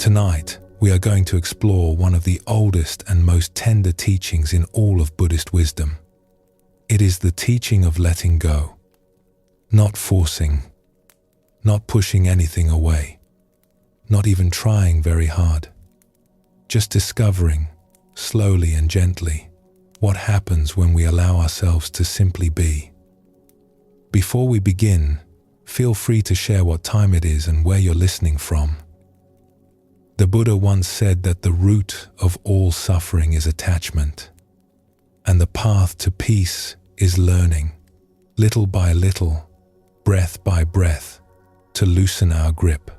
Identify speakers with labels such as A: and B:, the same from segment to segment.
A: Tonight, we are going to explore one of the oldest and most tender teachings in all of Buddhist wisdom. It is the teaching of letting go, not forcing, not pushing anything away, not even trying very hard, just discovering, slowly and gently, what happens when we allow ourselves to simply be. Before we begin, feel free to share what time it is and where you're listening from. The Buddha once said that the root of all suffering is attachment, and the path to peace is learning, little by little, breath by breath, to loosen our grip.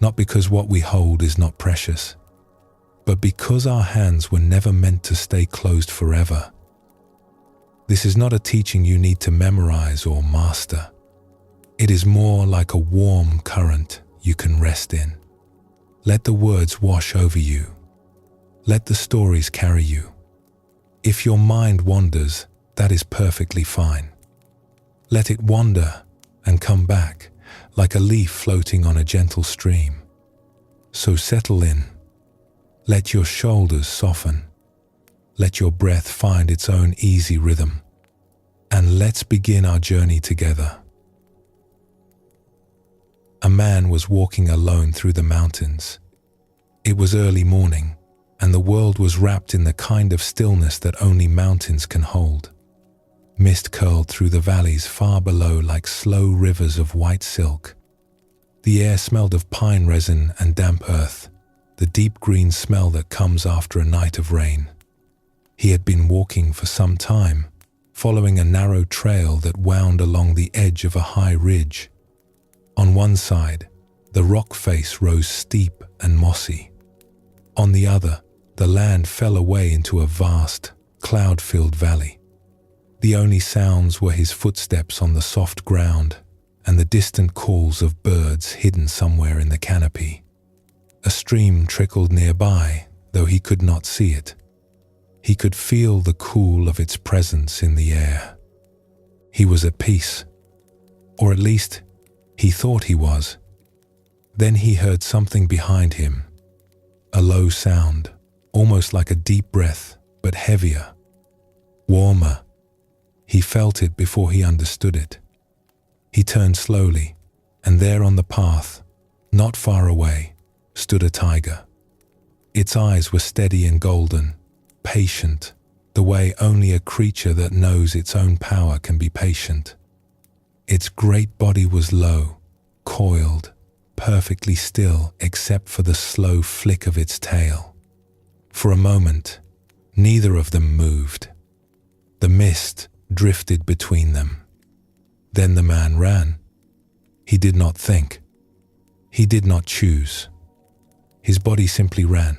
A: Not because what we hold is not precious, but because our hands were never meant to stay closed forever. This is not a teaching you need to memorize or master. It is more like a warm current you can rest in. Let the words wash over you. Let the stories carry you. If your mind wanders, that is perfectly fine. Let it wander and come back like a leaf floating on a gentle stream. So settle in. Let your shoulders soften. Let your breath find its own easy rhythm. And let's begin our journey together. A man was walking alone through the mountains. It was early morning, and the world was wrapped in the kind of stillness that only mountains can hold. Mist curled through the valleys far below like slow rivers of white silk. The air smelled of pine resin and damp earth, the deep green smell that comes after a night of rain. He had been walking for some time, following a narrow trail that wound along the edge of a high ridge. On one side, the rock face rose steep and mossy. On the other, the land fell away into a vast, cloud-filled valley. The only sounds were his footsteps on the soft ground and the distant calls of birds hidden somewhere in the canopy. A stream trickled nearby, though he could not see it. He could feel the cool of its presence in the air. He was at peace, or at least he thought he was. Then he heard something behind him, a low sound, almost like a deep breath, but heavier, warmer. He felt it before he understood it. He turned slowly, and there on the path, not far away, stood a tiger. Its eyes were steady and golden, patient, the way only a creature that knows its own power can be patient. Its great body was low, coiled, perfectly still except for the slow flick of its tail. For a moment, neither of them moved. The mist drifted between them. Then the man ran. He did not think. He did not choose. His body simply ran,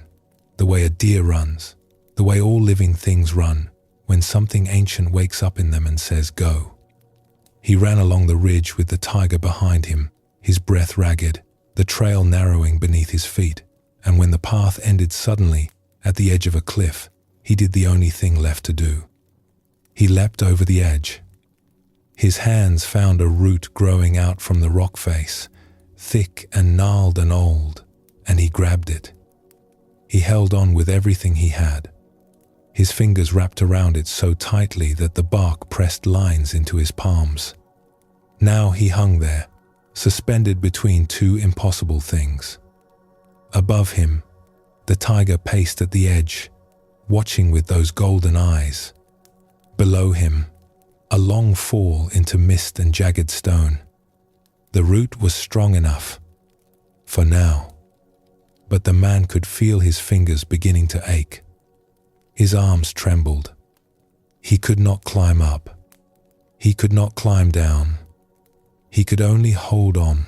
A: the way a deer runs, the way all living things run when something ancient wakes up in them and says, "Go." He ran along the ridge with the tiger behind him, his breath ragged, the trail narrowing beneath his feet, and when the path ended suddenly at the edge of a cliff, he did the only thing left to do. He leapt over the edge. His hands found a root growing out from the rock face, thick and gnarled and old, and he grabbed it. He held on with everything he had. His fingers wrapped around it so tightly that the bark pressed lines into his palms. Now he hung there, suspended between two impossible things. Above him, the tiger paced at the edge, watching with those golden eyes. Below him, a long fall into mist and jagged stone. The root was strong enough, for now, but the man could feel his fingers beginning to ache. His arms trembled. He could not climb up. He could not climb down. He could only hold on.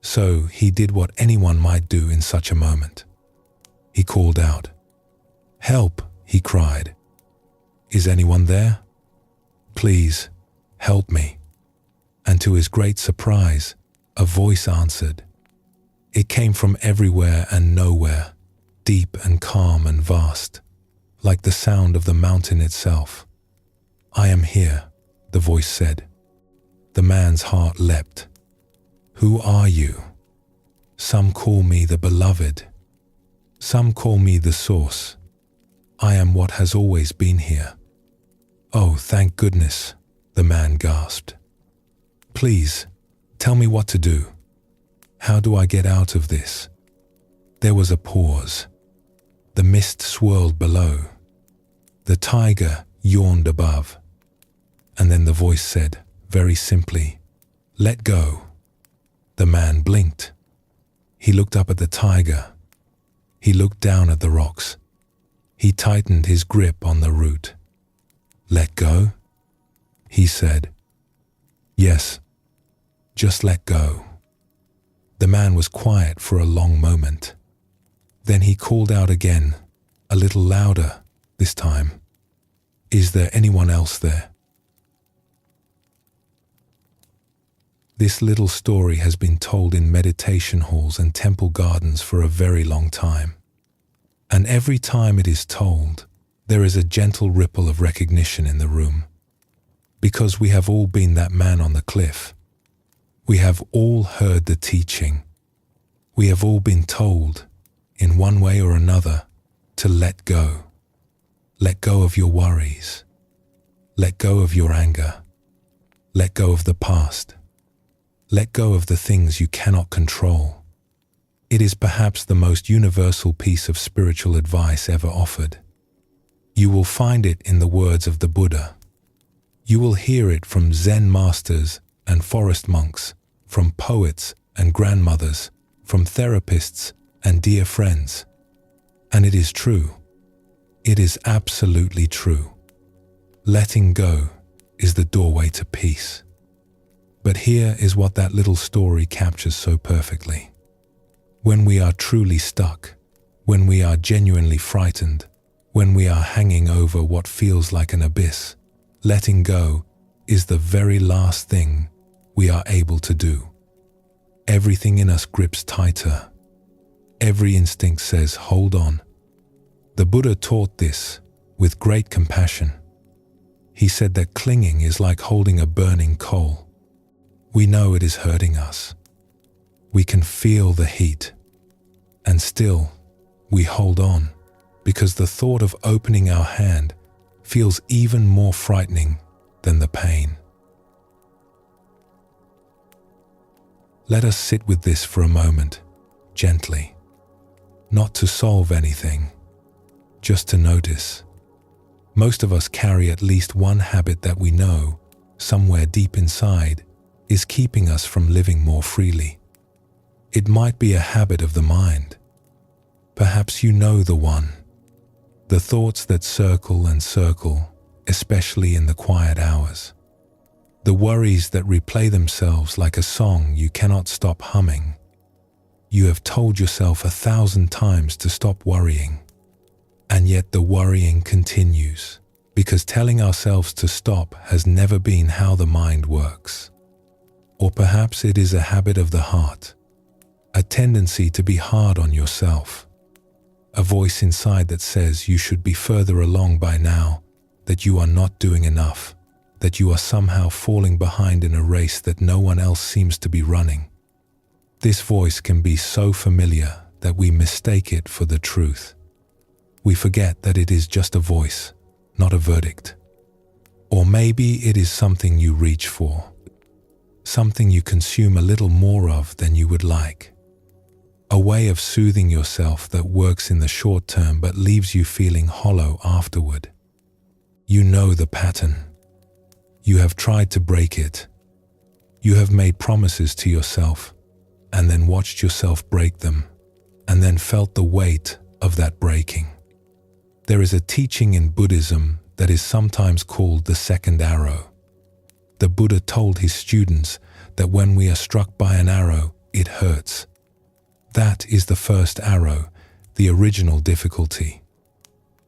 A: So he did what anyone might do in such a moment. He called out. "Help!" he cried. "Is anyone there? Please, help me." And to his great surprise, a voice answered. It came from everywhere and nowhere, deep and calm and vast, like the sound of the mountain itself. "I am here," the voice said. The man's heart leapt. "Who are you?" Some call me the beloved. Some call me the source. I am what has always been here. Oh, thank goodness, the man gasped. Please, tell me what to do. How do I get out of this? There was a pause. The mist swirled below. The tiger yawned above. And then the voice said, very simply, let go. The man blinked. He looked up at the tiger. He looked down at the rocks. He tightened his grip on the root. Let go? He said. Yes, just let go. The man was quiet for a long moment. Then he called out again, a little louder this time. Is there anyone else there? This little story has been told in meditation halls and temple gardens for a very long time. And every time it is told, there is a gentle ripple of recognition in the room. Because we have all been that man on the cliff. We have all heard the teaching. We have all been told, in one way or another, to let go. Let go of your worries. Let go of your anger. Let go of the past. Let go of the things you cannot control. It is perhaps the most universal piece of spiritual advice ever offered. You will find it in the words of the Buddha. You will hear it from Zen masters and forest monks, from poets and grandmothers, from therapists and dear friends. And it is true. It is absolutely true. Letting go is the doorway to peace. But here is what that little story captures so perfectly. When we are truly stuck, when we are genuinely frightened, when we are hanging over what feels like an abyss, letting go is the very last thing we are able to do. Everything in us grips tighter. Every instinct says, hold on. The Buddha taught this with great compassion. He said that clinging is like holding a burning coal. We know it is hurting us. We can feel the heat. And still, we hold on because the thought of opening our hand feels even more frightening than the pain. Let us sit with this for a moment, gently. Not to solve anything, just to notice. Most of us carry at least one habit that we know, somewhere deep inside, is keeping us from living more freely. It might be a habit of the mind. Perhaps you know the one. The thoughts that circle and circle, especially in the quiet hours. The worries that replay themselves like a song you cannot stop humming. You have told yourself 1,000 times to stop worrying. And yet the worrying continues, because telling ourselves to stop has never been how the mind works. Or perhaps it is a habit of the heart, a tendency to be hard on yourself, a voice inside that says you should be further along by now, that you are not doing enough, that you are somehow falling behind in a race that no one else seems to be running. This voice can be so familiar that we mistake it for the truth. We forget that it is just a voice, not a verdict. Or maybe it is something you reach for. Something you consume a little more of than you would like. A way of soothing yourself that works in the short term but leaves you feeling hollow afterward. You know the pattern. You have tried to break it. You have made promises to yourself and then watched yourself break them and then felt the weight of that breaking. There is a teaching in Buddhism that is sometimes called the second arrow. The Buddha told his students that when we are struck by an arrow, it hurts. That is the first arrow, the original difficulty.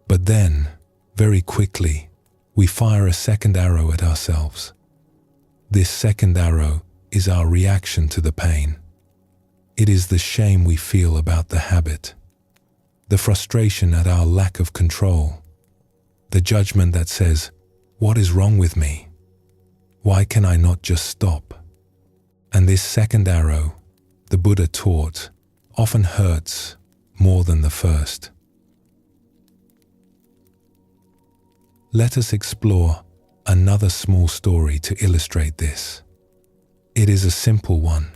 A: But then, very quickly, we fire a second arrow at ourselves. This second arrow is our reaction to the pain. It is the shame we feel about the habit, the frustration at our lack of control, the judgment that says, "What is wrong with me? Why can I not just stop?" And this second arrow, the Buddha taught, often hurts more than the first. Let us explore another small story to illustrate this. It is a simple one,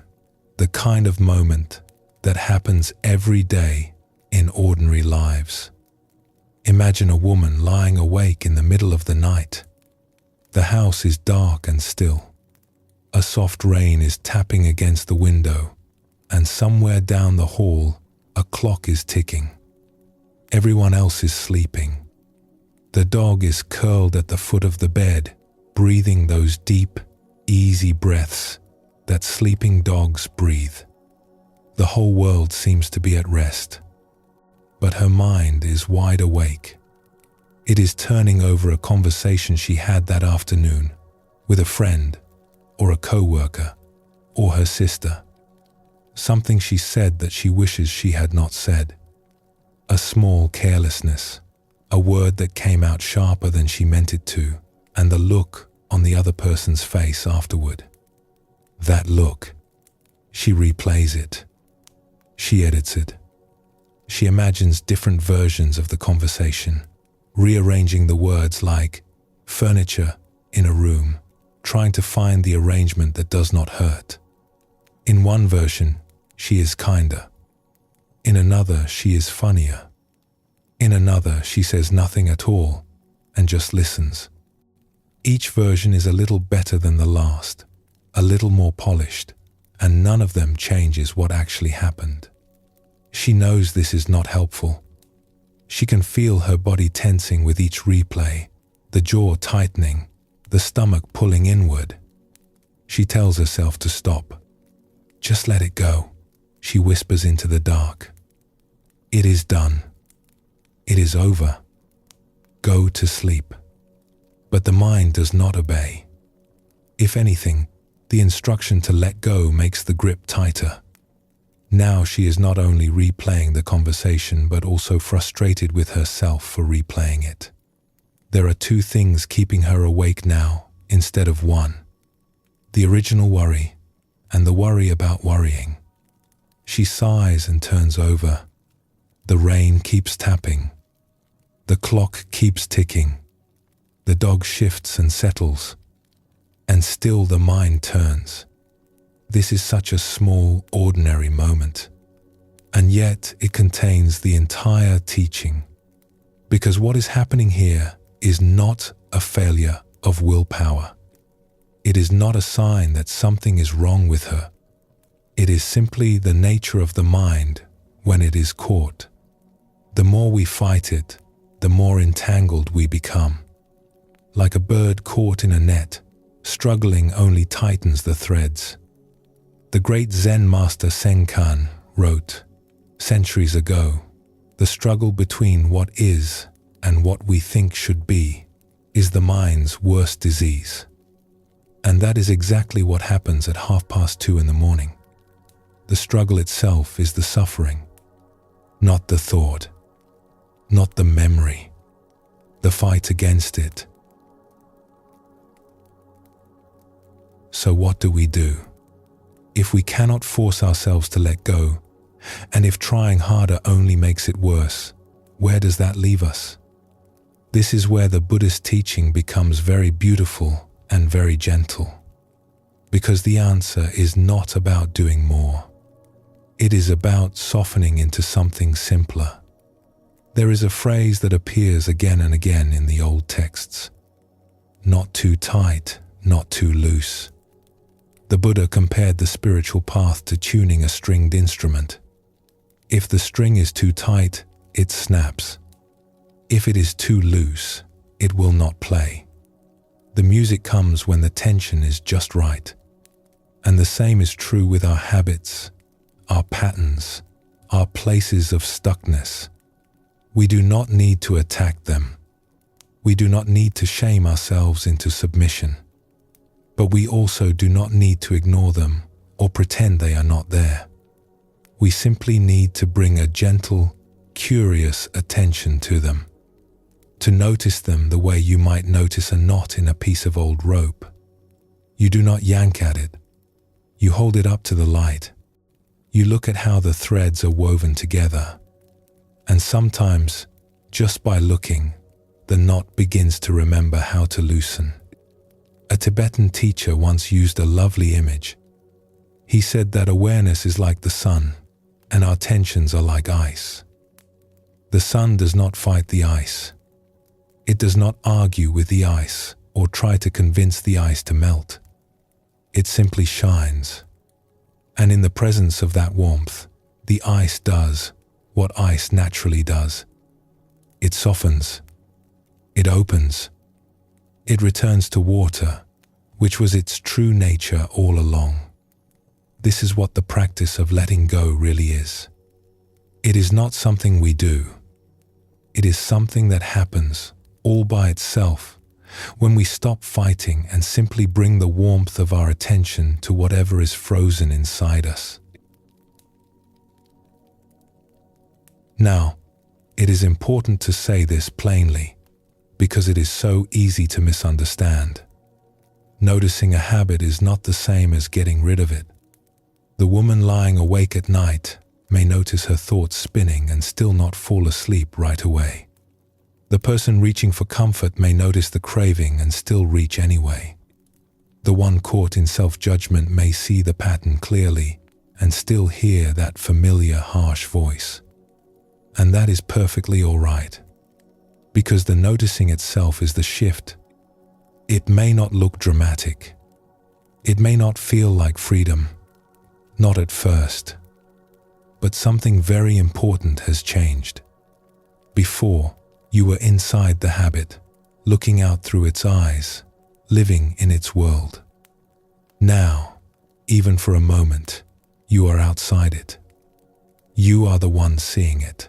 A: the kind of moment that happens every day in ordinary lives. Imagine a woman lying awake in the middle of the night. The house is dark and still. A soft rain is tapping against the window, and somewhere down the hall, a clock is ticking. Everyone else is sleeping. The dog is curled at the foot of the bed, breathing those deep, easy breaths that sleeping dogs breathe. The whole world seems to be at rest, but her mind is wide awake. It is turning over a conversation she had that afternoon with a friend or a co-worker or her sister. Something she said that she wishes she had not said. A small carelessness, a word that came out sharper than she meant it to, and the look on the other person's face afterward. That look. She replays it. She edits it. She imagines different versions of the conversation, rearranging the words like furniture in a room, trying to find the arrangement that does not hurt. In one version, she is kinder. In another, she is funnier. In another, she says nothing at all and just listens. Each version is a little better than the last, a little more polished, and none of them changes what actually happened. She knows this is not helpful. She can feel her body tensing with each replay, the jaw tightening, the stomach pulling inward. She tells herself to stop. Just let it go, she whispers into the dark. It is done. It is over. Go to sleep. But the mind does not obey. If anything, the instruction to let go makes the grip tighter. Now she is not only replaying the conversation but also frustrated with herself for replaying it. There are two things keeping her awake now instead of one. The original worry and the worry about worrying. She sighs and turns over. The rain keeps tapping. The clock keeps ticking. The dog shifts and settles. And still the mind turns. This is such a small, ordinary moment. And yet it contains the entire teaching. Because what is happening here is not a failure of willpower. It is not a sign that something is wrong with her. It is simply the nature of the mind when it is caught. The more we fight it, the more entangled we become. Like a bird caught in a net, struggling only tightens the threads. The great Zen master Senkan wrote, centuries ago, the struggle between what is and what we think should be is the mind's worst disease. And that is exactly what happens at 2:30 in the morning. The struggle itself is the suffering, not the thought, not the memory, the fight against it. So what do? If we cannot force ourselves to let go, and if trying harder only makes it worse, where does that leave us? This is where the Buddhist teaching becomes very beautiful and very gentle. Because the answer is not about doing more. It is about softening into something simpler. There is a phrase that appears again and again in the old texts. Not too tight, not too loose. The Buddha compared the spiritual path to tuning a stringed instrument. If the string is too tight, it snaps. If it is too loose, it will not play. The music comes when the tension is just right. And the same is true with our habits, our patterns, our places of stuckness. We do not need to attack them. We do not need to shame ourselves into submission. But we also do not need to ignore them or pretend they are not there. We simply need to bring a gentle, curious attention to them. To notice them the way you might notice a knot in a piece of old rope. You do not yank at it. You hold it up to the light. You look at how the threads are woven together, and sometimes, just by looking, the knot begins to remember how to loosen. A Tibetan teacher once used a lovely image. He said that awareness is like the sun, and our tensions are like ice. The sun does not fight the ice. It does not argue with the ice or try to convince the ice to melt. It simply shines. And in the presence of that warmth, the ice does what ice naturally does. It softens. It opens. It returns to water, which was its true nature all along. This is what the practice of letting go really is. It is not something we do. It is something that happens all by itself when we stop fighting and simply bring the warmth of our attention to whatever is frozen inside us. Now, it is important to say this plainly because it is so easy to misunderstand. Noticing a habit is not the same as getting rid of it. The woman lying awake at night may notice her thoughts spinning and still not fall asleep right away. The person reaching for comfort may notice the craving and still reach anyway. The one caught in self-judgment may see the pattern clearly and still hear that familiar harsh voice. And that is perfectly all right, because the noticing itself is the shift. It may not look dramatic. It may not feel like freedom, not at first. But something very important has changed. Before, you were inside the habit, looking out through its eyes, living in its world. Now, even for a moment, you are outside it. You are the one seeing it.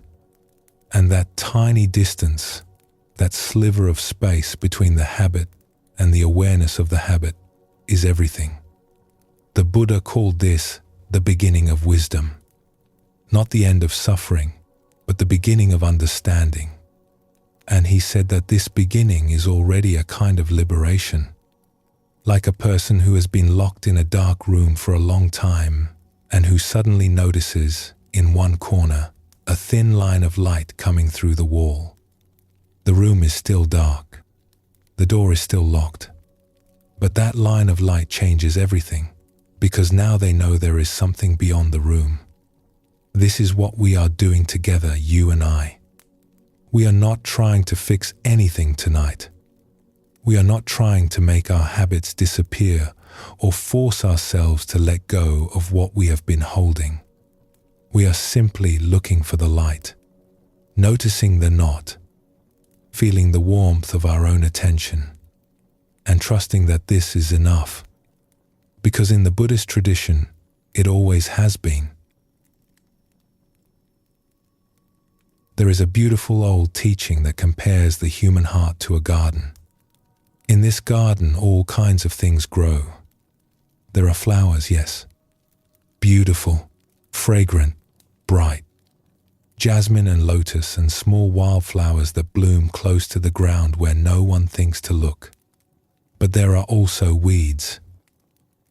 A: And that tiny distance, that sliver of space between the habit and the awareness of the habit, is everything. The Buddha called this the beginning of wisdom. Not the end of suffering, but the beginning of understanding. And he said that this beginning is already a kind of liberation. Like a person who has been locked in a dark room for a long time and who suddenly notices, in one corner, a thin line of light coming through the wall. The room is still dark. The door is still locked. But that line of light changes everything, because now they know there is something beyond the room. This is what we are doing together, you and I. We are not trying to fix anything tonight. We are not trying to make our habits disappear or force ourselves to let go of what we have been holding. We are simply looking for the light, noticing the knot, feeling the warmth of our own attention, and trusting that this is enough. Because in the Buddhist tradition, it always has been. There is a beautiful old teaching that compares the human heart to a garden. In this garden, all kinds of things grow. There are flowers, yes. Beautiful, fragrant, bright. Jasmine and lotus and small wildflowers that bloom close to the ground where no one thinks to look. But there are also weeds.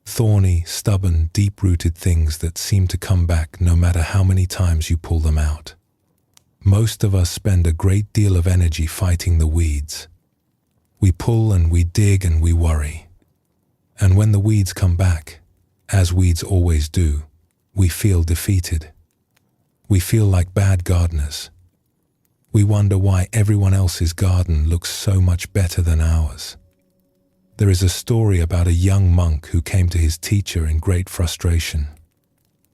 A: Thorny, stubborn, deep-rooted things that seem to come back no matter how many times you pull them out. Most of us spend a great deal of energy fighting the weeds. We pull and we dig and we worry. And when the weeds come back, as weeds always do, we feel defeated. We feel like bad gardeners. We wonder why everyone else's garden looks so much better than ours. There is a story about a young monk who came to his teacher in great frustration.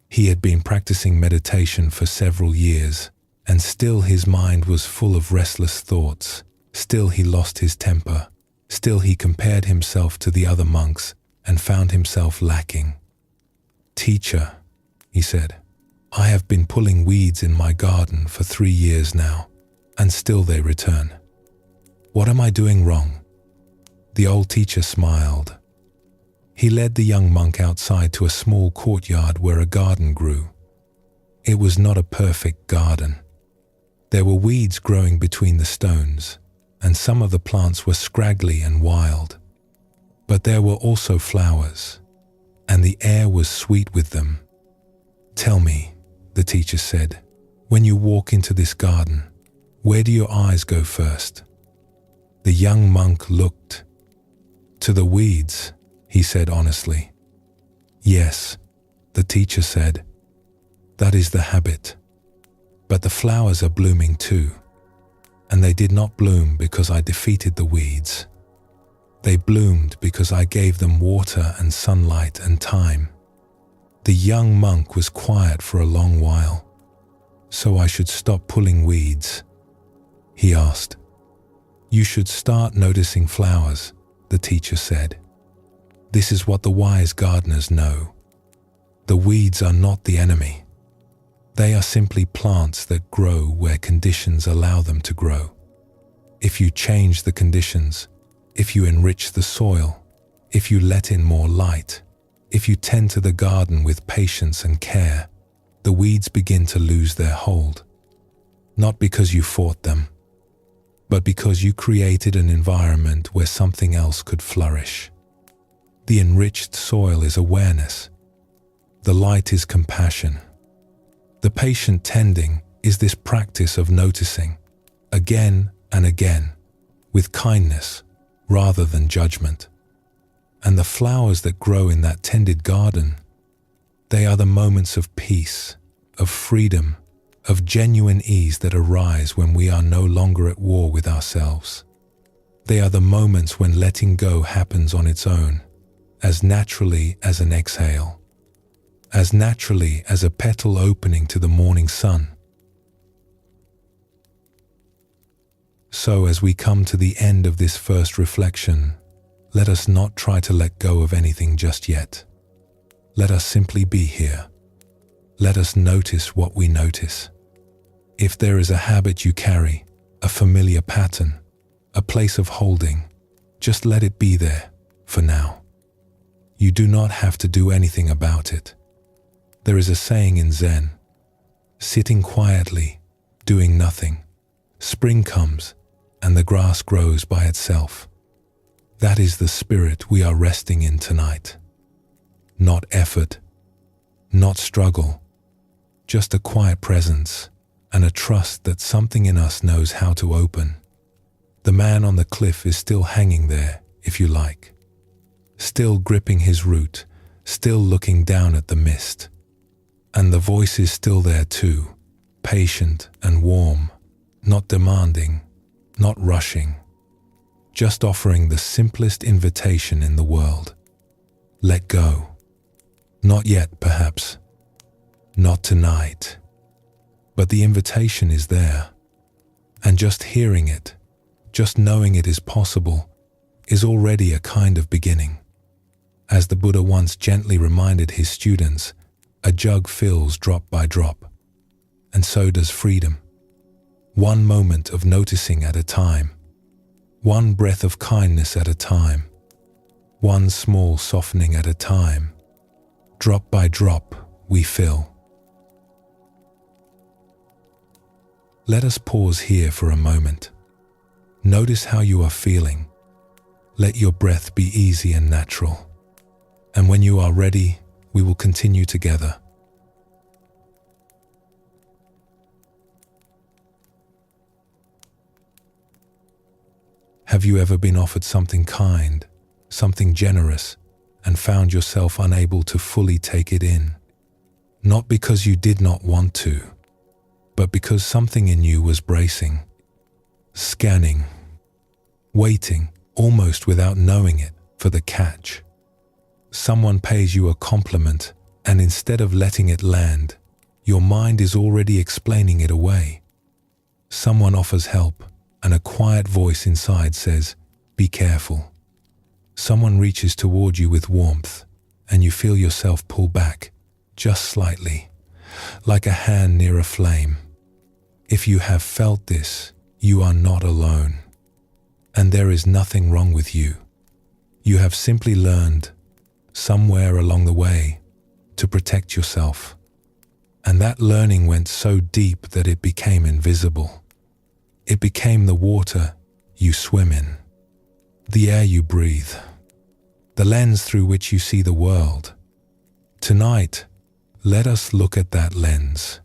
A: He had been practicing meditation for several years, and still his mind was full of restless thoughts. Still he lost his temper. Still he compared himself to the other monks and found himself lacking. "Teacher," he said, "I have been pulling weeds in my garden for 3 years now, and still they return. What am I doing wrong?" The old teacher smiled. He led the young monk outside to a small courtyard where a garden grew. It was not a perfect garden. There were weeds growing between the stones, and some of the plants were scraggly and wild. But there were also flowers, and the air was sweet with them. "Tell me," the teacher said, "when you walk into this garden, where do your eyes go first?" The young monk looked. "To the weeds," he said honestly. "Yes," the teacher said, "that is the habit. But the flowers are blooming too. And they did not bloom because I defeated the weeds. They bloomed because I gave them water and sunlight and time." The young monk was quiet for a long while. "So I should stop pulling weeds?" he asked. "You should start noticing flowers," the teacher said. "This is what the wise gardeners know. The weeds are not the enemy. They are simply plants that grow where conditions allow them to grow. If you change the conditions, if you enrich the soil, if you let in more light, if you tend to the garden with patience and care, the weeds begin to lose their hold. Not because you fought them, but because you created an environment where something else could flourish. The enriched soil is awareness. The light is compassion. The patient tending is this practice of noticing, again and again, with kindness rather than judgment. And the flowers that grow in that tended garden, they are the moments of peace, of freedom, of genuine ease that arise when we are no longer at war with ourselves. They are the moments when letting go happens on its own, as naturally as an exhale, as naturally as a petal opening to the morning sun. So as we come to the end of this first reflection, let us not try to let go of anything just yet. Let us simply be here. Let us notice what we notice. If there is a habit you carry, a familiar pattern, a place of holding, just let it be there for now. You do not have to do anything about it. There is a saying in Zen, sitting quietly, doing nothing, spring comes and the grass grows by itself. That is the spirit we are resting in tonight. Not effort, not struggle, just a quiet presence and a trust that something in us knows how to open. The man on the cliff is still hanging there, if you like, still gripping his root, still looking down at the mist. And the voice is still there too, patient and warm, not demanding, not rushing, just offering the simplest invitation in the world. Let go. Not yet, perhaps. Not tonight. But the invitation is there. And just hearing it, just knowing it is possible, is already a kind of beginning. As the Buddha once gently reminded his students, a jug fills drop by drop, and so does freedom. One moment of noticing at a time, one breath of kindness at a time, one small softening at a time. Drop by drop, we fill. Let us pause here for a moment. Notice how you are feeling. Let your breath be easy and natural. And when you are ready, we will continue together. Have you ever been offered something kind, something generous, and found yourself unable to fully take it in? Not because you did not want to, but because something in you was bracing, scanning, waiting, almost without knowing it, for the catch. Someone pays you a compliment, and instead of letting it land, your mind is already explaining it away. Someone offers help, and a quiet voice inside says, "Be careful." Someone reaches toward you with warmth, and you feel yourself pull back, just slightly, like a hand near a flame. If you have felt this, you are not alone. And there is nothing wrong with you. You have simply learned, somewhere along the way, to protect yourself. And that learning went so deep that it became invisible. It became the water you swim in, the air you breathe, the lens through which you see the world. Tonight, Let us look at that lens,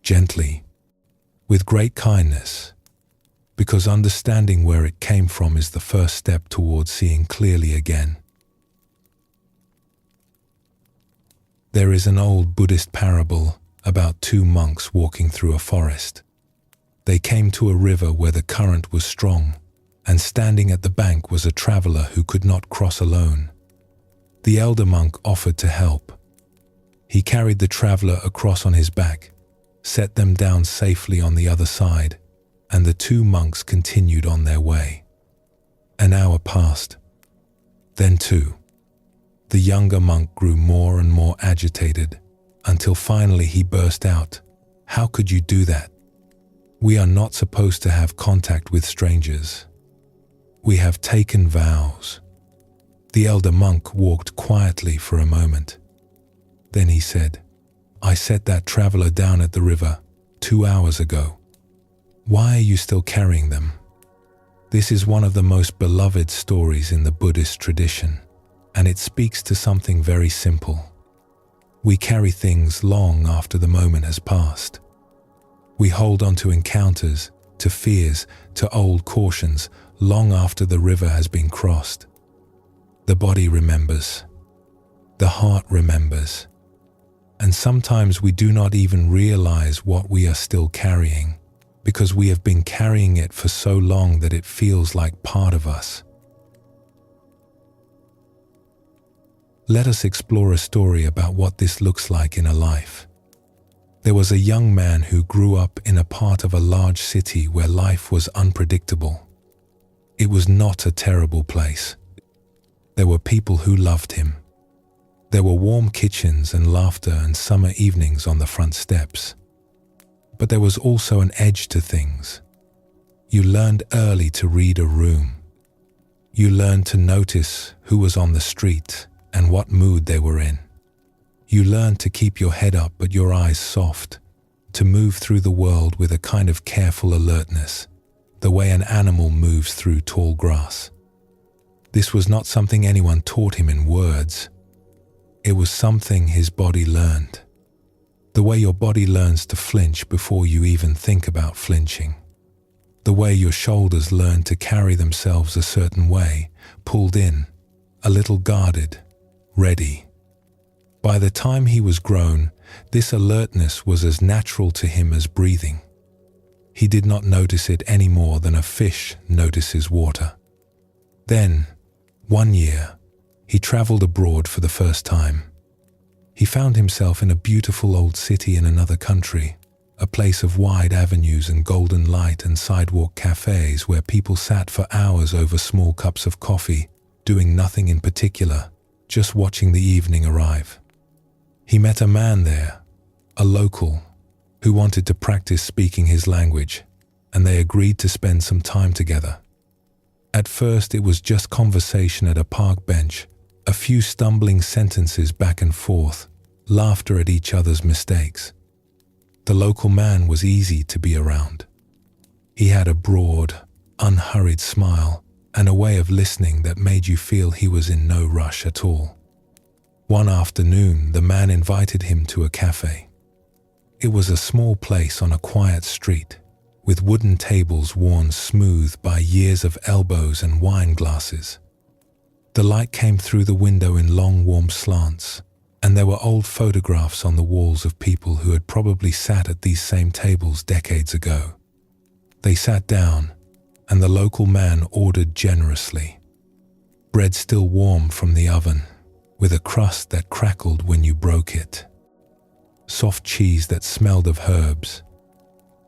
A: gently, with great kindness, because understanding where it came from is the first step towards seeing clearly again. There is an old Buddhist parable about two monks walking through a forest. They came to a river where the current was strong, and standing at the bank was a traveler who could not cross alone. The elder monk offered to help. He carried the traveler across on his back, set them down safely on the other side, and the two monks continued on their way. An hour passed, then two. The younger monk grew more and more agitated, until finally he burst out, "How could you do that? We are not supposed to have contact with strangers. We have taken vows." The elder monk walked quietly for a moment. Then he said, "I set that traveler down at the river 2 hours ago. Why are you still carrying them?" This is one of the most beloved stories in the Buddhist tradition, and it speaks to something very simple. We carry things long after the moment has passed. We hold on to encounters, to fears, to old cautions, long after the river has been crossed. The body remembers. The heart remembers. And sometimes we do not even realize what we are still carrying, because we have been carrying it for so long that it feels like part of us. Let us explore a story about what this looks like in a life. There was a young man who grew up in a part of a large city where life was unpredictable. It was not a terrible place. There were people who loved him. There were warm kitchens and laughter and summer evenings on the front steps. But there was also an edge to things. You learned early to read a room. You learned to notice who was on the street and what mood they were in. You learned to keep your head up but your eyes soft, to move through the world with a kind of careful alertness, the way an animal moves through tall grass. This was not something anyone taught him in words. It was something his body learned. The way your body learns to flinch before you even think about flinching. The way your shoulders learn to carry themselves a certain way, pulled in, a little guarded, ready. By the time he was grown, this alertness was as natural to him as breathing. He did not notice it any more than a fish notices water. Then, one year, he traveled abroad for the first time. He found himself in a beautiful old city in another country, a place of wide avenues and golden light and sidewalk cafes where people sat for hours over small cups of coffee, doing nothing in particular, just watching the evening arrive. He met a man there, a local, who wanted to practice speaking his language, and they agreed to spend some time together. At first it was just conversation at a park bench, a few stumbling sentences back and forth, laughter at each other's mistakes. The local man was easy to be around. He had a broad, unhurried smile and a way of listening that made you feel he was in no rush at all. One afternoon, the man invited him to a cafe. It was a small place on a quiet street, with wooden tables worn smooth by years of elbows and wine glasses. The light came through the window in long, warm slants, and there were old photographs on the walls of people who had probably sat at these same tables decades ago. They sat down, and the local man ordered generously. Bread still warm from the oven, with a crust that crackled when you broke it. Soft cheese that smelled of herbs.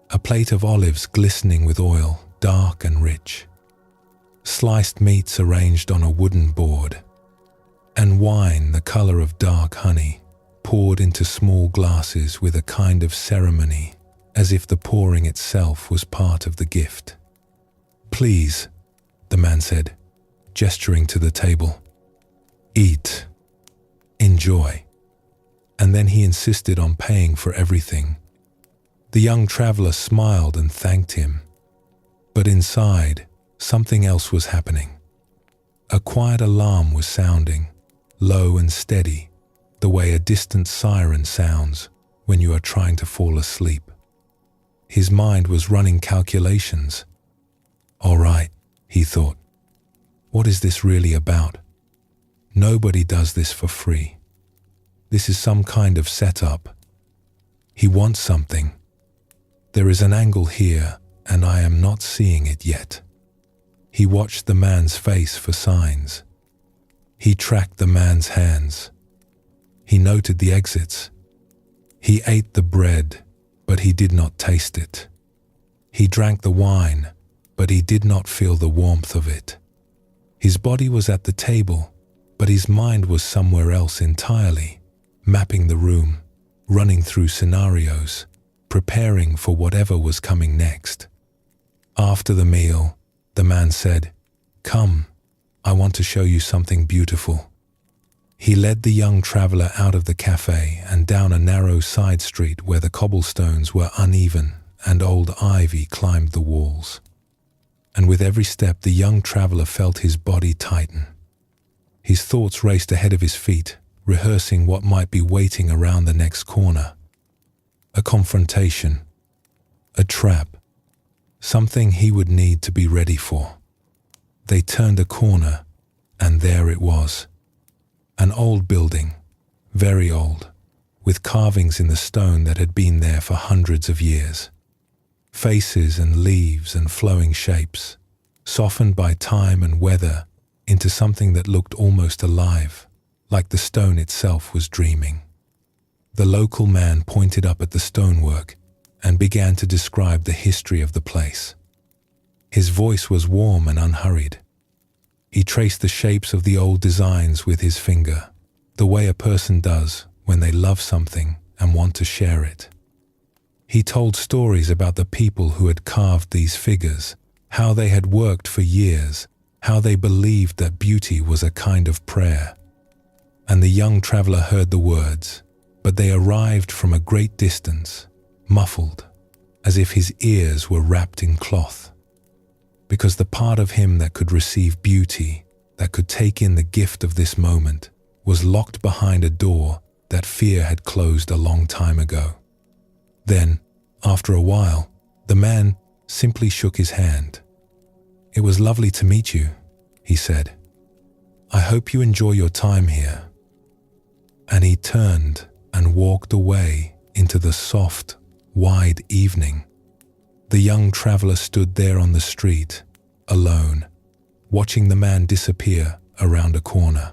A: A plate of olives glistening with oil, dark and rich. Sliced meats arranged on a wooden board. And wine the color of dark honey, poured into small glasses with a kind of ceremony, as if the pouring itself was part of the gift. "Please," the man said, gesturing to the table. "Eat. Enjoy." And then he insisted on paying for everything. The young traveler smiled and thanked him. But inside, something else was happening. A quiet alarm was sounding, low and steady, the way a distant siren sounds when you are trying to fall asleep. His mind was running calculations. All right, he thought. What is this really about? Nobody does this for free. This is some kind of setup. He wants something. There is an angle here, and I am not seeing it yet. He watched the man's face for signs. He tracked the man's hands. He noted the exits. He ate the bread, but he did not taste it. He drank the wine, but he did not feel the warmth of it. His body was at the table, but his mind was somewhere else entirely, mapping the room, running through scenarios, preparing for whatever was coming next. After the meal, the man said, "Come, I want to show you something beautiful." He led the young traveler out of the cafe and down a narrow side street where the cobblestones were uneven and old ivy climbed the walls. And with every step, the young traveler felt his body tighten. His thoughts raced ahead of his feet, rehearsing what might be waiting around the next corner. A confrontation, a trap, something he would need to be ready for. They turned a corner, and there it was. An old building, very old, with carvings in the stone that had been there for hundreds of years. Faces and leaves and flowing shapes, softened by time and weather into something that looked almost alive, like the stone itself was dreaming. The local man pointed up at the stonework and began to describe the history of the place. His voice was warm and unhurried. He traced the shapes of the old designs with his finger, the way a person does when they love something and want to share it. He told stories about the people who had carved these figures, how they had worked for years, how they believed that beauty was a kind of prayer. And the young traveler heard the words, but they arrived from a great distance, muffled, as if his ears were wrapped in cloth. Because the part of him that could receive beauty, that could take in the gift of this moment, was locked behind a door that fear had closed a long time ago. Then, after a while, the man simply shook his hand. "It was lovely to meet you," he said. "I hope you enjoy your time here." And he turned and walked away into the soft, wide evening. The young traveler stood there on the street, alone, watching the man disappear around a corner.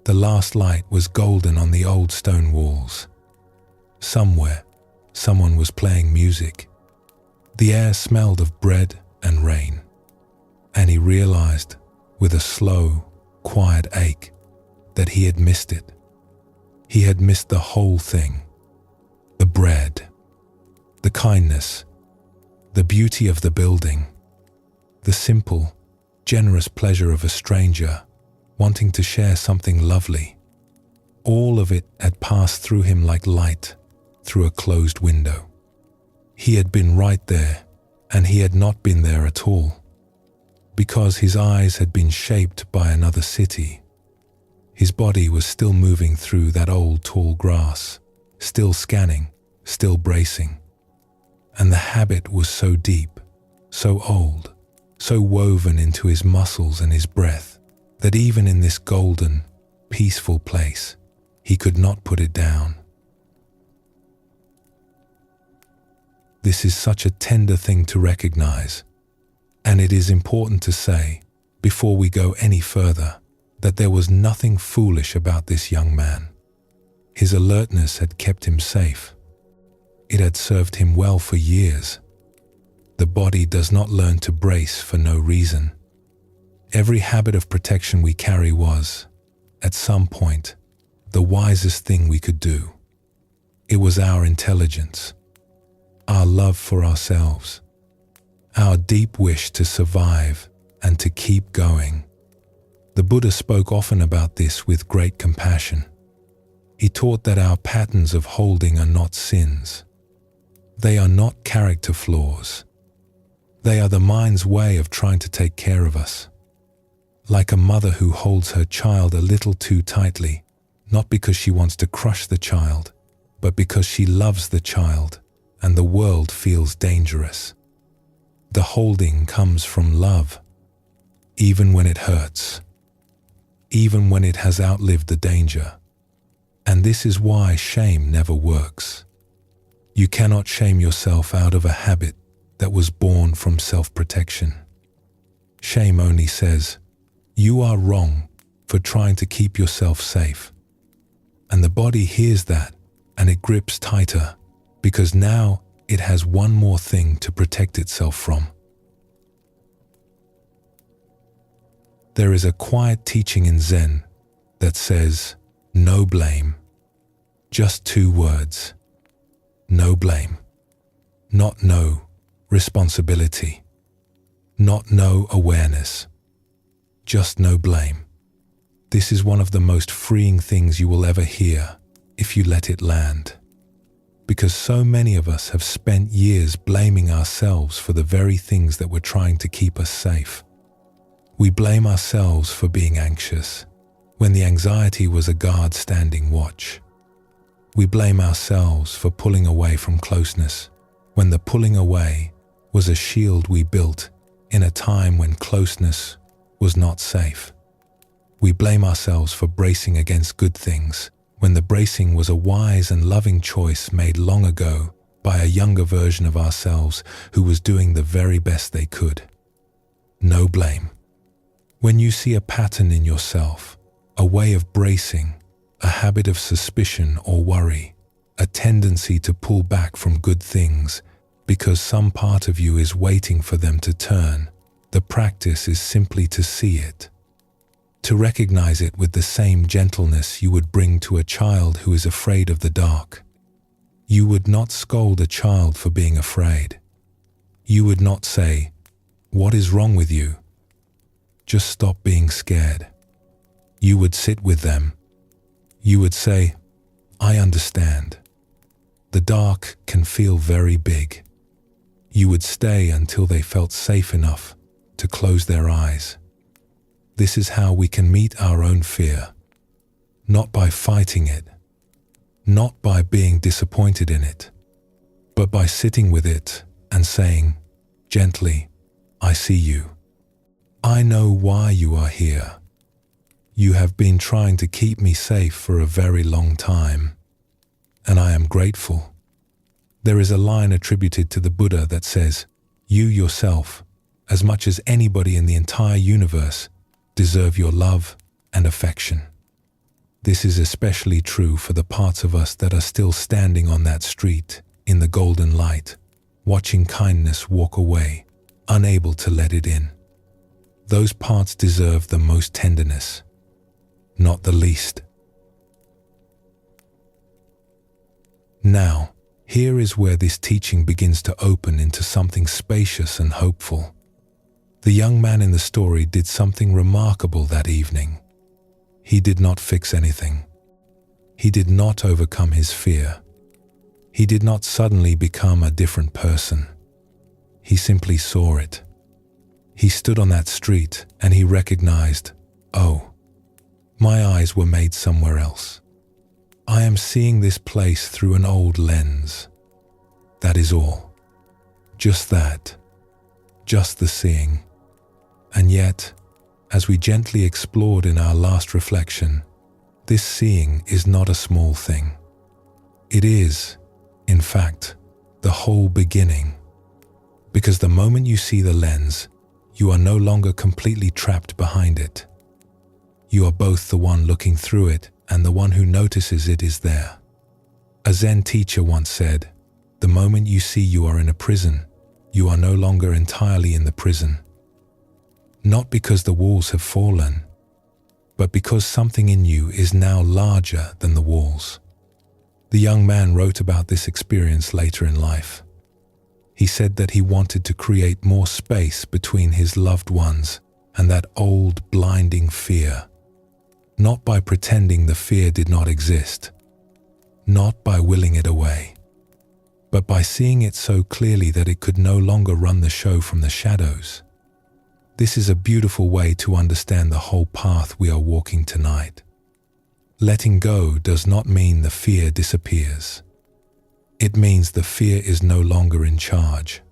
A: The last light was golden on the old stone walls. Somewhere, someone was playing music. The air smelled of bread and rain. And he realized, with a slow, quiet ache, that he had missed it. He had missed the whole thing. The bread, the kindness, the beauty of the building, the simple, generous pleasure of a stranger wanting to share something lovely. All of it had passed through him like light through a closed window. He had been right there, and he had not been there at all, because his eyes had been shaped by another city. His body was still moving through that old tall grass, still scanning, still bracing. And the habit was so deep, so old, so woven into his muscles and his breath, that even in this golden, peaceful place, he could not put it down. This is such a tender thing to recognize, and it is important to say, before we go any further, that there was nothing foolish about this young man. His alertness had kept him safe. It had served him well for years. The body does not learn to brace for no reason. Every habit of protection we carry was, at some point, the wisest thing we could do. It was our intelligence, our love for ourselves, our deep wish to survive and to keep going. The Buddha spoke often about this with great compassion. He taught that our patterns of holding are not sins. They are not character flaws. They are the mind's way of trying to take care of us. Like a mother who holds her child a little too tightly, not because she wants to crush the child, but because she loves the child and the world feels dangerous. The holding comes from love, even when it hurts, even when it has outlived the danger. And this is why shame never works. You cannot shame yourself out of a habit that was born from self-protection. Shame only says, you are wrong for trying to keep yourself safe. And the body hears that and it grips tighter because now it has one more thing to protect itself from. There is a quiet teaching in Zen that says, no blame. Just 2 words. No blame. Not no responsibility. Not no awareness. Just no blame. This is one of the most freeing things you will ever hear if you let it land. Because so many of us have spent years blaming ourselves for the very things that were trying to keep us safe. We blame ourselves for being anxious, when the anxiety was a guard standing watch. We blame ourselves for pulling away from closeness, when the pulling away was a shield we built in a time when closeness was not safe. We blame ourselves for bracing against good things, when the bracing was a wise and loving choice made long ago by a younger version of ourselves who was doing the very best they could. No blame. When you see a pattern in yourself, a way of bracing, a habit of suspicion or worry, a tendency to pull back from good things because some part of you is waiting for them to turn, the practice is simply to see it. To recognize it with the same gentleness you would bring to a child who is afraid of the dark. You would not scold a child for being afraid. You would not say, "What is wrong with you? Just stop being scared." You would sit with them. You would say, "I understand. The dark can feel very big." You would stay until they felt safe enough to close their eyes. This is how we can meet our own fear, not by fighting it, not by being disappointed in it, but by sitting with it and saying, gently, "I see you. I know why you are here. You have been trying to keep me safe for a very long time, and I am grateful." There is a line attributed to the Buddha that says, "You yourself, as much as anybody in the entire universe, deserve your love and affection." This is especially true for the parts of us that are still standing on that street in the golden light, watching kindness walk away, unable to let it in. Those parts deserve the most tenderness, not the least. Now, here is where this teaching begins to open into something spacious and hopeful. The young man in the story did something remarkable that evening. He did not fix anything. He did not overcome his fear. He did not suddenly become a different person. He simply saw it. He stood on that street and he recognized, "Oh, my eyes were made somewhere else. I am seeing this place through an old lens. That is all. Just that. Just the seeing." And yet, as we gently explored in our last reflection, this seeing is not a small thing. It is, in fact, the whole beginning. Because the moment you see the lens, you are no longer completely trapped behind it. You are both the one looking through it and the one who notices it is there. A Zen teacher once said, "The moment you see you are in a prison, you are no longer entirely in the prison. Not because the walls have fallen, but because something in you is now larger than the walls." The young man wrote about this experience later in life. He said that he wanted to create more space between his loved ones and that old blinding fear, not by pretending the fear did not exist, not by willing it away, but by seeing it so clearly that it could no longer run the show from the shadows. This is a beautiful way to understand the whole path we are walking tonight. Letting go does not mean the fear disappears. It means the fear is no longer in charge.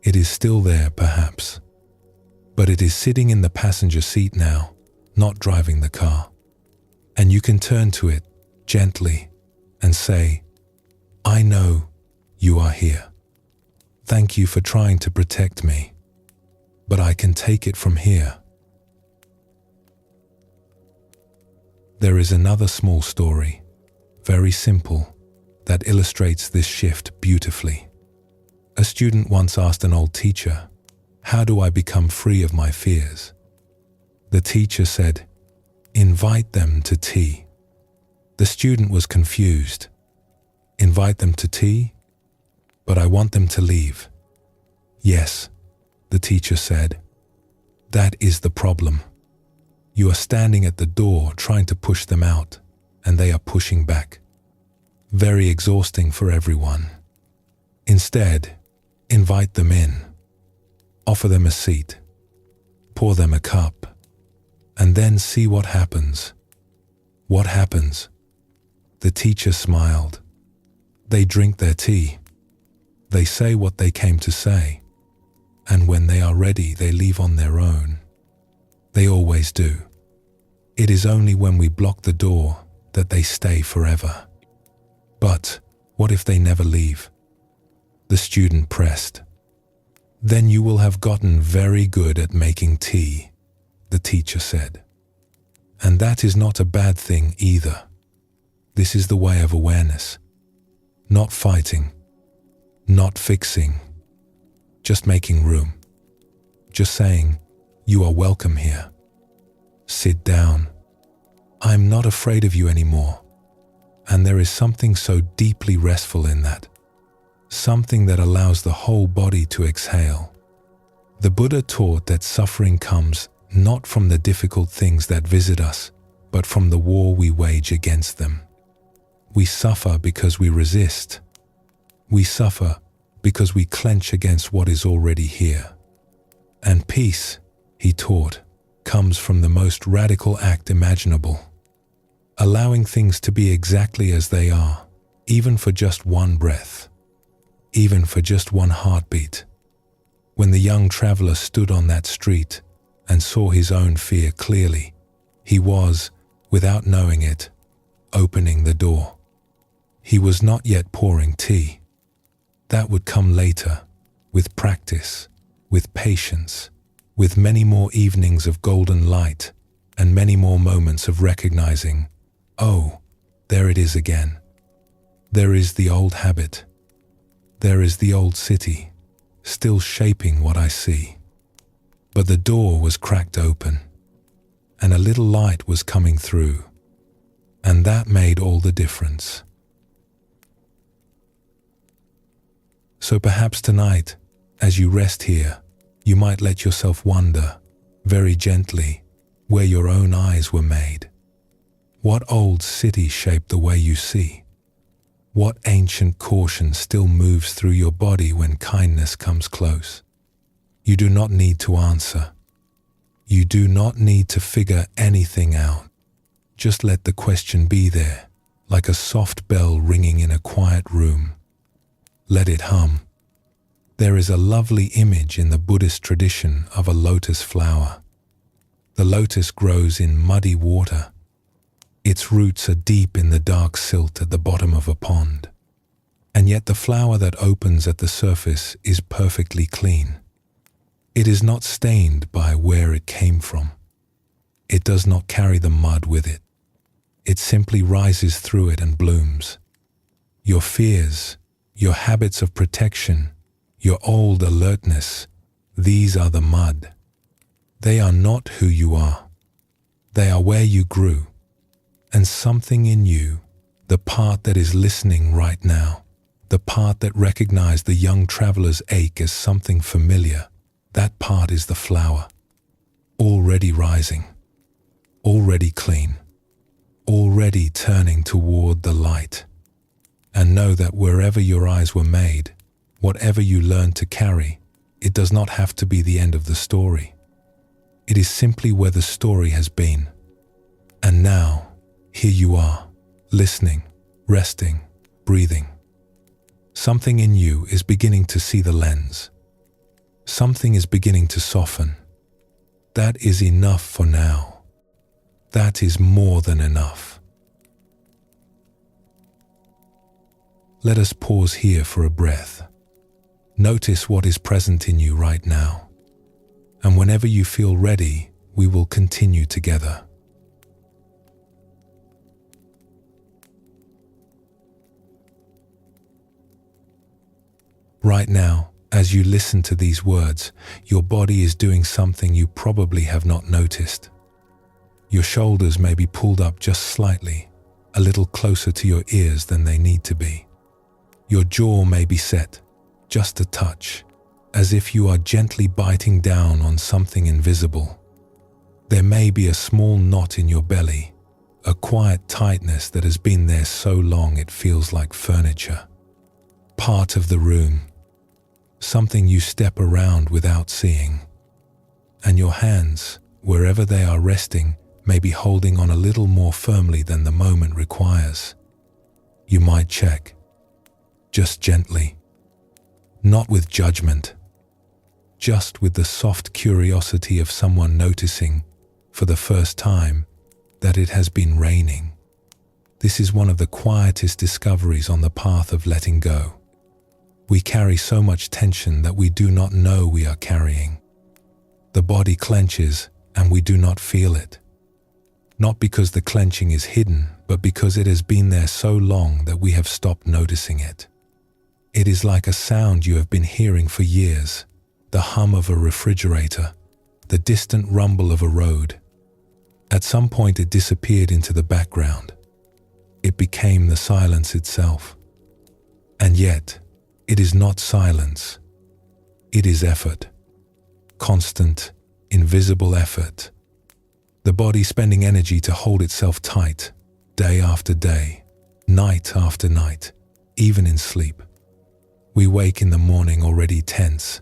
A: It is still there, perhaps, but it is sitting in the passenger seat now, not driving the car. And you can turn to it gently and say, "I know you are here. Thank you for trying to protect me, but I can take it from here." There is another small story, very simple, that illustrates this shift beautifully. A student once asked an old teacher, "How do I become free of my fears?" The teacher said, "Invite them to tea." The student was confused. "Invite them to tea? But I want them to leave." "Yes," the teacher said, "that is the problem. You are standing at the door trying to push them out, and they are pushing back. Very exhausting for everyone. Instead, invite them in. Offer them a seat. Pour them a cup. And then see what happens." "What happens?" The teacher smiled. "They drink their tea. They say what they came to say. And when they are ready, they leave on their own. They always do. It is only when we block the door that they stay forever." "But what if they never leave?" The student pressed. "Then you will have gotten very good at making tea," the teacher said. "And that is not a bad thing either. This is the way of awareness. Not fighting, not fixing, just making room. Just saying, 'You are welcome here. Sit down. I'm not afraid of you anymore.' And there is something so deeply restful in that. Something that allows the whole body to exhale. The Buddha taught that suffering comes not from the difficult things that visit us, but from the war we wage against them. We suffer because we resist. We suffer because we clench against what is already here. And peace, he taught, comes from the most radical act imaginable. Allowing things to be exactly as they are, even for just one breath, even for just one heartbeat. When the young traveler stood on that street and saw his own fear clearly, he was, without knowing it, opening the door. He was not yet pouring tea. That would come later, with practice, with patience, with many more evenings of golden light and many more moments of recognizing, "Oh, there it is again. There is the old habit. There is the old city, still shaping what I see." But the door was cracked open, and a little light was coming through, and that made all the difference. So perhaps tonight, as you rest here, you might let yourself wonder, very gently, where your own eyes were made. What old city shaped the way you see? What ancient caution still moves through your body when kindness comes close? You do not need to answer. You do not need to figure anything out. Just let the question be there, like a soft bell ringing in a quiet room. Let it hum. There is a lovely image in the Buddhist tradition of a lotus flower. The lotus grows in muddy water. Its roots are deep in the dark silt at the bottom of a pond. And yet the flower that opens at the surface is perfectly clean. It is not stained by where it came from. It does not carry the mud with it. It simply rises through it and blooms. Your fears, your habits of protection, your old alertness, these are the mud. They are not who you are. They are where you grew. And something in you, the part that is listening right now, the part that recognized the young traveler's ache as something familiar, that part is the flower. Already rising, already clean, already turning toward the light. And know that wherever your eyes were made, whatever you learned to carry, it does not have to be the end of the story. It is simply where the story has been. And now, here you are, listening, resting, breathing. Something in you is beginning to see the lens. Something is beginning to soften. That is enough for now. That is more than enough. Let us pause here for a breath. Notice what is present in you right now. And whenever you feel ready, we will continue together. Right now, as you listen to these words, your body is doing something you probably have not noticed. Your shoulders may be pulled up just slightly, a little closer to your ears than they need to be. Your jaw may be set, just a touch, as if you are gently biting down on something invisible. There may be a small knot in your belly, a quiet tightness that has been there so long it feels like furniture. Part of the room, something you step around without seeing. And your hands, wherever they are resting, may be holding on a little more firmly than the moment requires. You might check, just gently, not with judgment, just with the soft curiosity of someone noticing, for the first time, that it has been raining. This is one of the quietest discoveries on the path of letting go. We carry so much tension that we do not know we are carrying. The body clenches and we do not feel it. Not because the clenching is hidden, but because it has been there so long that we have stopped noticing it. It is like a sound you have been hearing for years, the hum of a refrigerator, the distant rumble of a road. At some point it disappeared into the background. It became the silence itself. And yet, it is not silence. It is effort. Constant, invisible effort. The body spending energy to hold itself tight, day after day, night after night, even in sleep. We wake in the morning already tense,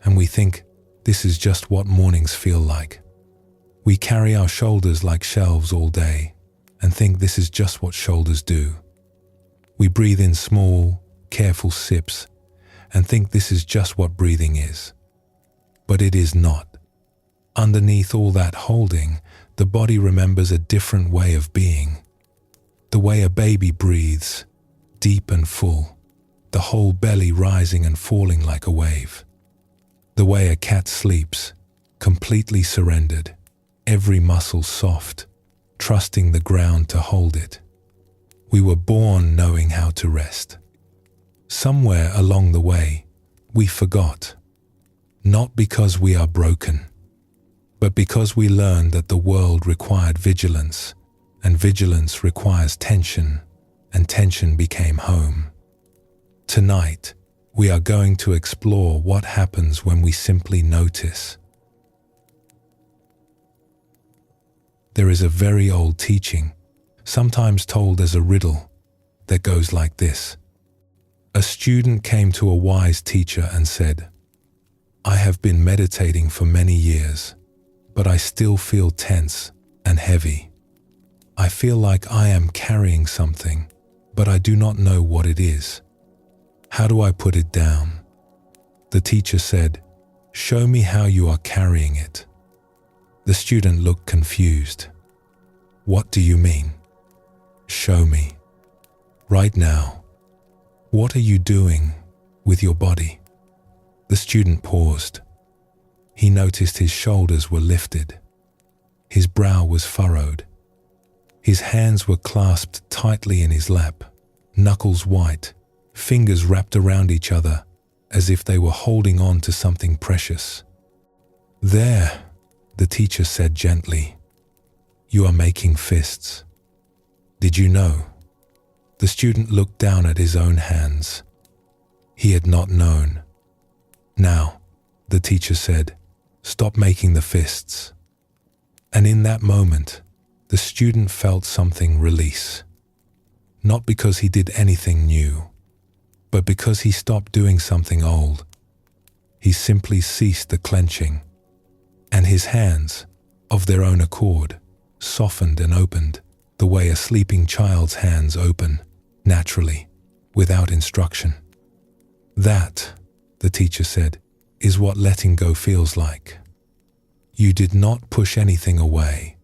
A: and we think this is just what mornings feel like. We carry our shoulders like shelves all day, and think this is just what shoulders do. We breathe in small, careful sips, and think this is just what breathing is. But it is not. Underneath all that holding, the body remembers a different way of being. The way a baby breathes, deep and full, the whole belly rising and falling like a wave. The way a cat sleeps, completely surrendered, every muscle soft, trusting the ground to hold it. We were born knowing how to rest. Somewhere along the way, we forgot. Not because we are broken, but because we learned that the world required vigilance, and vigilance requires tension, and tension became home. Tonight, we are going to explore what happens when we simply notice. There is a very old teaching, sometimes told as a riddle, that goes like this. A student came to a wise teacher and said, "I have been meditating for many years, but I still feel tense and heavy. I feel like I am carrying something, but I do not know what it is. How do I put it down?" The teacher said, "Show me how you are carrying it." The student looked confused. "What do you mean?" "Show me. Right now. What are you doing with your body?" The student paused. He noticed his shoulders were lifted. His brow was furrowed. His hands were clasped tightly in his lap, knuckles white, fingers wrapped around each other as if they were holding on to something precious. "There," the teacher said gently. "You are making fists. Did you know?" The student looked down at his own hands. He had not known. "Now," the teacher said, "stop making the fists." And in that moment, the student felt something release. Not because he did anything new, but because he stopped doing something old. He simply ceased the clenching, and his hands, of their own accord, softened and opened, the way a sleeping child's hands open, naturally, without instruction. That, the teacher said, is what letting go feels like. You did not push anything away.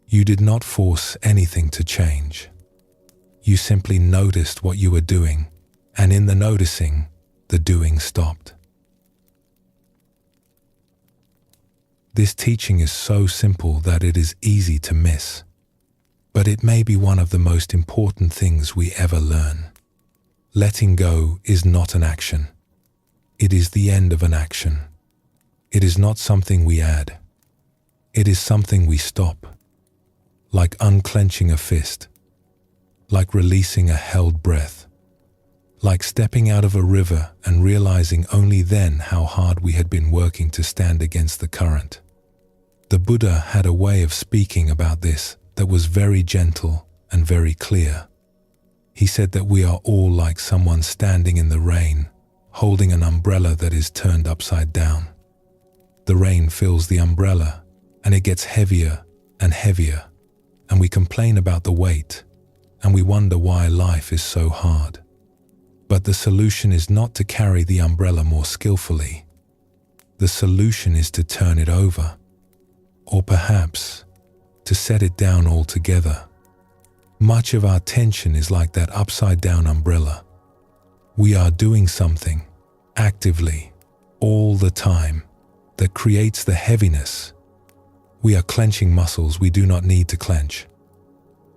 A: You did not force anything to change. You simply noticed what you were doing, and in the noticing, the doing stopped. This teaching is so simple that it is easy to miss, but it may be one of the most important things we ever learn. Letting go is not an action. It is the end of an action. It is not something we add. It is something we stop. Like unclenching a fist. Like releasing a held breath. Like stepping out of a river and realizing only then how hard we had been working to stand against the current. The Buddha had a way of speaking about this that was very gentle and very clear. He said that we are all like someone standing in the rain, holding an umbrella that is turned upside down. The rain fills the umbrella, and it gets heavier and heavier, and we complain about the weight, and we wonder why life is so hard. But the solution is not to carry the umbrella more skillfully. The solution is to turn it over, or perhaps to set it down altogether. Much of our tension is like that upside-down umbrella. We are doing something, actively, all the time, that creates the heaviness. We are clenching muscles we do not need to clench.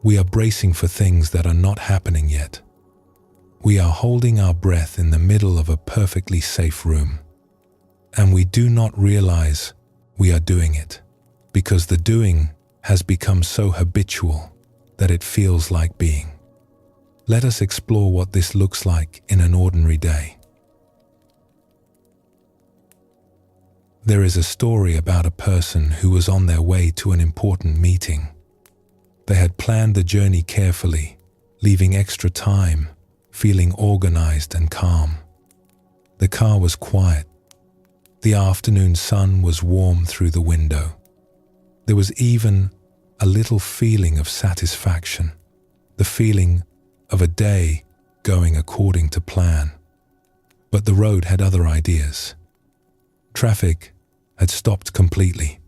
A: We are bracing for things that are not happening yet. We are holding our breath in the middle of a perfectly safe room. And we do not realize we are doing it, because the doing has become so habitual that it feels like being. Let us explore what this looks like in an ordinary day. There is a story about a person who was on their way to an important meeting. They had planned the journey carefully, leaving extra time, feeling organized and calm. The car was quiet. The afternoon sun was warm through the window. There was even a little feeling of satisfaction, the feeling of a day going according to plan. But the road had other ideas. Traffic had stopped completely.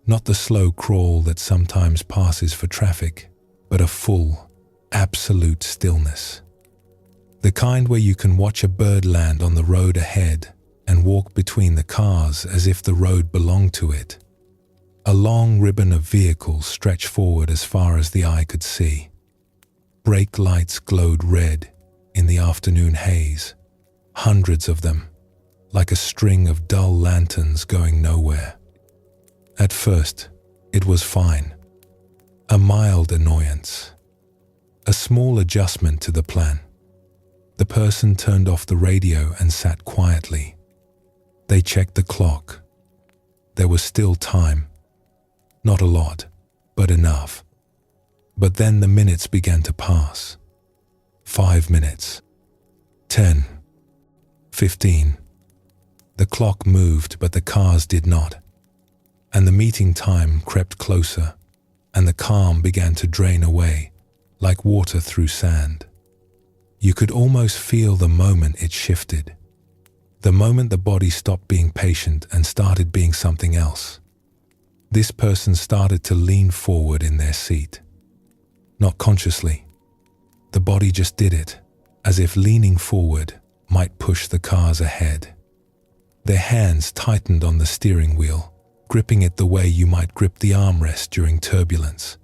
A: Not the slow crawl that sometimes passes for traffic, but a full, absolute stillness. The kind where you can watch a bird land on the road ahead and walk between the cars as if the road belonged to it. A long ribbon of vehicles stretched forward as far as the eye could see. Brake lights glowed red in the afternoon haze, hundreds of them, like a string of dull lanterns going nowhere. At first, it was fine. A mild annoyance. A small adjustment to the plan. The person turned off the radio and sat quietly. They checked the clock. There was still time. Not a lot, but enough. But then the minutes began to pass. 5 minutes. 10. 15. The clock moved, but the cars did not. And the meeting time crept closer, and the calm began to drain away, like water through sand. You could almost feel the moment it shifted. The moment the body stopped being patient and started being something else. This person started to lean forward in their seat. Not consciously. The body just did it, as if leaning forward might push the cars ahead. Their hands tightened on the steering wheel, gripping it the way you might grip the armrest during turbulence.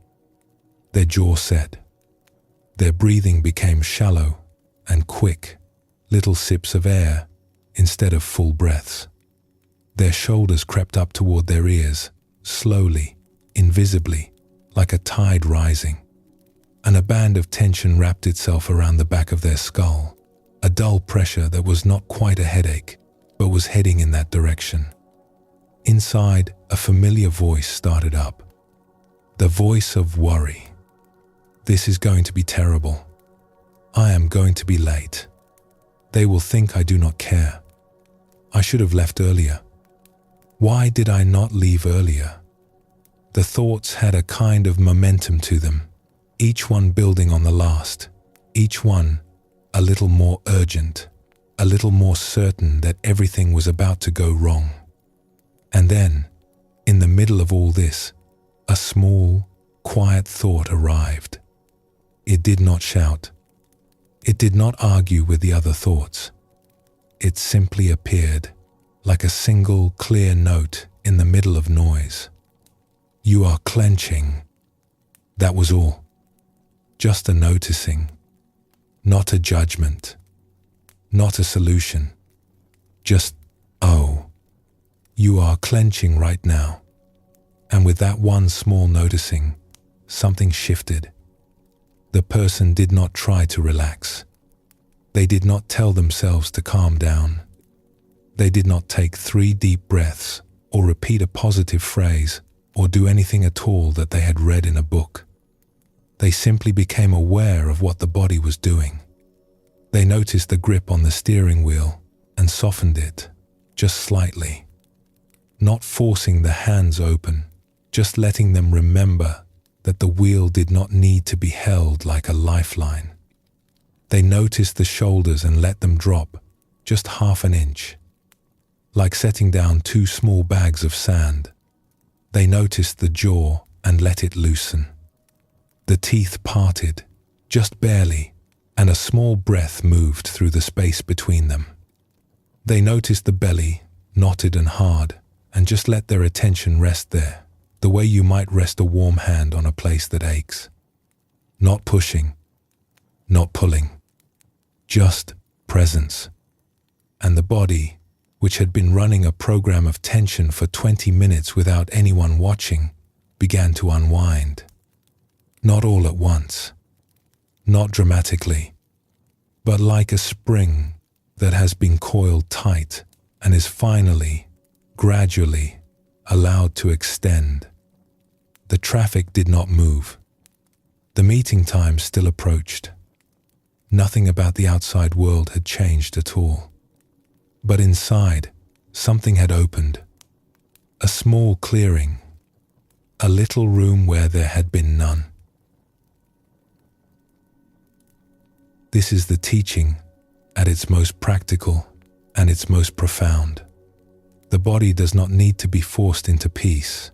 A: Their jaw set. Their breathing became shallow and quick, little sips of air instead of full breaths. Their shoulders crept up toward their ears, slowly, invisibly, like a tide rising. And a band of tension wrapped itself around the back of their skull, a dull pressure that was not quite a headache, but was heading in that direction. Inside, a familiar voice started up. The voice of worry. This is going to be terrible. I am going to be late. They will think I do not care. I should have left earlier. Why did I not leave earlier? The thoughts had a kind of momentum to them, each one building on the last, each one a little more urgent, a little more certain that everything was about to go wrong. And then, in the middle of all this, a small, quiet thought arrived. It did not shout. It did not argue with the other thoughts. It simply appeared, like a single, clear note in the middle of noise. You are clenching. That was all. Just a noticing. Not a judgment. Not a solution. Just, oh, you are clenching right now. And with that one small noticing, something shifted. The person did not try to relax. They did not tell themselves to calm down. They did not take 3 deep breaths or repeat a positive phrase or do anything at all that they had read in a book. They simply became aware of what the body was doing. They noticed the grip on the steering wheel and softened it, just slightly. Not forcing the hands open, just letting them remember that the wheel did not need to be held like a lifeline. They noticed the shoulders and let them drop, just half an inch. Like setting down 2 small bags of sand. They noticed the jaw and let it loosen. The teeth parted, just barely, and a small breath moved through the space between them. They noticed the belly, knotted and hard, and just let their attention rest there, the way you might rest a warm hand on a place that aches. Not pushing, not pulling, just presence. And the body, which had been running a program of tension for 20 minutes without anyone watching, began to unwind. Not all at once, not dramatically, but like a spring that has been coiled tight and is finally, gradually, allowed to extend. The traffic did not move. The meeting time still approached. Nothing about the outside world had changed at all. But inside, something had opened. A small clearing. A little room where there had been none. This is the teaching at its most practical and its most profound. The body does not need to be forced into peace.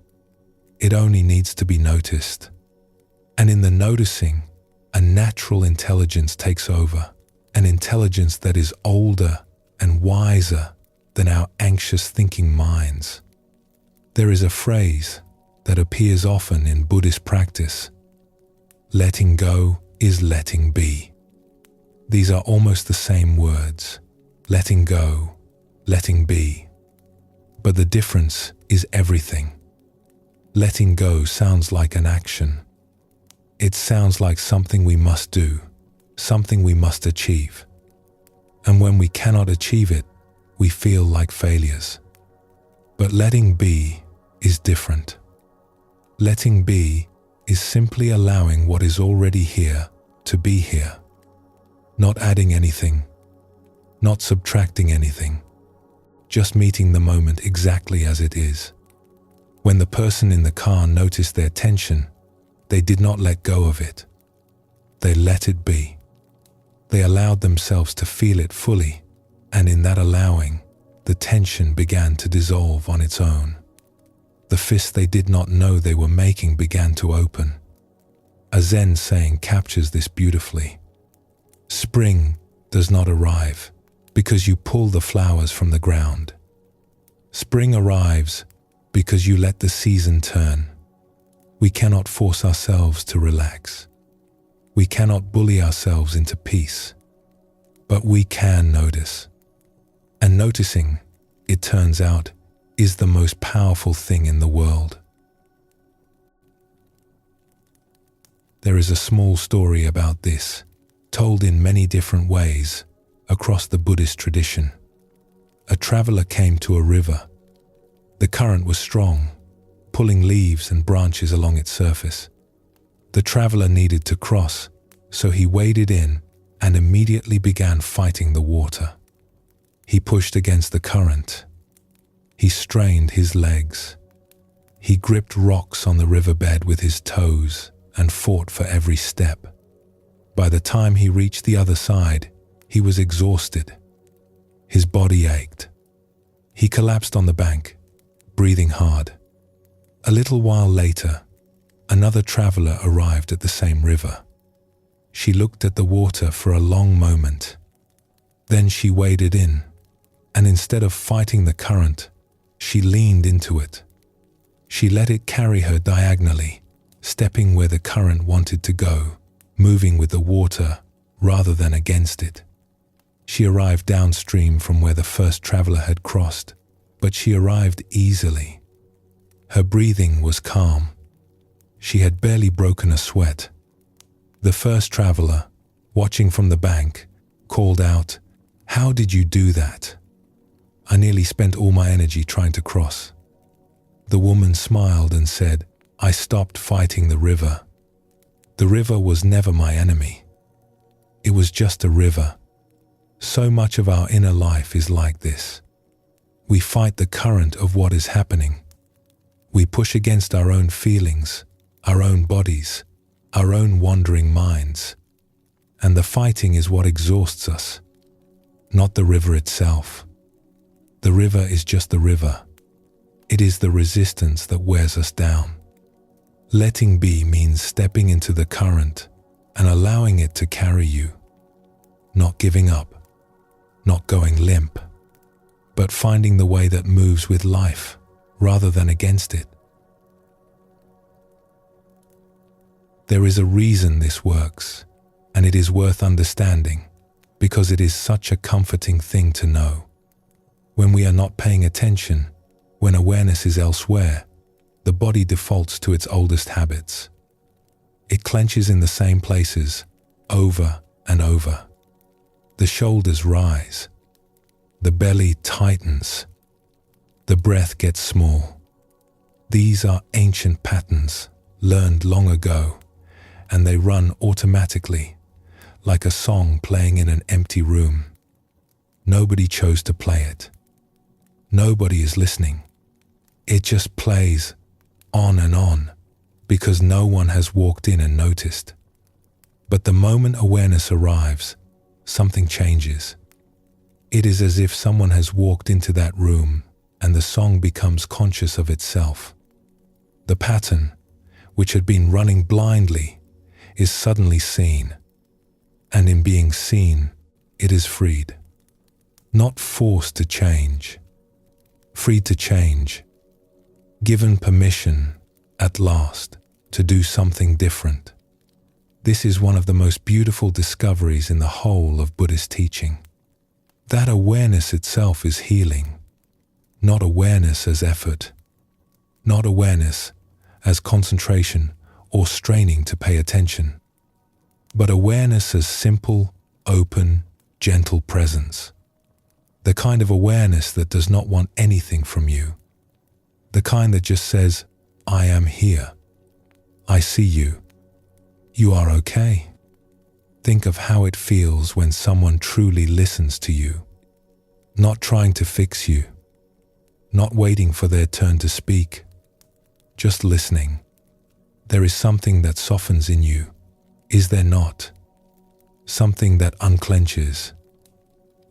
A: It only needs to be noticed. And in the noticing, a natural intelligence takes over, an intelligence that is older and wiser than our anxious thinking minds. There is a phrase that appears often in Buddhist practice. Letting go is letting be. These are almost the same words. Letting go, letting be. But the difference is everything. Letting go sounds like an action. It sounds like something we must do, something we must achieve. And when we cannot achieve it, we feel like failures. But letting be is different. Letting be is simply allowing what is already here to be here. Not adding anything, not subtracting anything, just meeting the moment exactly as it is. When the person in the car noticed their tension, they did not let go of it. They let it be. They allowed themselves to feel it fully, and in that allowing, the tension began to dissolve on its own. The fist they did not know they were making began to open. A Zen saying captures this beautifully. Spring does not arrive because you pull the flowers from the ground. Spring arrives because you let the season turn. We cannot force ourselves to relax. We cannot bully ourselves into peace. But we can notice. And noticing, it turns out, is the most powerful thing in the world. There is a small story about this, told in many different ways across the Buddhist tradition. A traveler came to a river. The current was strong, pulling leaves and branches along its surface. The traveler needed to cross, so he waded in and immediately began fighting the water. He pushed against the current. He strained his legs. He gripped rocks on the riverbed with his toes and fought for every step. By the time he reached the other side, he was exhausted. His body ached. He collapsed on the bank, breathing hard. A little while later, another traveler arrived at the same river. She looked at the water for a long moment. Then she waded in, and instead of fighting the current, she leaned into it. She let it carry her diagonally, stepping where the current wanted to go, moving with the water rather than against it. She arrived downstream from where the first traveler had crossed, but she arrived easily. Her breathing was calm. She had barely broken a sweat. The first traveler, watching from the bank, called out, "How did you do that? I nearly spent all my energy trying to cross." The woman smiled and said, "I stopped fighting the river. The river was never my enemy. It was just a river." So much of our inner life is like this. We fight the current of what is happening. We push against our own feelings, our own bodies, our own wandering minds. And the fighting is what exhausts us, not the river itself. The river is just the river. It is the resistance that wears us down. Letting be means stepping into the current and allowing it to carry you. Not giving up, not going limp, but finding the way that moves with life rather than against it. There is a reason this works, and it is worth understanding because it is such a comforting thing to know. When we are not paying attention, when awareness is elsewhere, the body defaults to its oldest habits. It clenches in the same places over and over. The shoulders rise. The belly tightens. The breath gets small. These are ancient patterns learned long ago, and they run automatically, like a song playing in an empty room. Nobody chose to play it. Nobody is listening. It just plays on and on because no one has walked in and noticed. But the moment awareness arrives, something changes. It is as if someone has walked into that room and the song becomes conscious of itself. The pattern, which had been running blindly, is suddenly seen. And in being seen, it is freed. Not forced to change. Freed to change. Given permission, at last, to do something different. This is one of the most beautiful discoveries in the whole of Buddhist teaching. That awareness itself is healing. Not awareness as effort. Not awareness as concentration or straining to pay attention. But awareness as simple, open, gentle presence. The kind of awareness that does not want anything from you. The kind that just says, "I am here. I see you. You are okay." Think of how it feels when someone truly listens to you. Not trying to fix you. Not waiting for their turn to speak. Just listening. There is something that softens in you, is there not? Something that unclenches.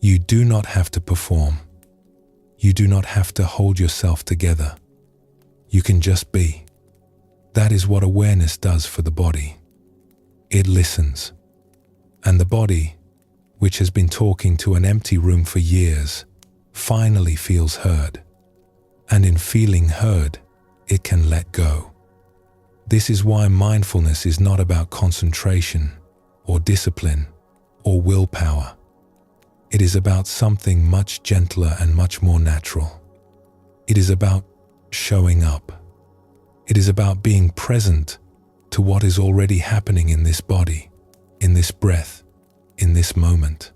A: You do not have to perform. You do not have to hold yourself together. You can just be. That is what awareness does for the body. It listens. And the body, which has been talking to an empty room for years, finally feels heard. And in feeling heard, it can let go. This is why mindfulness is not about concentration or discipline or willpower. It is about something much gentler and much more natural. It is about showing up. It is about being present to what is already happening in this body, in this breath, in this moment.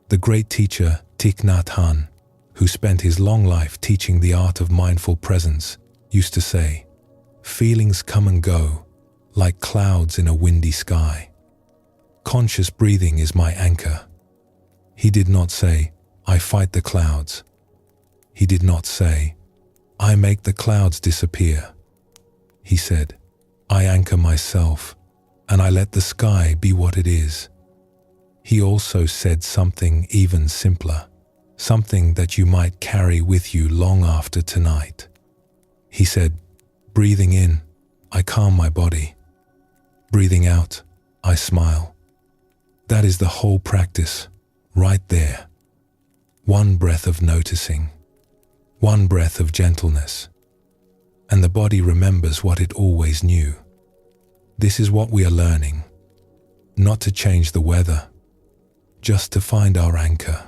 A: The great teacher Thich Nhat Hanh, who spent his long life teaching the art of mindful presence, used to say, "Feelings come and go like clouds in a windy sky. Conscious breathing is my anchor." He did not say, "I fight the clouds." He did not say, "I make the clouds disappear." He said, I anchor myself, and I let the sky be what it is. He also said something even simpler, something that you might carry with you long after tonight. He said, breathing in, I calm my body. Breathing out, I smile. That is the whole practice, right there. One breath of noticing, one breath of gentleness, and the body remembers what it always knew. This is what we are learning, not to change the weather, just to find our anchor,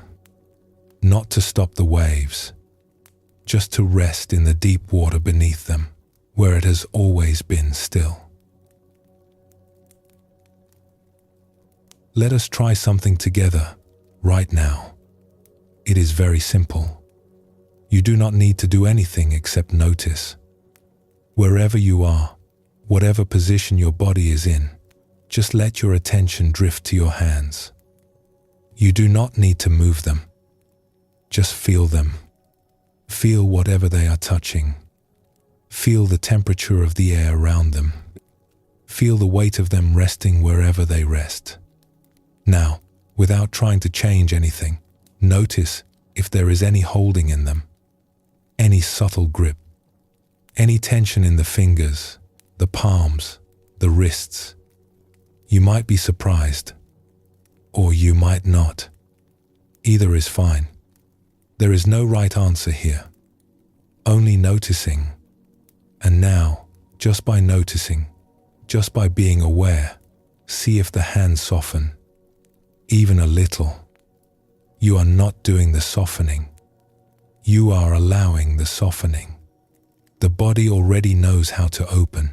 A: not to stop the waves, just to rest in the deep water beneath them, where it has always been still. Let us try something together, right now. It is very simple. You do not need to do anything except notice. Wherever you are, whatever position your body is in, just let your attention drift to your hands. You do not need to move them. Just feel them. Feel whatever they are touching. Feel the temperature of the air around them. Feel the weight of them resting wherever they rest. Now, without trying to change anything, notice if there is any holding in them, any subtle grip, any tension in the fingers, the palms, the wrists. You might be surprised, or you might not. Either is fine. There is no right answer here. Only noticing. And now, just by noticing, just by being aware, see if the hands soften. Even a little. You are not doing the softening. You are allowing the softening. The body already knows how to open.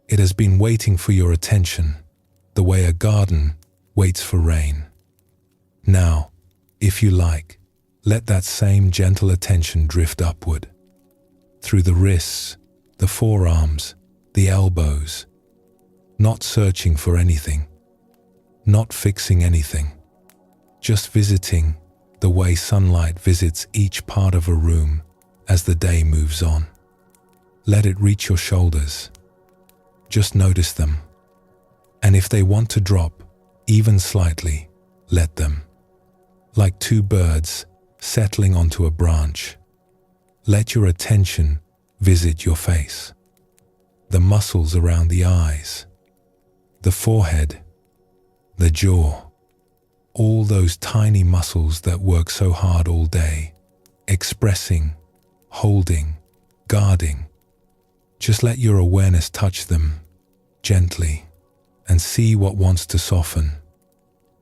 A: It has been waiting for your attention, the way a garden waits for rain. Now, if you like, let that same gentle attention drift upward, through the wrists, the forearms, the elbows, not searching for anything, not fixing anything, just visiting the way sunlight visits each part of a room as the day moves on. Let it reach your shoulders. Just notice them. And if they want to drop, even slightly, let them. Like two birds settling onto a branch. Let your attention visit your face, the muscles around the eyes, the forehead, the jaw, all those tiny muscles that work so hard all day, expressing, holding, guarding. Just let your awareness touch them gently and see what wants to soften.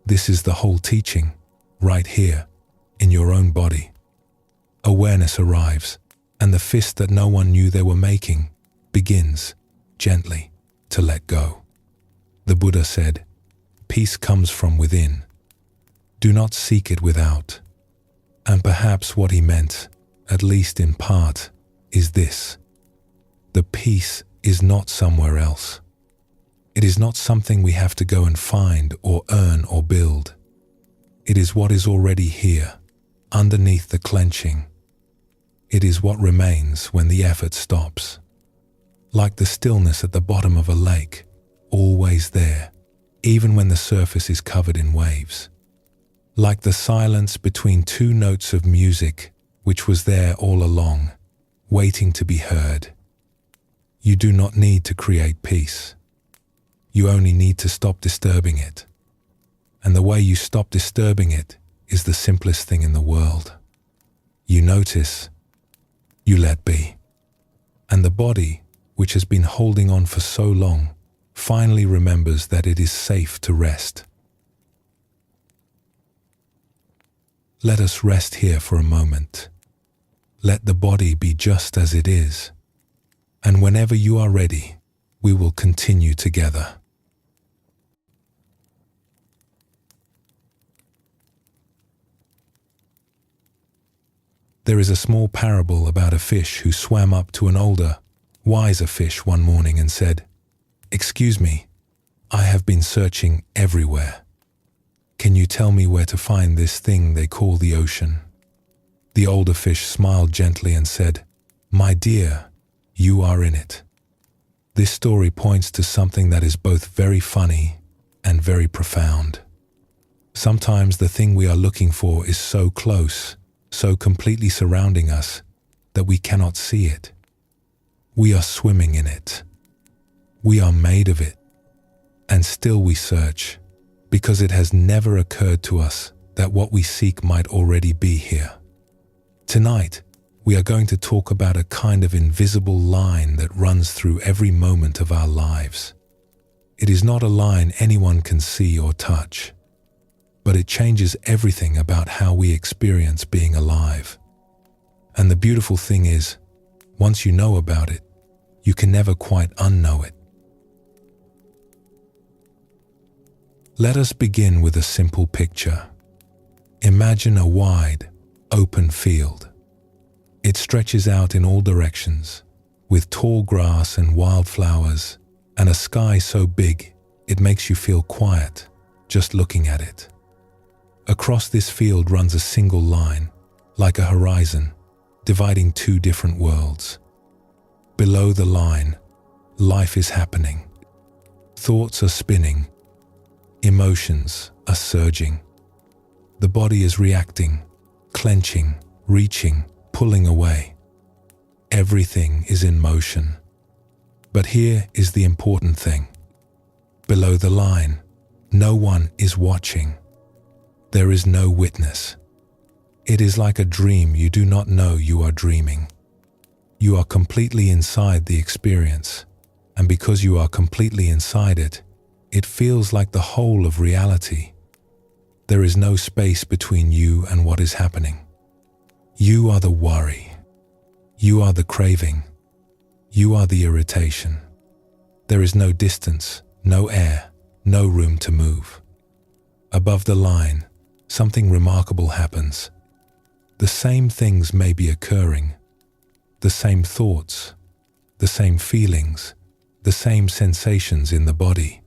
A: This is the whole teaching, right here, in your own body. Awareness arrives, and the fist that no one knew they were making begins, gently, to let go. The Buddha said, "Peace comes from within. Do not seek it without." And perhaps what he meant, at least in part, is this. The peace is not somewhere else. It is not something we have to go and find or earn or build. It is what is already here, underneath the clenching. It is what remains when the effort stops. Like the stillness at the bottom of a lake, always there, even when the surface is covered in waves. Like the silence between two notes of music, which was there all along, waiting to be heard. You do not need to create peace. You only need to stop disturbing it. And the way you stop disturbing it is the simplest thing in the world. You notice, you let be. And the body, which has been holding on for so long, finally remembers that it is safe to rest. Let us rest here for a moment. Let the body be just as it is. And whenever you are ready, we will continue together. There is a small parable about a fish who swam up to an older, wiser fish one morning and said, "Excuse me, I have been searching everywhere. Can you tell me where to find this thing they call the ocean?" The older fish smiled gently and said, "My dear, you are in it. This story points to something that is both very funny and very profound. Sometimes the thing we are looking for is so close, so completely surrounding us, that we cannot see it. We are swimming in it. We are made of it. And still we search, because it has never occurred to us that what we seek might already be here. Tonight, we are going to talk about a kind of invisible line that runs through every moment of our lives. It is not a line anyone can see or touch, but it changes everything about how we experience being alive. And the beautiful thing is, once you know about it, you can never quite unknow it. Let us begin with a simple picture. Imagine a wide, open field. It stretches out in all directions, with tall grass and wildflowers, and a sky so big it makes you feel quiet just looking at it. Across this field runs a single line, like a horizon, dividing two different worlds. Below the line, life is happening. Thoughts are spinning. Emotions are surging. The body is reacting, clenching, reaching, pulling away. Everything is in motion. But here is the important thing. Below the line, no one is watching. There is no witness. It is like a dream you do not know you are dreaming. You are completely inside the experience, and because you are completely inside it, it feels like the whole of reality. There is no space between you and what is happening. You are the worry. You are the craving. You are the irritation. There is no distance, no air, no room to move. Above the line, something remarkable happens. The same things may be occurring. The same thoughts, the same feelings, the same sensations in the body.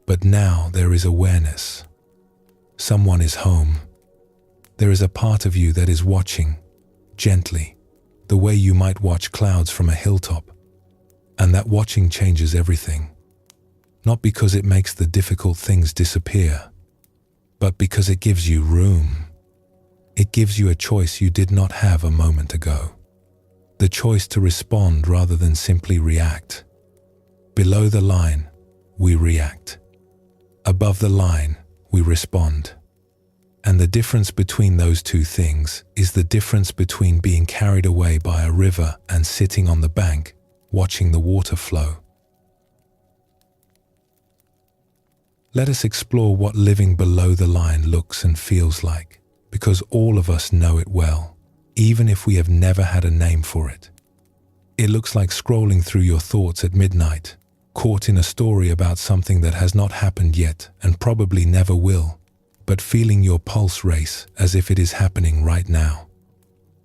A: But now there is awareness. Someone is home. There is a part of you that is watching, gently, the way you might watch clouds from a hilltop. And that watching changes everything. Not because it makes the difficult things disappear, but because it gives you room. It gives you a choice you did not have a moment ago. The choice to respond rather than simply react. Below the line, we react. Above the line, we respond. And the difference between those two things is the difference between being carried away by a river and sitting on the bank, watching the water flow. Let us explore what living below the line looks and feels like, because all of us know it well, even if we have never had a name for it. It looks like scrolling through your thoughts at midnight, caught in a story about something that has not happened yet and probably never will, but feeling your pulse race as if it is happening right now.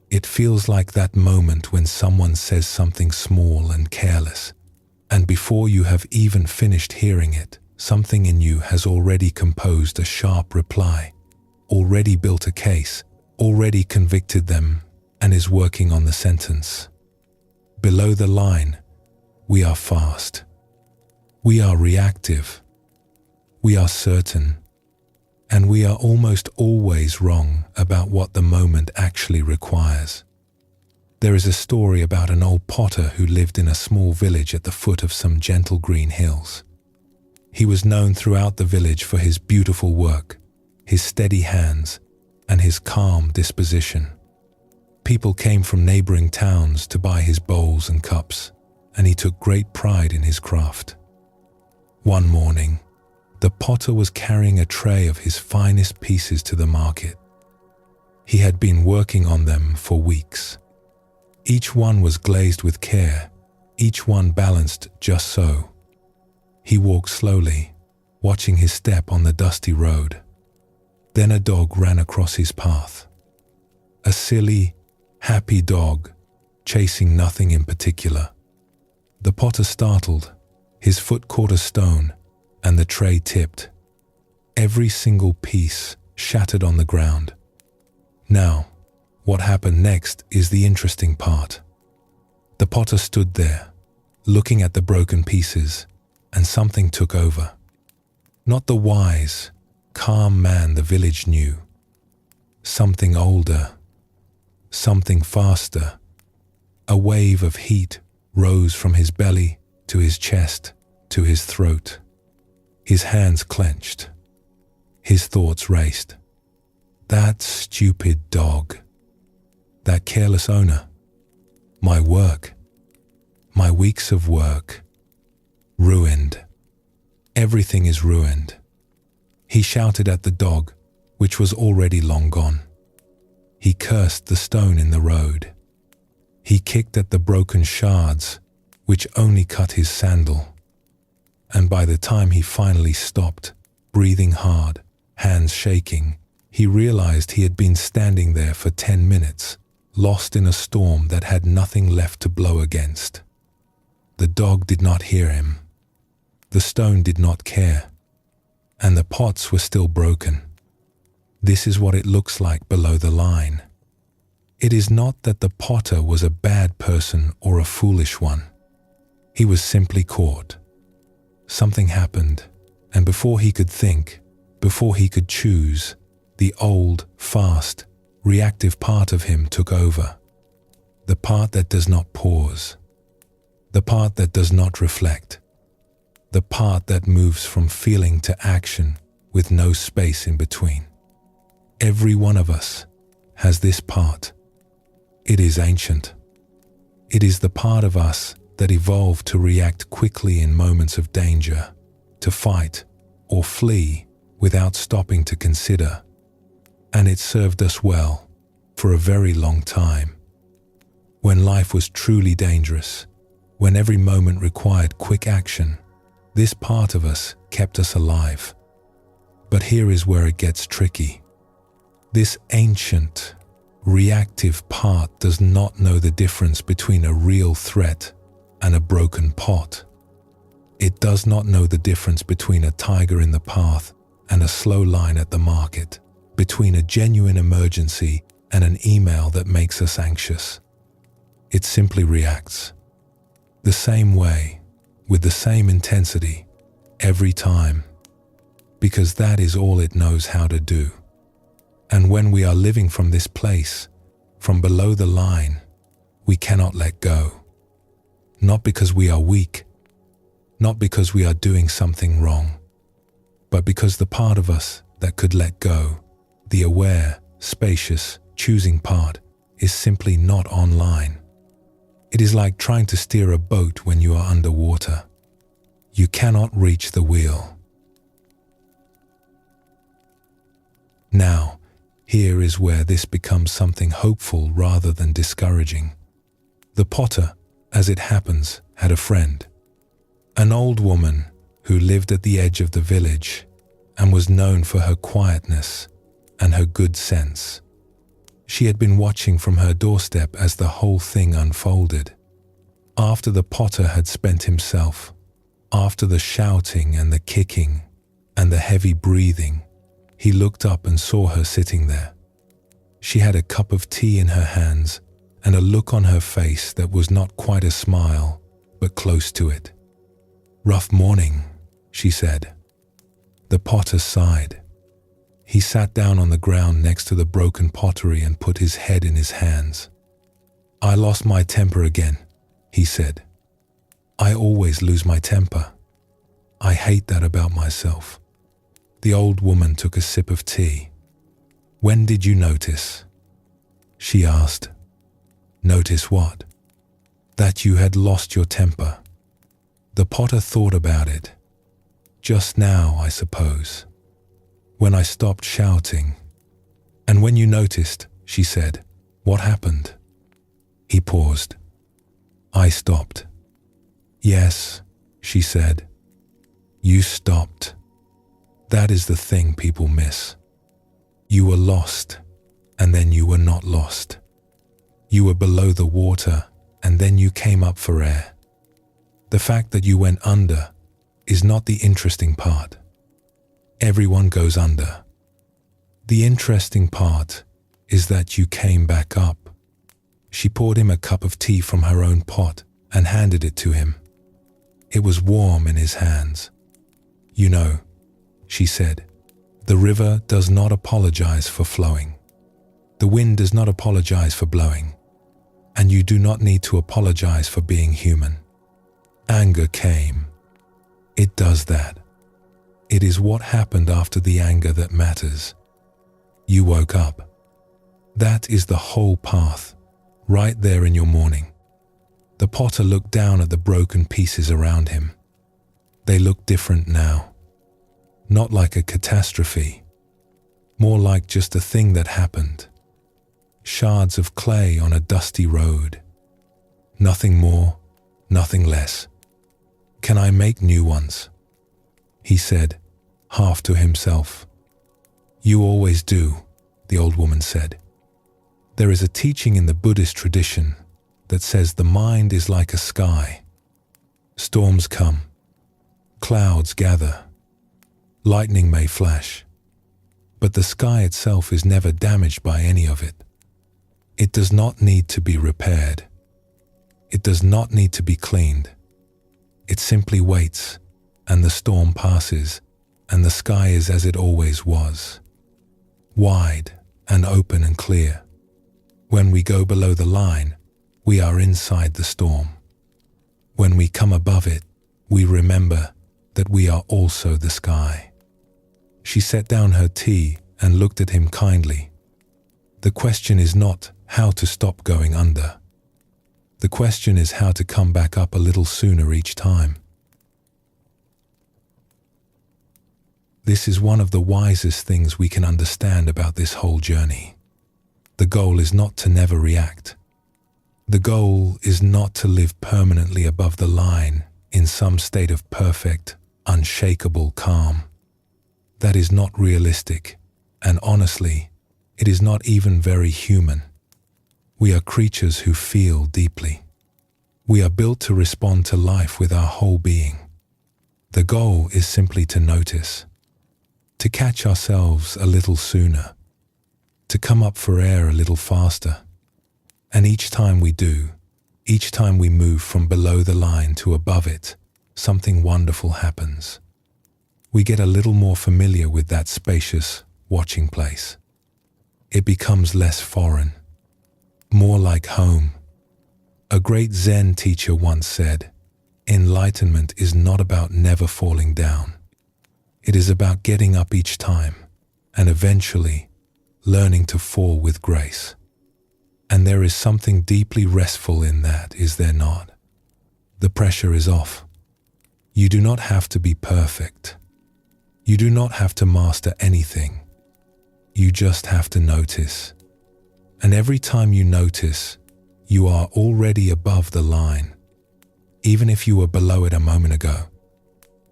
A: It feels like that moment when someone says something small and careless, and before you have even finished hearing it, something in you has already composed a sharp reply, already built a case, already convicted them, and is working on the sentence. Below the line, we are fast. We are reactive. We are certain. And we are almost always wrong about what the moment actually requires. There is a story about an old potter who lived in a small village at the foot of some gentle green hills. He was known throughout the village for his beautiful work, his steady hands, and his calm disposition. People came from neighboring towns to buy his bowls and cups, and he took great pride in his craft. One morning, the potter was carrying a tray of his finest pieces to the market. He had been working on them for weeks. Each one was glazed with care, each one balanced just so. He walked slowly, watching his step on the dusty road. Then a dog ran across his path. A silly, happy dog, chasing nothing in particular. The potter startled. His foot caught a stone, and the tray tipped. Every single piece shattered on the ground. Now, what happened next is the interesting part. The potter stood there, looking at the broken pieces, and something took over. Not the wise, calm man the village knew. Something older, something faster. A wave of heat rose from his belly to his chest to his throat. His hands clenched. His thoughts raced. That stupid dog. That careless owner. My work. My weeks of work. Ruined. Everything is ruined. He shouted at the dog, which was already long gone. He cursed the stone in the road. He kicked at the broken shards, which only cut his sandal. And by the time he finally stopped, breathing hard, hands shaking, he realized he had been standing there for 10 minutes, lost in a storm that had nothing left to blow against. The dog did not hear him. The stone did not care. And the pots were still broken. This is what it looks like below the line. It is not that the potter was a bad person or a foolish one. He was simply caught. Something happened, and before he could think, before he could choose, the old, fast, reactive part of him took over. The part that does not pause. The part that does not reflect. The part that moves from feeling to action with no space in between. Every one of us has this part. It is ancient. It is the part of us that evolved to react quickly in moments of danger, to fight or flee without stopping to consider. And it served us well for a very long time. When life was truly dangerous, when every moment required quick action, this part of us kept us alive. But here is where it gets tricky. This ancient, reactive part does not know the difference between a real threat and a broken pot. It does not know the difference between a tiger in the path and a slow line at the market, between a genuine emergency and an email that makes us anxious. It simply reacts. The same way, with the same intensity, every time, because that is all it knows how to do. And when we are living from this place, from below the line, we cannot let go. Not because we are weak, not because we are doing something wrong, but because the part of us that could let go, the aware, spacious, choosing part, is simply not online. It is like trying to steer a boat when you are underwater. You cannot reach the wheel. Now, here is where this becomes something hopeful rather than discouraging. The potter, as it happens, had a friend, an old woman who lived at the edge of the village and was known for her quietness and her good sense. She had been watching from her doorstep as the whole thing unfolded. After the potter had spent himself, after the shouting and the kicking and the heavy breathing, he looked up and saw her sitting there. She had a cup of tea in her hands and a look on her face that was not quite a smile, but close to it. "Rough morning," she said. The potter sighed. He sat down on the ground next to the broken pottery and put his head in his hands. "I lost my temper again," he said. "I always lose my temper. I hate that about myself." The old woman took a sip of tea. "When did you notice?" she asked. "Notice what?" "That you had lost your temper." The potter thought about it. "Just now, I suppose. When I stopped shouting." "And when you noticed," she said, "what happened?" He paused. "I stopped." "Yes," she said. "You stopped. That is the thing people miss. You were lost, and then you were not lost. You were below the water, and then you came up for air. The fact that you went under is not the interesting part. Everyone goes under. The interesting part is that you came back up." She poured him a cup of tea from her own pot and handed it to him. It was warm in his hands. "You know," she said, "the river does not apologize for flowing. The wind does not apologize for blowing. And you do not need to apologize for being human." Anger came. It does that. It is what happened after the anger that matters. You woke up. That is the whole path, right there in your morning. The potter looked down at the broken pieces around him. They look different now. Not like a catastrophe, more like just a thing that happened. Shards of clay on a dusty road. Nothing more, nothing less. "Can I make new ones?" he said, half to himself. "You always do," the old woman said. There is a teaching in the Buddhist tradition that says the mind is like a sky. Storms come, clouds gather, lightning may flash, but the sky itself is never damaged by any of it. It does not need to be repaired. It does not need to be cleaned. It simply waits, and the storm passes, and the sky is as it always was, wide and open and clear. When we go below the line, we are inside the storm. When we come above it, we remember that we are also the sky. She set down her tea and looked at him kindly. The question is not how to stop going under. The question is how to come back up a little sooner each time. This is one of the wisest things we can understand about this whole journey. The goal is not to never react. The goal is not to live permanently above the line in some state of perfect, unshakable calm. That is not realistic, and honestly, it is not even very human. We are creatures who feel deeply. We are built to respond to life with our whole being. The goal is simply to notice, to catch ourselves a little sooner, to come up for air a little faster. And each time we do, each time we move from below the line to above it, something wonderful happens. We get a little more familiar with that spacious, watching place. It becomes less foreign, more like home. A great Zen teacher once said, "Enlightenment is not about never falling down. It is about getting up each time and eventually learning to fall with grace." And there is something deeply restful in that, is there not? The pressure is off. You do not have to be perfect. You do not have to master anything. You just have to notice. And every time you notice, you are already above the line. Even if you were below it a moment ago.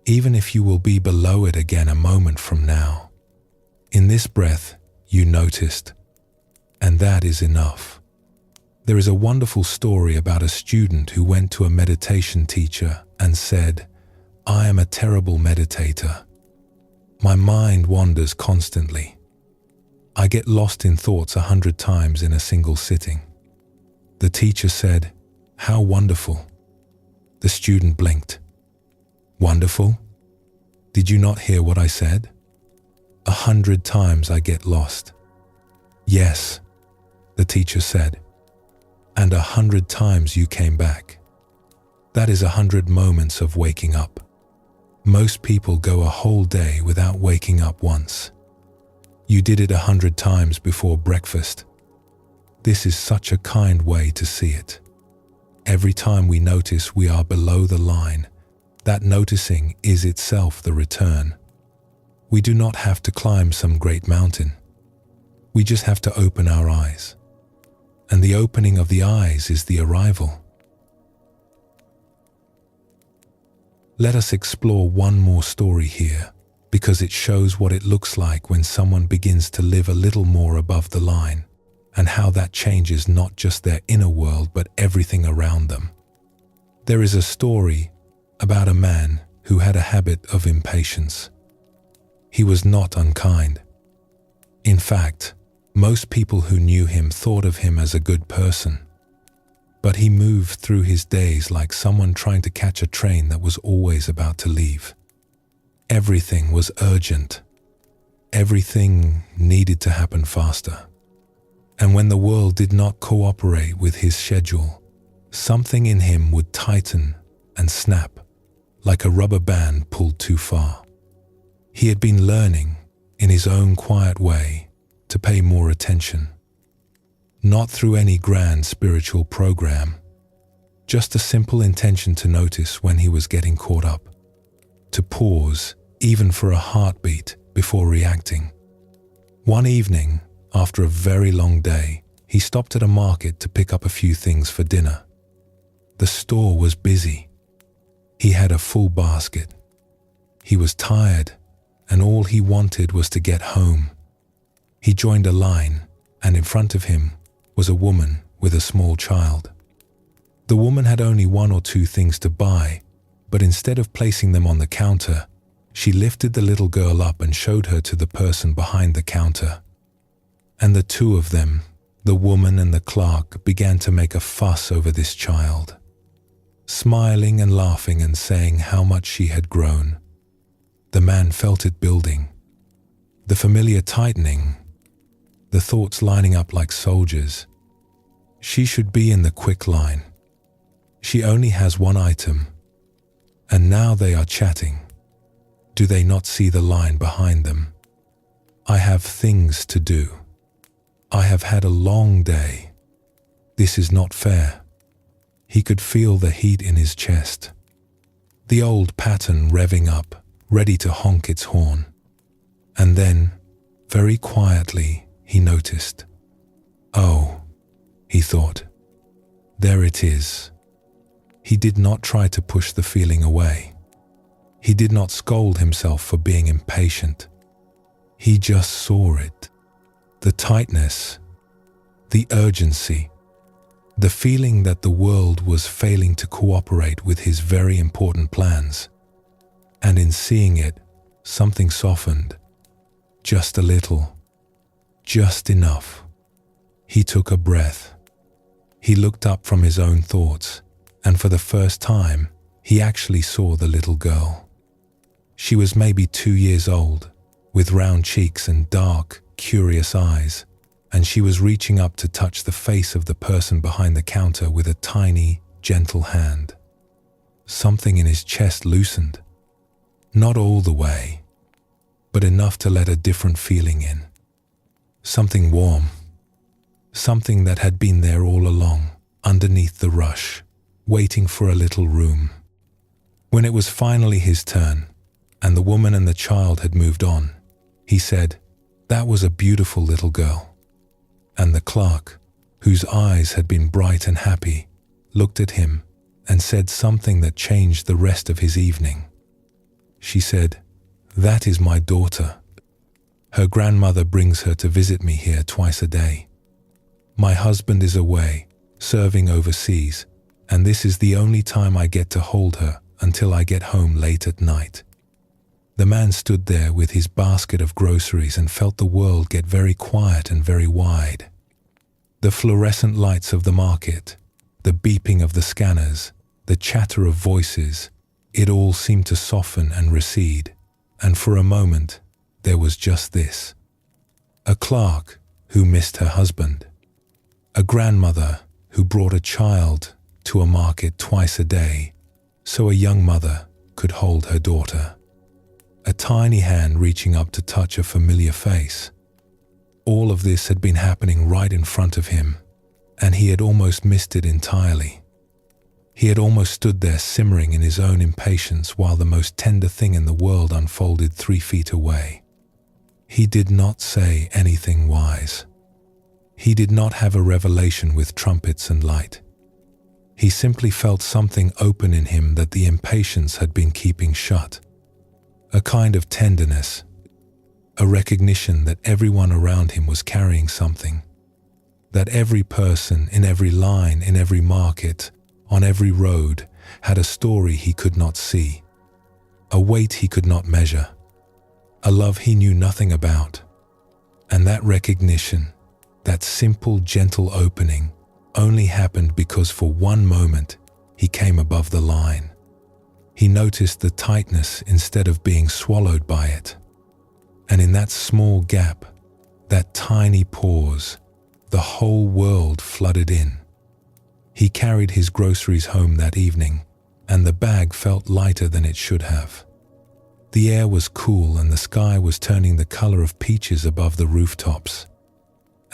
A: Even if you will be below it again a moment from now. In this breath, you noticed. And that is enough. There is a wonderful story about a student who went to a meditation teacher and said, "I am a terrible meditator. My mind wanders constantly. I get lost in thoughts 100 times in a single sitting." The teacher said, "How wonderful." The student blinked. "Wonderful? Did you not hear what I said? 100 times I get lost." "Yes," the teacher said. "And 100 times you came back. That is 100 moments of waking up. Most people go a whole day without waking up once. You did it 100 times before breakfast. This is such a kind way to see it. Every time we notice we are below the line, that noticing is itself the return. We do not have to climb some great mountain. We just have to open our eyes. And the opening of the eyes is the arrival. Let us explore one more story here, because it shows what it looks like when someone begins to live a little more above the line, and how that changes not just their inner world but everything around them. There is a story about a man who had a habit of impatience. He was not unkind. In fact, most people who knew him thought of him as a good person. But he moved through his days like someone trying to catch a train that was always about to leave. Everything was urgent. Everything needed to happen faster. And when the world did not cooperate with his schedule, something in him would tighten and snap, like a rubber band pulled too far. He had been learning, in his own quiet way, to pay more attention. Not through any grand spiritual program, just a simple intention to notice when he was getting caught up, to pause even for a heartbeat before reacting. One evening, after a very long day, he stopped at a market to pick up a few things for dinner. The store was busy. He had a full basket. He was tired, and all he wanted was to get home. He joined a line, and in front of him was a woman with a small child. The woman had only one or two things to buy, but instead of placing them on the counter, she lifted the little girl up and showed her to the person behind the counter. And the two of them, the woman and the clerk, began to make a fuss over this child, smiling and laughing and saying how much she had grown. The man felt it building, the familiar tightening, the thoughts lining up like soldiers. She should be in the quick line. She only has one item, and now they are chatting. Do they not see the line behind them? I have things to do. I have had a long day. This is not fair. He could feel the heat in his chest. The old pattern revving up, ready to honk its horn. And then, very quietly, he noticed. Oh, he thought. There it is. He did not try to push the feeling away. He did not scold himself for being impatient. He just saw it. The tightness, the urgency, the feeling that the world was failing to cooperate with his very important plans. And in seeing it, something softened. Just a little. Just enough. He took a breath. He looked up from his own thoughts, and for the first time, he actually saw the little girl. She was maybe 2 years old, with round cheeks and dark, curious eyes, and she was reaching up to touch the face of the person behind the counter with a tiny, gentle hand. Something in his chest loosened. Not all the way, but enough to let a different feeling in. Something warm. Something that had been there all along, underneath the rush, waiting for a little room. When it was finally his turn, and the woman and the child had moved on, he said, "That was a beautiful little girl." And the clerk, whose eyes had been bright and happy, looked at him and said something that changed the rest of his evening. She said, "That is my daughter. Her grandmother brings her to visit me here twice a day. My husband is away, serving overseas, and this is the only time I get to hold her until I get home late at night." The man stood there with his basket of groceries and felt the world get very quiet and very wide. The fluorescent lights of the market, the beeping of the scanners, the chatter of voices, it all seemed to soften and recede, and for a moment, there was just this. A clerk who missed her husband. A grandmother who brought a child to a market twice a day so a young mother could hold her daughter. A tiny hand reaching up to touch a familiar face. All of this had been happening right in front of him, and he had almost missed it entirely. He had almost stood there simmering in his own impatience while the most tender thing in the world unfolded 3 feet away. He did not say anything wise. He did not have a revelation with trumpets and light. He simply felt something open in him that the impatience had been keeping shut. A kind of tenderness, a recognition that everyone around him was carrying something, that every person in every line, in every market, on every road, had a story he could not see, a weight he could not measure, a love he knew nothing about. And that recognition, that simple, gentle opening, only happened because for one moment he came above the line. He noticed the tightness instead of being swallowed by it. And in that small gap, that tiny pause, the whole world flooded in. He carried his groceries home that evening, and the bag felt lighter than it should have. The air was cool and the sky was turning the color of peaches above the rooftops.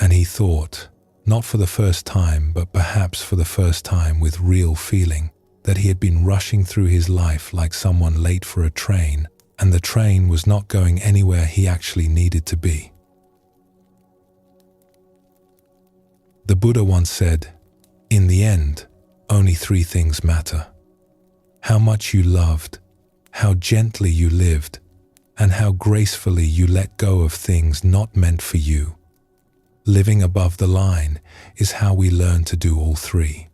A: And he thought, not for the first time, but perhaps for the first time with real feeling, that he had been rushing through his life like someone late for a train, and the train was not going anywhere he actually needed to be. The Buddha once said, "In the end, only three things matter: how much you loved, how gently you lived, and how gracefully you let go of things not meant for you." Living above the line is how we learn to do all three.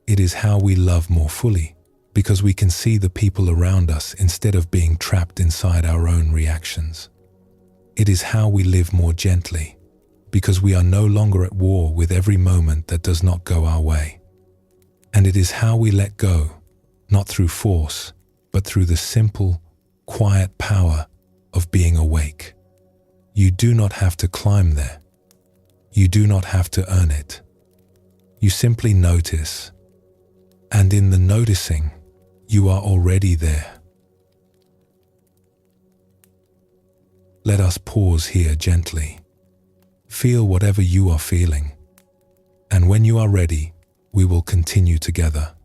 A: It is how we love more fully, because we can see the people around us instead of being trapped inside our own reactions. It is how we live more gently, because we are no longer at war with every moment that does not go our way. And it is how we let go, not through force, but through the simple, quiet power of being awake. You do not have to climb there. You do not have to earn it. You simply notice, and in the noticing, you are already there. Let us pause here gently. Feel whatever you are feeling, and when you are ready, we will continue together.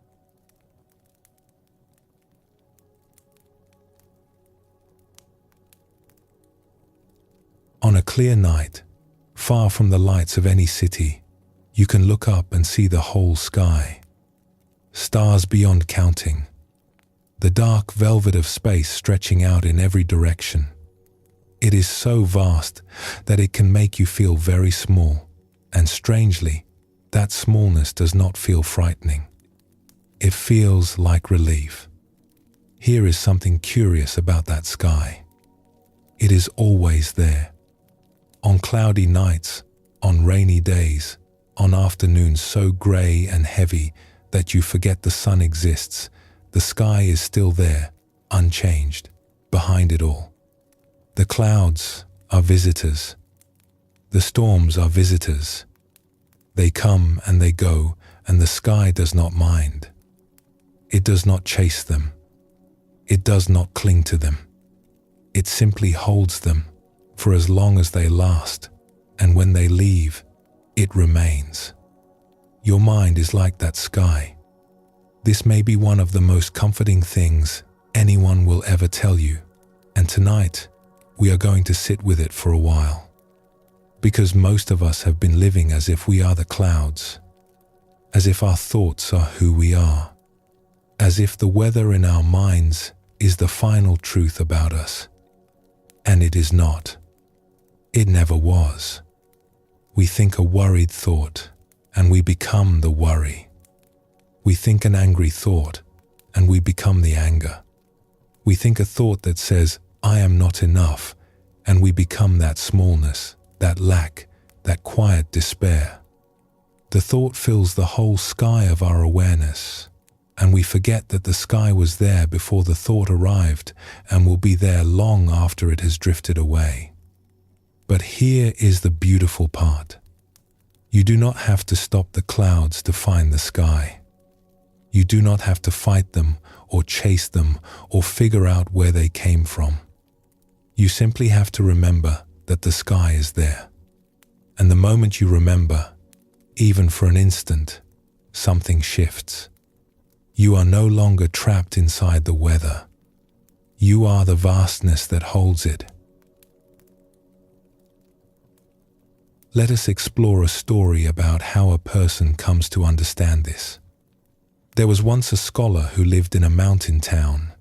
A: On a clear night, far from the lights of any city, you can look up and see the whole sky. Stars beyond counting. The dark velvet of space stretching out in every direction. It is so vast that it can make you feel very small, and strangely, that smallness does not feel frightening. It feels like relief. Here is something curious about that sky. It is always there. On cloudy nights, on rainy days, on afternoons so grey and heavy that you forget the sun exists, the sky is still there, unchanged, behind it all. The clouds are visitors. The storms are visitors. They come and they go, and the sky does not mind. It does not chase them. It does not cling to them. It simply holds them for as long as they last, and when they leave, it remains. Your mind is like that sky. This may be one of the most comforting things anyone will ever tell you, and tonight, we are going to sit with it for a while. Because most of us have been living as if we are the clouds, as if our thoughts are who we are, as if the weather in our minds is the final truth about us. And it is not. It never was. We think a worried thought, and we become the worry. We think an angry thought, and we become the anger. We think a thought that says, "I am not enough," and we become that smallness, that lack, that quiet despair. The thought fills the whole sky of our awareness, and we forget that the sky was there before the thought arrived and will be there long after it has drifted away. But here is the beautiful part. You do not have to stop the clouds to find the sky. You do not have to fight them or chase them or figure out where they came from. You simply have to remember that the sky is there. And the moment you remember, even for an instant, something shifts. You are no longer trapped inside the weather. You are the vastness that holds it. Let us explore a story about how a person comes to understand this. There was once a scholar who lived in a mountain town.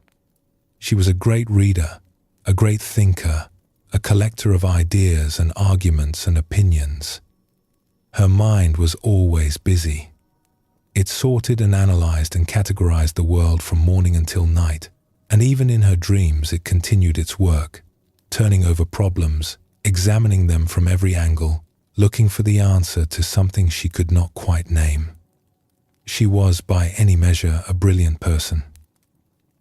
A: She was a great reader, a great thinker, a collector of ideas and arguments and opinions. Her mind was always busy. It sorted and analyzed and categorized the world from morning until night, and even in her dreams it continued its work, turning over problems, examining them from every angle, looking for the answer to something she could not quite name. She was, by any measure, a brilliant person,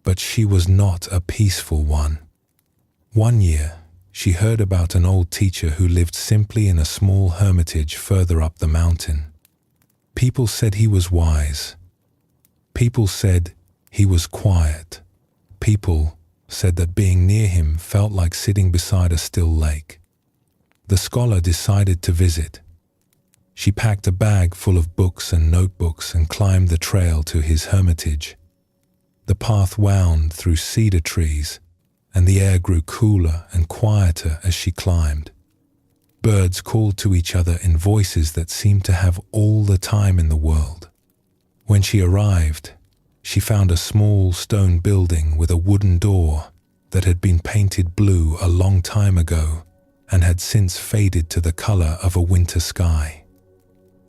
A: but she was not a peaceful one. One year, she heard about an old teacher who lived simply in a small hermitage further up the mountain. People said he was wise. People said he was quiet. People said that being near him felt like sitting beside a still lake. The scholar decided to visit. She packed a bag full of books and notebooks and climbed the trail to his hermitage. The path wound through cedar trees, and the air grew cooler and quieter as she climbed. Birds called to each other in voices that seemed to have all the time in the world. When she arrived, she found a small stone building with a wooden door that had been painted blue a long time ago and had since faded to the color of a winter sky.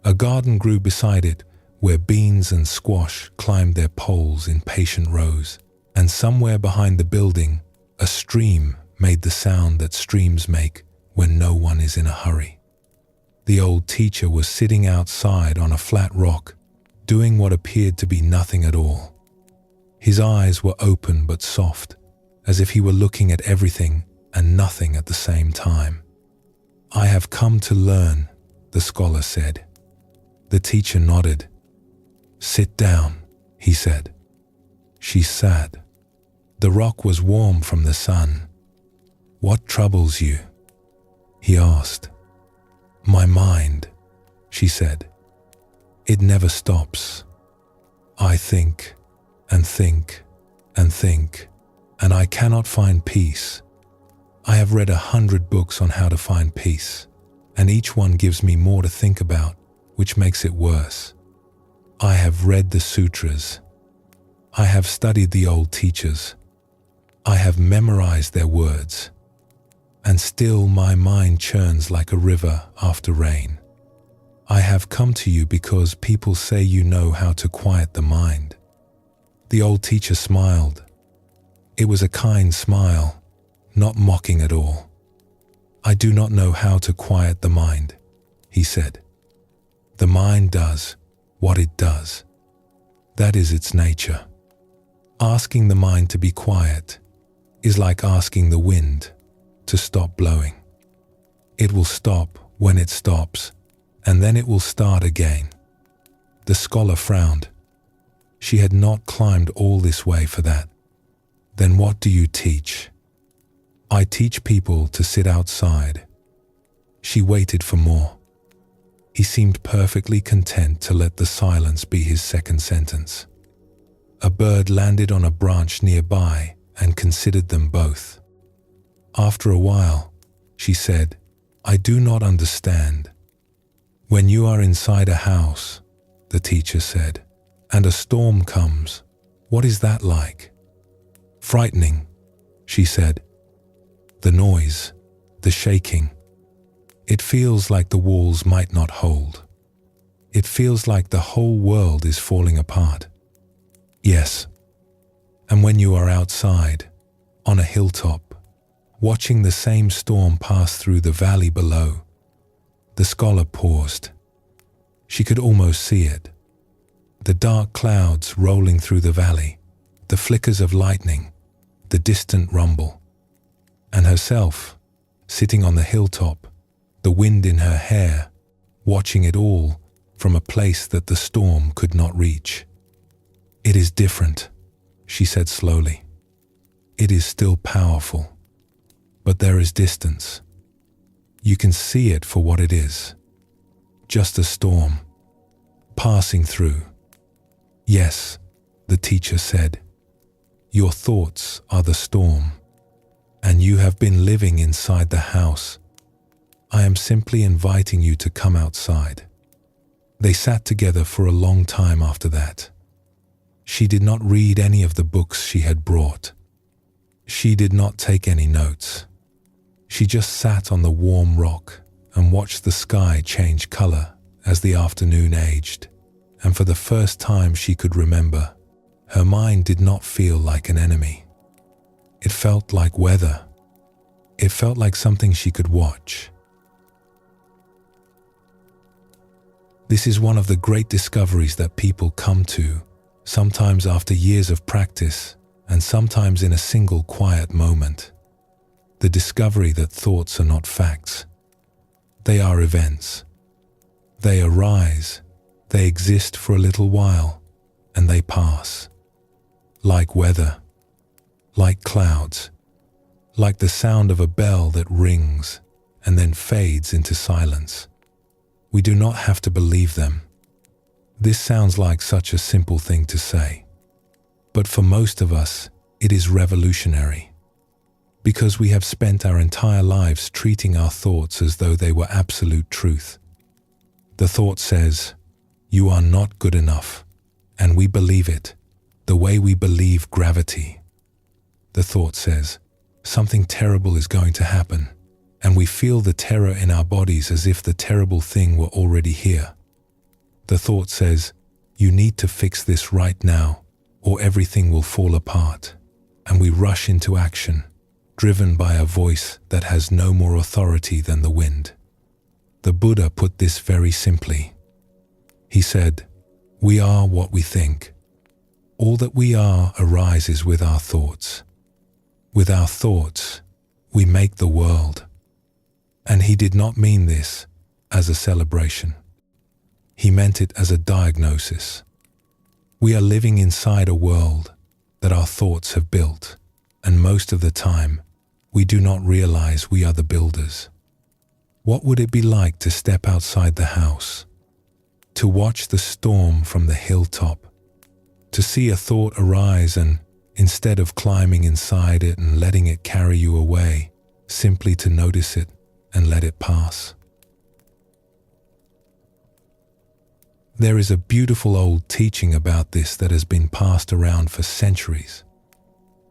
A: A garden grew beside it, where beans and squash climbed their poles in patient rows, and somewhere behind the building, a stream made the sound that streams make when no one is in a hurry. The old teacher was sitting outside on a flat rock, doing what appeared to be nothing at all. His eyes were open but soft, as if he were looking at everything and nothing at the same time. "I have come to learn," the scholar said. The teacher nodded. "Sit down," he said. She sat. The rock was warm from the sun. "What troubles you?" he asked. "My mind," she said. "It never stops. I think and think and think, and I cannot find peace. I have read 100 books on how to find peace, and each one gives me more to think about, which makes it worse. I have read the sutras. I have studied the old teachers. I have memorized their words, and still my mind churns like a river after rain. I have come to you because people say you know how to quiet the mind." The old teacher smiled. It was a kind smile, not mocking at all. "I do not know how to quiet the mind," he said. "The mind does what it does. That is its nature. Asking the mind to be quiet is like asking the wind to stop blowing. It will stop when it stops, and then it will start again." The scholar frowned. She had not climbed all this way for that. "Then what do you teach?" "I teach people to sit outside." She waited for more. He seemed perfectly content to let the silence be his second sentence. A bird landed on a branch nearby and considered them both. After a while, she said, "I do not understand." "When you are inside a house," the teacher said, "and a storm comes, what is that like?" "Frightening," she said. "The noise, the shaking. It feels like the walls might not hold. It feels like the whole world is falling apart." "Yes. And when you are outside, on a hilltop, watching the same storm pass through the valley below." The scholar paused. She could almost see it. The dark clouds rolling through the valley, the flickers of lightning, the distant rumble. And herself, sitting on the hilltop, the wind in her hair, watching it all from a place that the storm could not reach. "It is different," she said slowly. "It is still powerful, but there is distance. You can see it for what it is. Just a storm, passing through." "Yes," the teacher said. "Your thoughts are the storm, and you have been living inside the house. I am simply inviting you to come outside." They sat together for a long time after that. She did not read any of the books she had brought. She did not take any notes. She just sat on the warm rock and watched the sky change color as the afternoon aged, and for the first time she could remember, her mind did not feel like an enemy. It felt like weather. It felt like something she could watch. This is one of the great discoveries that people come to, sometimes after years of practice, and sometimes in a single quiet moment. The discovery that thoughts are not facts. They are events. They arise, they exist for a little while, and they pass. Like weather, like clouds, like the sound of a bell that rings and then fades into silence. We do not have to believe them. This sounds like such a simple thing to say. But for most of us, it is revolutionary. Because we have spent our entire lives treating our thoughts as though they were absolute truth. The thought says, "You are not good enough," and we believe it, the way we believe gravity. The thought says, "Something terrible is going to happen," and we feel the terror in our bodies as if the terrible thing were already here. The thought says, "You need to fix this right now, or everything will fall apart," and we rush into action, driven by a voice that has no more authority than the wind. The Buddha put this very simply. He said, "We are what we think. All that we are arises with our thoughts. With our thoughts, we make the world." And he did not mean this as a celebration. He meant it as a diagnosis. We are living inside a world that our thoughts have built, and most of the time, we do not realize we are the builders. What would it be like to step outside the house, to watch the storm from the hilltop, to see a thought arise and, instead of climbing inside it and letting it carry you away, simply to notice it and let it pass? There is a beautiful old teaching about this that has been passed around for centuries.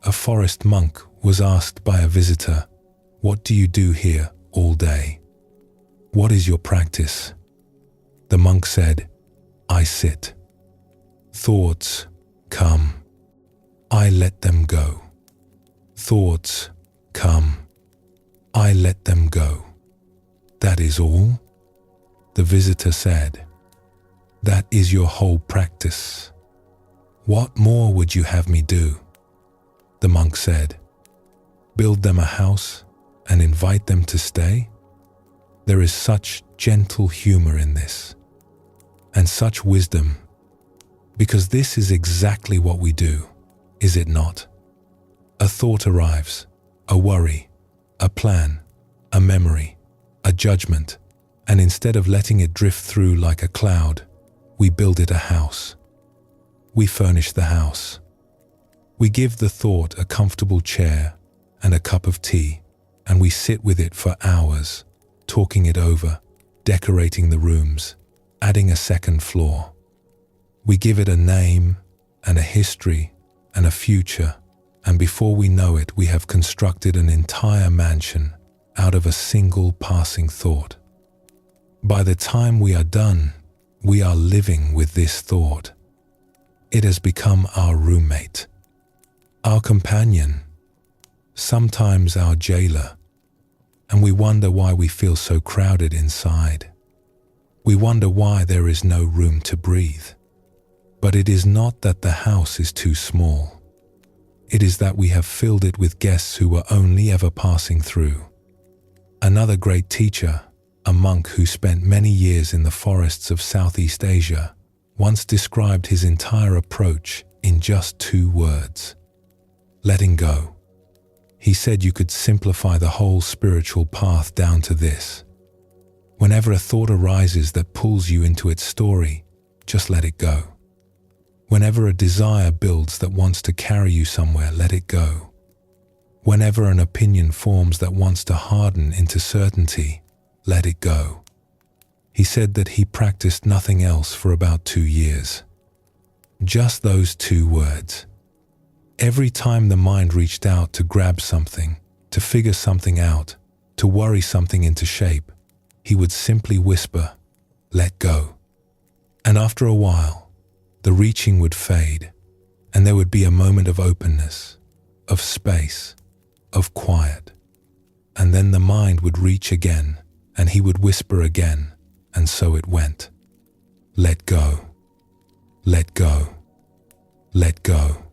A: A forest monk was asked by a visitor, "What do you do here all day? What is your practice?" The monk said, "I sit. Thoughts come. I let them go. Thoughts come. I let them go. That is all?" The visitor said, "That is your whole practice. What more would you have me do?" The monk said, "Build them a house and invite them to stay?" There is such gentle humor in this, and such wisdom, because this is exactly what we do, is it not? A thought arrives, a worry, a plan, a memory, a judgment, and instead of letting it drift through like a cloud, we build it a house. We furnish the house. We give the thought a comfortable chair and a cup of tea, and we sit with it for hours, talking it over, decorating the rooms, adding a second floor. We give it a name and a history and a future, and before we know it, we have constructed an entire mansion out of a single passing thought. By the time we are done, we are living with this thought. It has become our roommate, our companion, sometimes our jailer, and we wonder why we feel so crowded inside. We wonder why there is no room to breathe. But it is not that the house is too small. It is that we have filled it with guests who were only ever passing through. Another great teacher, a monk who spent many years in the forests of Southeast Asia, once described his entire approach in just 2 words: letting go. He said you could simplify the whole spiritual path down to this. Whenever a thought arises that pulls you into its story, just let it go. Whenever a desire builds that wants to carry you somewhere, let it go. Whenever an opinion forms that wants to harden into certainty, let it go. He said that he practiced nothing else for about 2 years. Just those 2 words. Every time the mind reached out to grab something, to figure something out, to worry something into shape, he would simply whisper, "Let go." And after a while, the reaching would fade, and there would be a moment of openness, of space, of quiet. And then the mind would reach again, and he would whisper again, and so it went. Let go. Let go. Let go.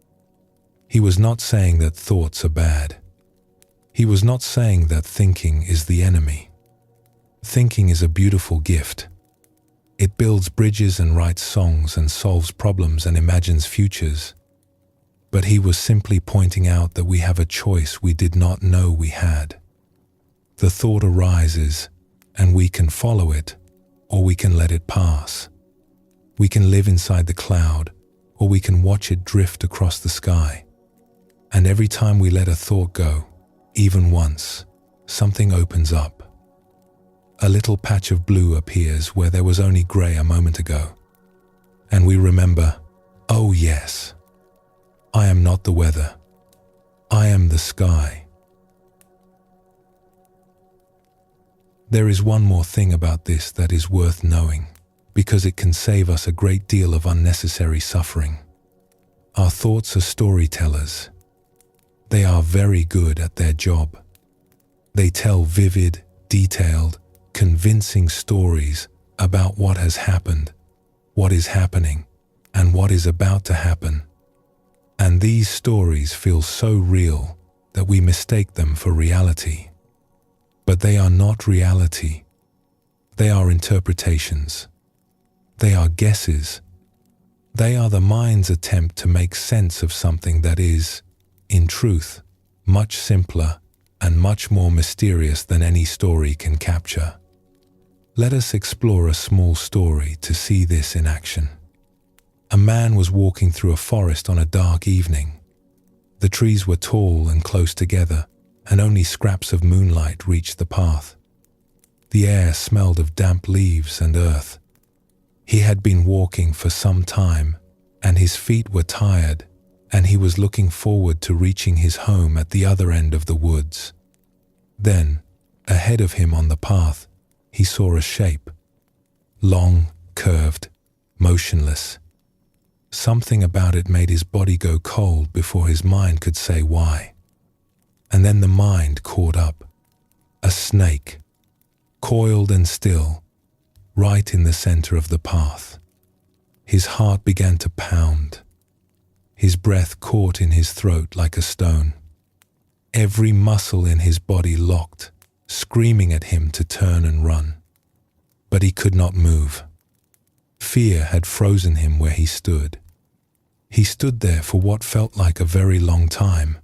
A: He was not saying that thoughts are bad. He was not saying that thinking is the enemy. Thinking is a beautiful gift. It builds bridges and writes songs and solves problems and imagines futures. But he was simply pointing out that we have a choice we did not know we had. The thought arises, and we can follow it, or we can let it pass. We can live inside the cloud, or we can watch it drift across the sky. And every time we let a thought go, even once, something opens up. A little patch of blue appears where there was only grey a moment ago. And we remember, oh yes, I am not the weather. I am the sky. There is one more thing about this that is worth knowing, because it can save us a great deal of unnecessary suffering. Our thoughts are storytellers. They are very good at their job. They tell vivid, detailed, convincing stories about what has happened, what is happening, and what is about to happen. And these stories feel so real that we mistake them for reality. But they are not reality. They are interpretations. They are guesses. They are the mind's attempt to make sense of something that is, in truth, much simpler and much more mysterious than any story can capture. Let us explore a small story to see this in action. A man was walking through a forest on a dark evening. The trees were tall and close together, and only scraps of moonlight reached the path. The air smelled of damp leaves and earth. He had been walking for some time, and his feet were tired, and he was looking forward to reaching his home at the other end of the woods. Then, ahead of him on the path, he saw a shape. Long, curved, motionless. Something about it made his body go cold before his mind could say why. And then the mind caught up. A snake, coiled and still, right in the center of the path. His heart began to pound. His breath caught in his throat like a stone. Every muscle in his body locked, screaming at him to turn and run. But he could not move. Fear had frozen him where he stood. He stood there for what felt like a very long time,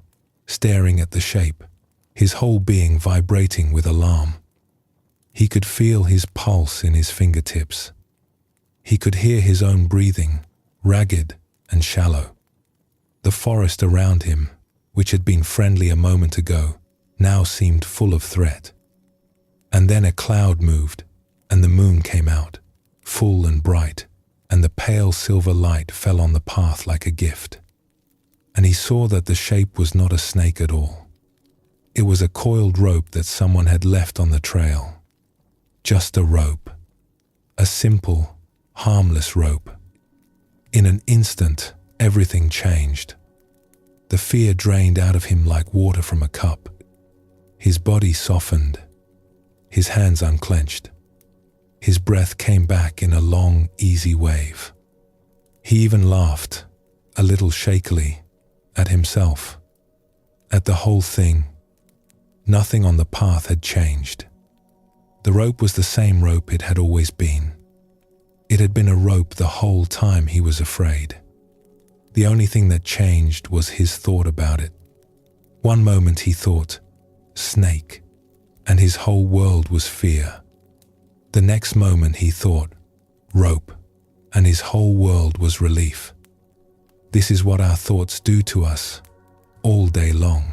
A: staring at the shape, his whole being vibrating with alarm. He could feel his pulse in his fingertips. He could hear his own breathing, ragged and shallow. The forest around him, which had been friendly a moment ago, now seemed full of threat. And then a cloud moved, and the moon came out, full and bright, and the pale silver light fell on the path like a gift. And he saw that the shape was not a snake at all. It was a coiled rope that someone had left on the trail. Just a rope. A simple, harmless rope. In an instant, everything changed. The fear drained out of him like water from a cup. His body softened. His hands unclenched. His breath came back in a long, easy wave. He even laughed, a little shakily, at himself, at the whole thing. Nothing on the path had changed. The rope was the same rope it had always been. It had been a rope the whole time he was afraid. The only thing that changed was his thought about it. One moment he thought, snake, and his whole world was fear. The next moment he thought, rope, and his whole world was relief. This is what our thoughts do to us, all day long.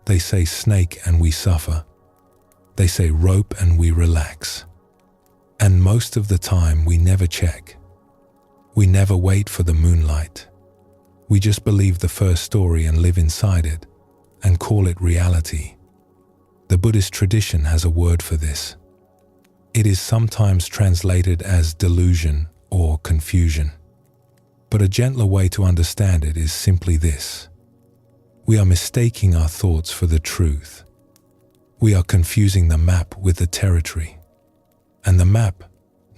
A: They say snake and we suffer. They say rope and we relax. And most of the time we never check. We never wait for the moonlight. We just believe the first story and live inside it, and call it reality. The Buddhist tradition has a word for this. It is sometimes translated as delusion or confusion. But a gentler way to understand it is simply this. We are mistaking our thoughts for the truth. We are confusing the map with the territory. And the map,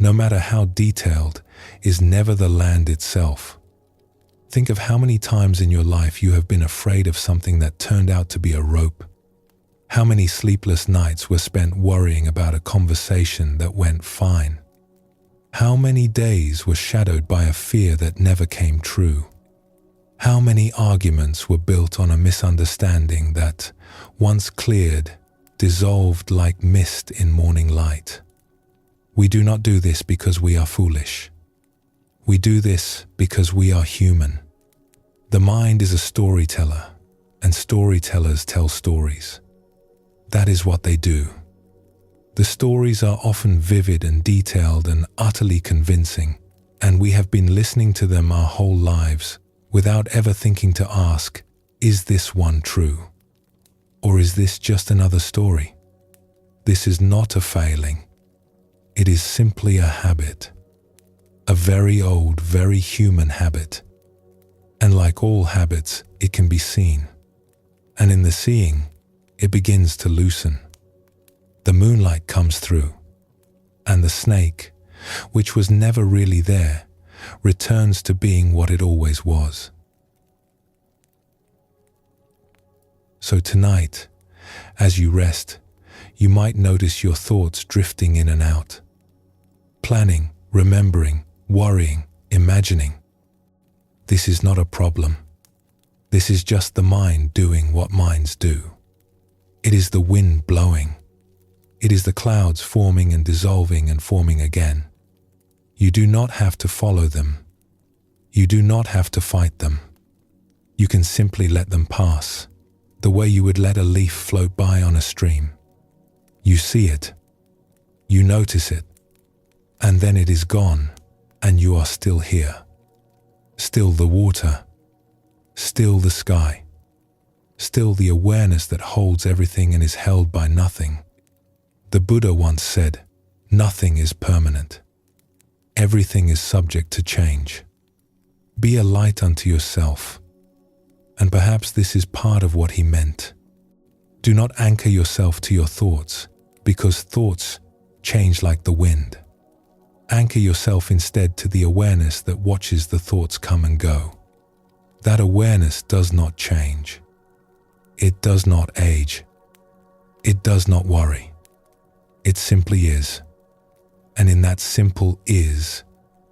A: no matter how detailed, is never the land itself. Think of how many times in your life you have been afraid of something that turned out to be a rope. How many sleepless nights were spent worrying about a conversation that went fine. How many days were shadowed by a fear that never came true. How many arguments were built on a misunderstanding that, once cleared, dissolved like mist in morning light. We do not do this because we are foolish. We do this because we are human. The mind is a storyteller, and storytellers tell stories. That is what they do. The stories are often vivid and detailed and utterly convincing, and we have been listening to them our whole lives without ever thinking to ask, is this one true? Or is this just another story? This is not a failing. It is simply a habit. A very old, very human habit. And like all habits, it can be seen. And in the seeing, it begins to loosen. The moonlight comes through, and the snake, which was never really there, returns to being what it always was. So tonight, as you rest, you might notice your thoughts drifting in and out. Planning, remembering, worrying, imagining. This is not a problem. This is just the mind doing what minds do. It is the wind blowing. It is the clouds forming and dissolving and forming again. You do not have to follow them. You do not have to fight them. You can simply let them pass, the way you would let a leaf float by on a stream. You see it. You notice it. And then it is gone, and you are still here. Still the water. Still the sky. Still the awareness that holds everything and is held by nothing. The Buddha once said, "Nothing is permanent. Everything is subject to change." Be a light unto yourself. And perhaps this is part of what he meant. Do not anchor yourself to your thoughts, because thoughts change like the wind. Anchor yourself instead to the awareness that watches the thoughts come and go. That awareness does not change. It does not age. It does not worry. It simply is. And in that simple is,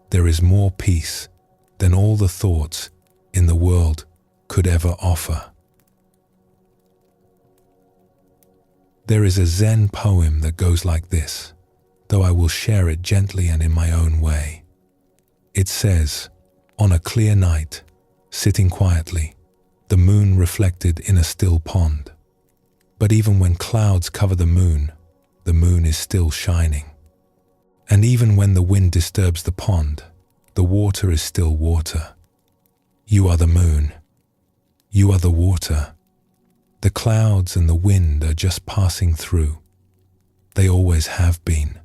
A: there is more peace than all the thoughts in the world could ever offer. There is a Zen poem that goes like this, though I will share it gently and in my own way. It says, "On a clear night, sitting quietly, the moon reflected in a still pond. But even when clouds cover the moon is still shining. And even when the wind disturbs the pond, the water is still water. You are the moon. You are the water. The clouds and the wind are just passing through. They always have been."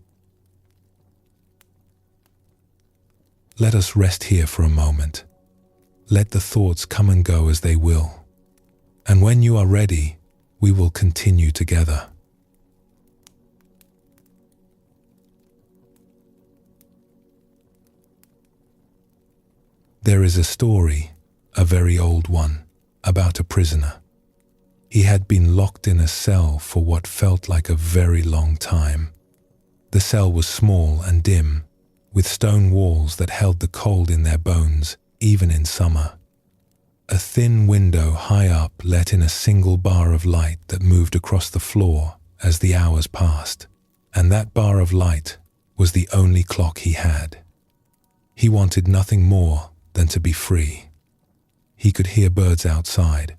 A: Let us rest here for a moment. Let the thoughts come and go as they will. And when you are ready, we will continue together. There is a story, a very old one, about a prisoner. He had been locked in a cell for what felt like a very long time. The cell was small and dim, with stone walls that held the cold in their bones, even in summer. A thin window high up let in a single bar of light that moved across the floor as the hours passed, and that bar of light was the only clock he had. He wanted nothing more than to be free. He could hear birds outside.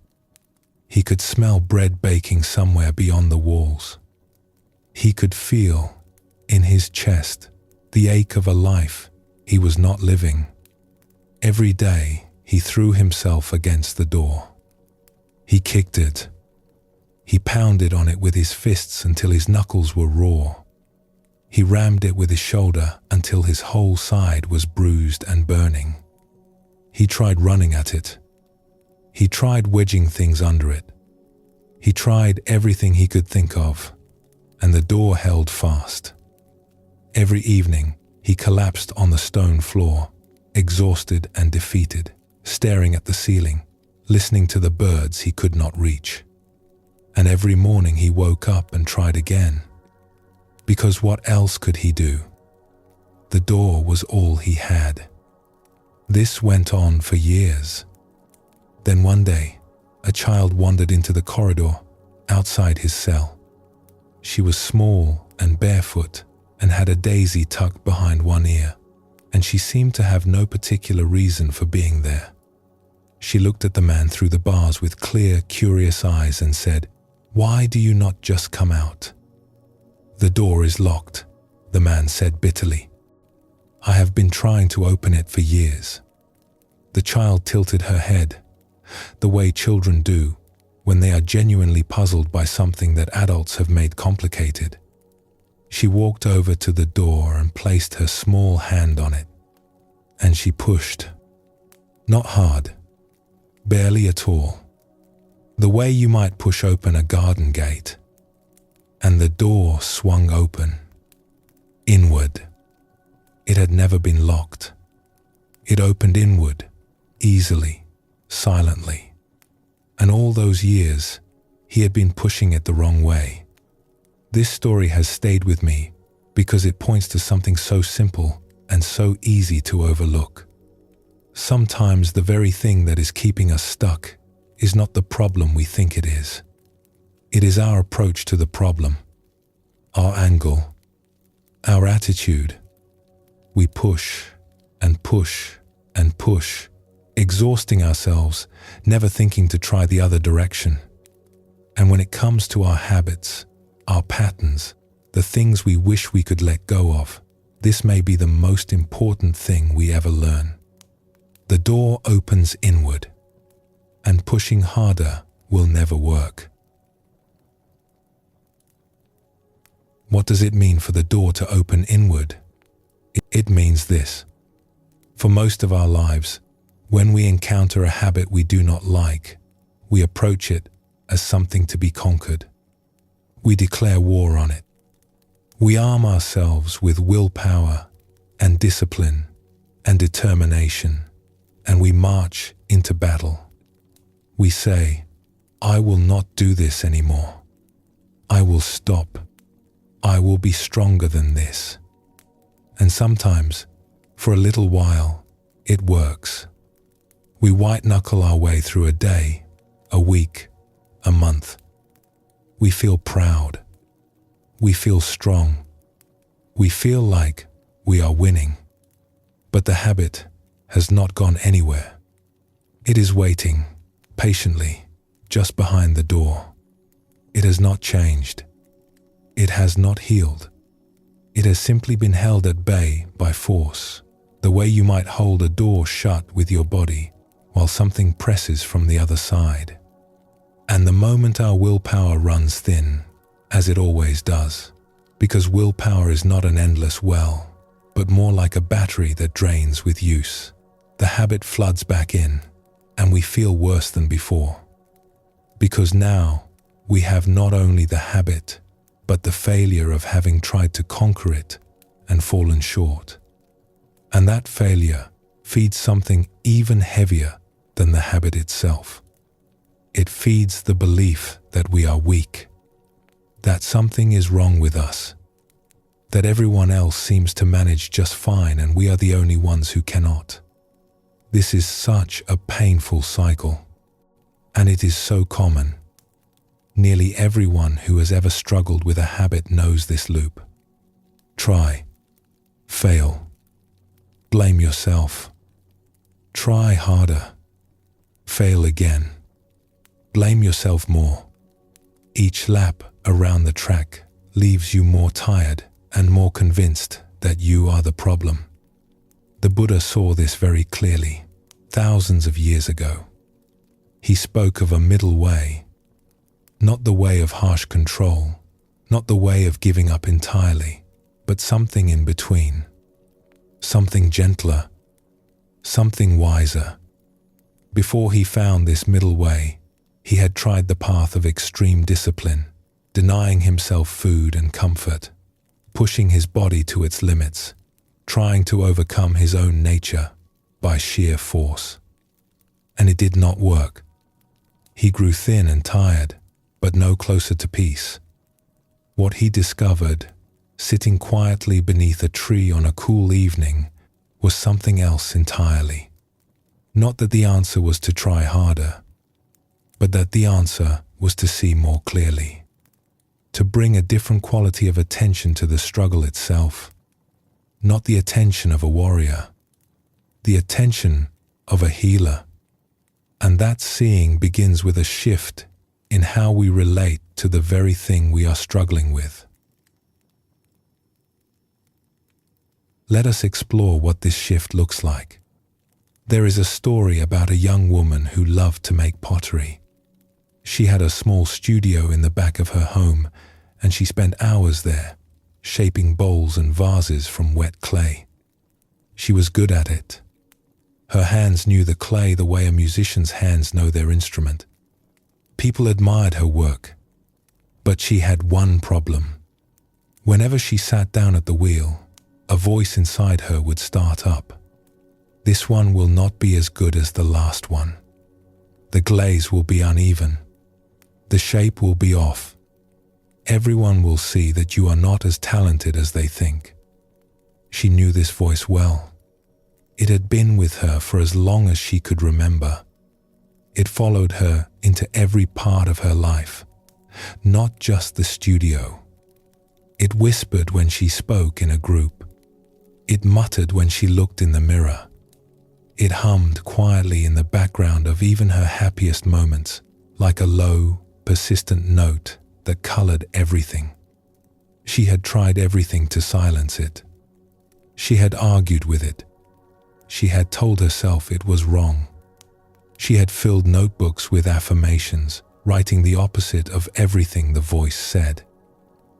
A: He could smell bread baking somewhere beyond the walls. He could feel, in his chest, the ache of a life he was not living. Every day, he threw himself against the door. He kicked it. He pounded on it with his fists until his knuckles were raw. He rammed it with his shoulder until his whole side was bruised and burning. He tried running at it. He tried wedging things under it. He tried everything he could think of, and the door held fast. Every evening, He collapsed on the stone floor, exhausted and defeated, staring at the ceiling, listening to the birds he could not reach. And every morning he woke up and tried again. Because what else could he do? The door was all he had. This went on for years. Then one day, a child wandered into the corridor outside his cell. She was small and barefoot and had a daisy tucked behind one ear, and she seemed to have no particular reason for being there. She looked at the man through the bars with clear, curious eyes and said, "Why do you not just come out?" "The door is locked," the man said bitterly. "I have been trying to open it for years." The child tilted her head, the way children do when they are genuinely puzzled by something that adults have made complicated. She walked over to the door and placed her small hand on it. And she pushed. Not hard. Barely at all. The way you might push open a garden gate. And the door swung open. Inward. It had never been locked. It opened inward, easily, silently. And all those years, he had been pushing it the wrong way. This story has stayed with me because it points to something so simple and so easy to overlook. Sometimes the very thing that is keeping us stuck is not the problem we think it is. It is our approach to the problem, our angle, our attitude. We push and push and push, exhausting ourselves, never thinking to try the other direction. And when it comes to our habits, our patterns, the things we wish we could let go of, this may be the most important thing we ever learn. The door opens inward, and pushing harder will never work. What does it mean for the door to open inward? It means this. For most of our lives, when we encounter a habit we do not like, we approach it as something to be conquered. We declare war on it. We arm ourselves with willpower and discipline and determination, and we march into battle. We say, "I will not do this anymore. I will stop. I will be stronger than this." And sometimes, for a little while, it works. We white-knuckle our way through a day, a week, a month. We feel proud. We feel strong. We feel like we are winning. But the habit has not gone anywhere. It is waiting, patiently, just behind the door. It has not changed. It has not healed. It has simply been held at bay by force, the way you might hold a door shut with your body while something presses from the other side. And the moment our willpower runs thin, as it always does, because willpower is not an endless well, but more like a battery that drains with use, the habit floods back in, and we feel worse than before. Because now we have not only the habit, but the failure of having tried to conquer it and fallen short. And that failure feeds something even heavier than the habit itself. It feeds the belief that we are weak, that something is wrong with us, that everyone else seems to manage just fine and we are the only ones who cannot. This is such a painful cycle, and it is so common. Nearly everyone who has ever struggled with a habit knows this loop. Try, fail, blame yourself, try harder, fail again, blame yourself more. Each lap around the track leaves you more tired and more convinced that you are the problem. The Buddha saw this very clearly, thousands of years ago. He spoke of a middle way. Not the way of harsh control, not the way of giving up entirely, but something in between. Something gentler, something wiser. Before he found this middle way, he had tried the path of extreme discipline, denying himself food and comfort, pushing his body to its limits, trying to overcome his own nature by sheer force. And it did not work. He grew thin and tired, but no closer to peace. What he discovered, sitting quietly beneath a tree on a cool evening, was something else entirely. Not that the answer was to try harder, but that the answer was to see more clearly, to bring a different quality of attention to the struggle itself, not the attention of a warrior, the attention of a healer. And that seeing begins with a shift in how we relate to the very thing we are struggling with. Let us explore what this shift looks like. There is a story about a young woman who loved to make pottery. She had a small studio in the back of her home, and she spent hours there, shaping bowls and vases from wet clay. She was good at it. Her hands knew the clay the way a musician's hands know their instrument. People admired her work, but she had one problem. Whenever she sat down at the wheel, a voice inside her would start up. This one will not be as good as the last one. The glaze will be uneven. The shape will be off. Everyone will see that you are not as talented as they think. She knew this voice well. It had been with her for as long as she could remember. It followed her into every part of her life, not just the studio. It whispered when she spoke in a group. It muttered when she looked in the mirror. It hummed quietly in the background of even her happiest moments, like a low, persistent note that colored everything. She had tried everything to silence it. She had argued with it. She had told herself it was wrong. She had filled notebooks with affirmations, writing the opposite of everything the voice said.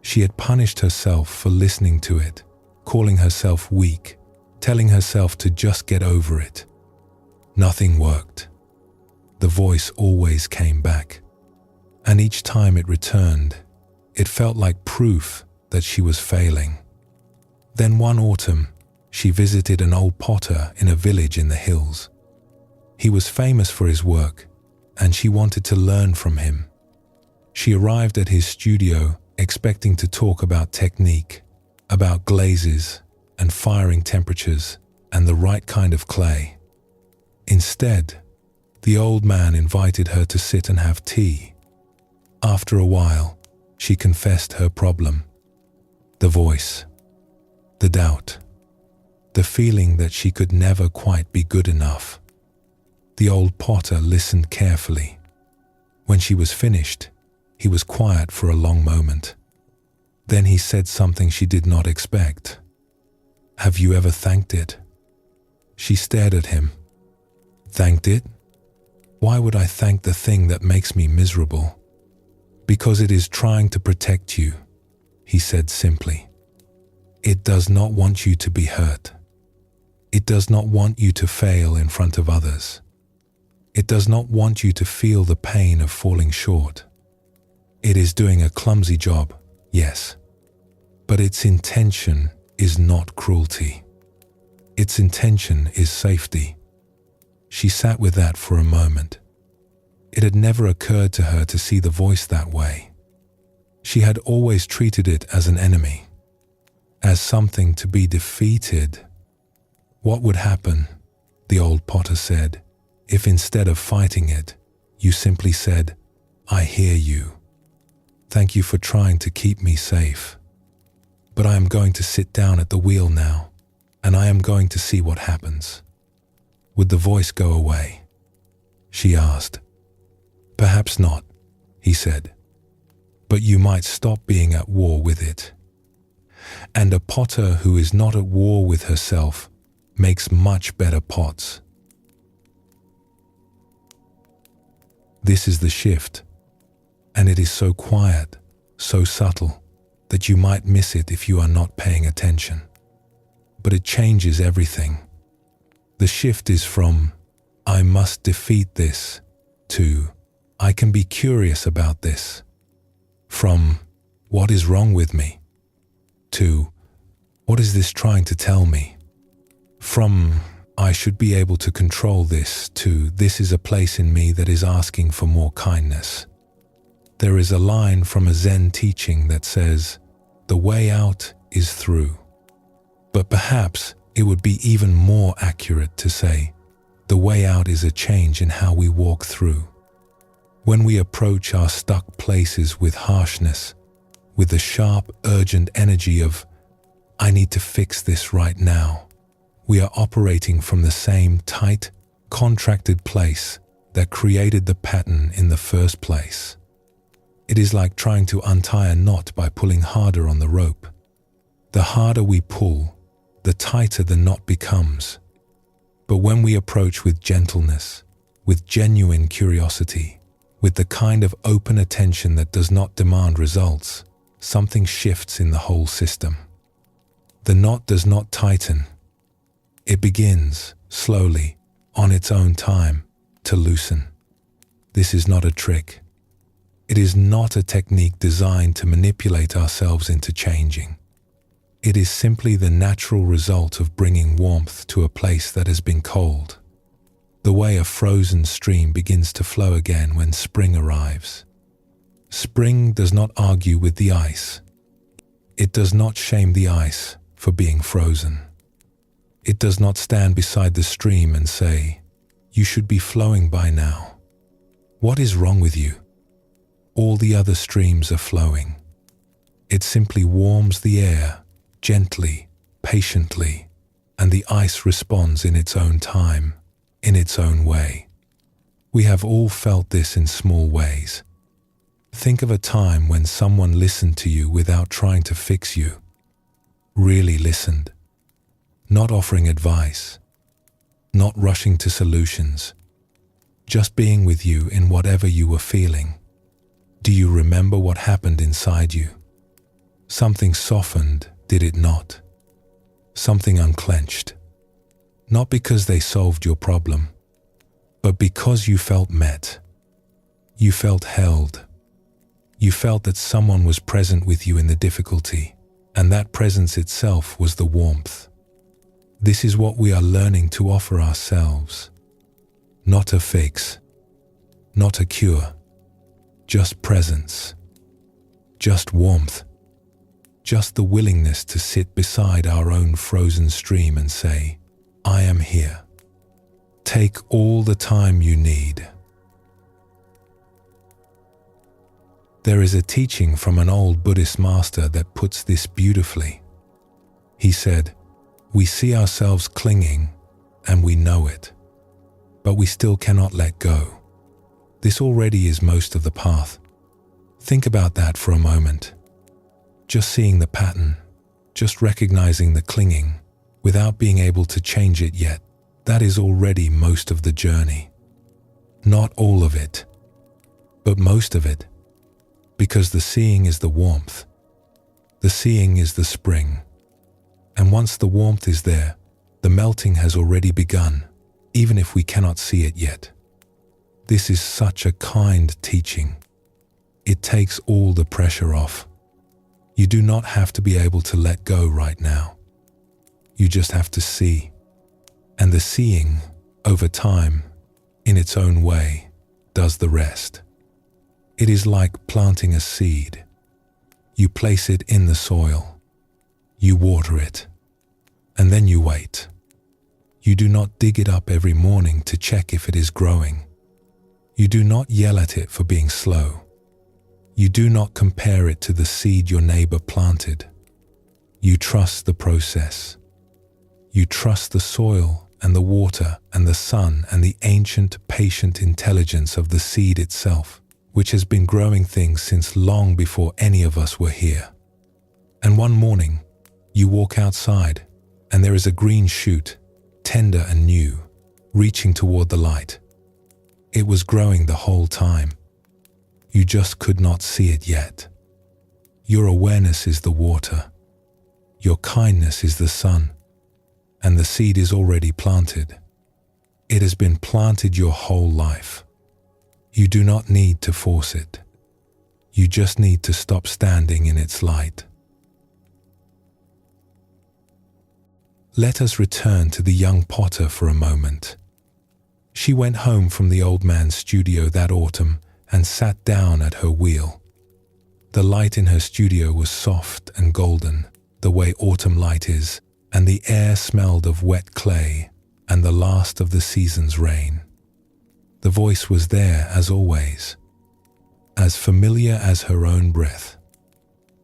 A: She had punished herself for listening to it, calling herself weak, telling herself to just get over it. Nothing worked. The voice always came back. And each time it returned, it felt like proof that she was failing. Then one autumn, she visited an old potter in a village in the hills. He was famous for his work, and she wanted to learn from him. She arrived at his studio expecting to talk about technique, about glazes and firing temperatures and the right kind of clay. Instead, the old man invited her to sit and have tea. After a while, she confessed her problem. The voice, the doubt, the feeling that she could never quite be good enough. The old potter listened carefully. When she was finished, he was quiet for a long moment. Then he said something she did not expect. "Have you ever thanked it?" She stared at him. "Thanked it? Why would I thank the thing that makes me miserable?" "Because it is trying to protect you," he said simply. "It does not want you to be hurt. It does not want you to fail in front of others. It does not want you to feel the pain of falling short. It is doing a clumsy job, yes, but its intention is not cruelty. Its intention is safety." She sat with that for a moment. It had never occurred to her to see the voice that way. She had always treated it as an enemy, as something to be defeated. What would happen, the old potter said, if instead of fighting it, you simply said, "I hear you. Thank you for trying to keep me safe. But I am going to sit down at the wheel now, and I am going to see what happens." Would the voice go away? She asked. "Perhaps not," he said, "but you might stop being at war with it." And a potter who is not at war with herself makes much better pots. This is the shift, and it is so quiet, so subtle, that you might miss it if you are not paying attention. But it changes everything. The shift is from, "I must defeat this," to, "I can be curious about this." From, "What is wrong with me?" to, "What is this trying to tell me?" From I should be able to control this to this is a place in me that is asking for more kindness. There is a line from a Zen teaching that says, "The way out is through." But perhaps it would be even more accurate to say, the way out is a change in how we walk through. When we approach our stuck places with harshness, with the sharp, urgent energy of, "I need to fix this right now," we are operating from the same tight, contracted place that created the pattern in the first place. It is like trying to untie a knot by pulling harder on the rope. The harder we pull, the tighter the knot becomes. But when we approach with gentleness, with genuine curiosity, with the kind of open attention that does not demand results, something shifts in the whole system. The knot does not tighten. It begins, slowly, on its own time, to loosen. This is not a trick. It is not a technique designed to manipulate ourselves into changing. It is simply the natural result of bringing warmth to a place that has been cold. The way a frozen stream begins to flow again when spring arrives. Spring does not argue with the ice. It does not shame the ice for being frozen. It does not stand beside the stream and say, "You should be flowing by now. What is wrong with you? All the other streams are flowing." It simply warms the air, gently, patiently, and the ice responds in its own time, in its own way. We have all felt this in small ways. Think of a time when someone listened to you without trying to fix you. Really listened. Not offering advice. Not rushing to solutions. Just being with you in whatever you were feeling. Do you remember what happened inside you? Something softened, did it not? Something unclenched. Not because they solved your problem, but because you felt met. You felt held. You felt that someone was present with you in the difficulty, and that presence itself was the warmth. This is what we are learning to offer ourselves. Not a fix, not a cure, just presence, just warmth, just the willingness to sit beside our own frozen stream and say, "I am here." Take all the time you need. There is a teaching from an old Buddhist master that puts this beautifully. He said, "We see ourselves clinging, and we know it, but we still cannot let go. This already is most of the path." Think about that for a moment. Just seeing the pattern, just recognizing the clinging, without being able to change it yet, that is already most of the journey. Not all of it, but most of it, because the seeing is the warmth. The seeing is the spring. And once the warmth is there, the melting has already begun, even if we cannot see it yet. This is such a kind teaching. It takes all the pressure off. You do not have to be able to let go right now. You just have to see. And the seeing, over time, in its own way, does the rest. It is like planting a seed. You place it in the soil. You water it, and then you wait. You do not dig it up every morning to check if it is growing. You do not yell at it for being slow. You do not compare it to the seed your neighbor planted. You trust the process. You trust the soil and the water and the sun and the ancient, patient intelligence of the seed itself, which has been growing things since long before any of us were here. And one morning, you walk outside, and there is a green shoot, tender and new, reaching toward the light. It was growing the whole time. You just could not see it yet. Your awareness is the water. Your kindness is the sun. And the seed is already planted. It has been planted your whole life. You do not need to force it. You just need to stop standing in its light. Let us return to the young potter for a moment. She went home from the old man's studio that autumn and sat down at her wheel. The light in her studio was soft and golden, the way autumn light is, and the air smelled of wet clay and the last of the season's rain. The voice was there as always, as familiar as her own breath.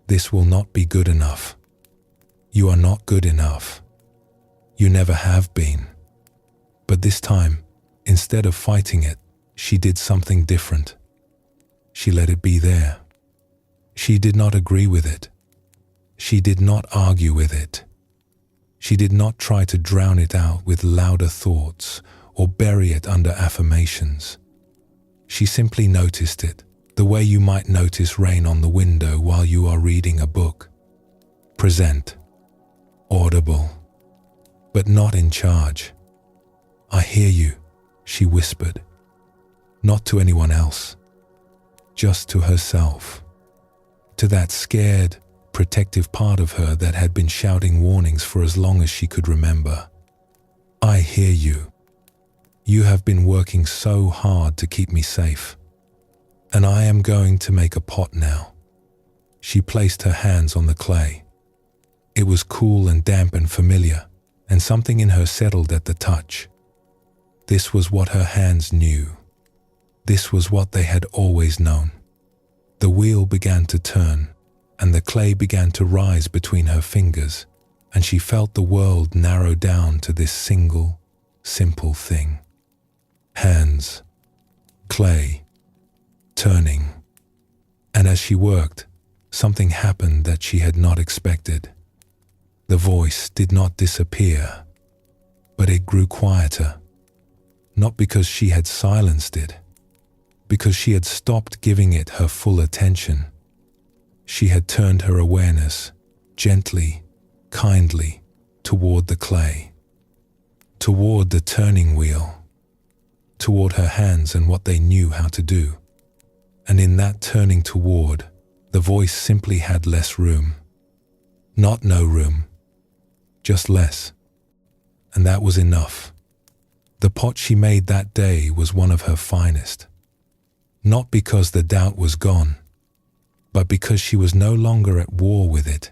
A: This will not be good enough. You are not good enough. You never have been. But this time, instead of fighting it, she did something different. She let it be there. She did not agree with it. She did not argue with it. She did not try to drown it out with louder thoughts or bury it under affirmations. She simply noticed it, the way you might notice rain on the window while you are reading a book. Present, audible, but not in charge. I hear you, she whispered. Not to anyone else, just to herself. To that scared, protective part of her that had been shouting warnings for as long as she could remember. I hear you. You have been working so hard to keep me safe. And I am going to make a pot now. She placed her hands on the clay. It was cool and damp and familiar, and something in her settled at the touch. This was what her hands knew. This was what they had always known. The wheel began to turn, and the clay began to rise between her fingers, and she felt the world narrow down to this single, simple thing. Hands, clay, turning. And as she worked, something happened that she had not expected. The voice did not disappear, but it grew quieter. Not because she had silenced it, because she had stopped giving it her full attention. She had turned her awareness, gently, kindly, toward the clay, toward the turning wheel, toward her hands and what they knew how to do. And in that turning toward, the voice simply had less room. Not no room, just less. And that was enough. The pot she made that day was one of her finest. Not because the doubt was gone, but because she was no longer at war with it.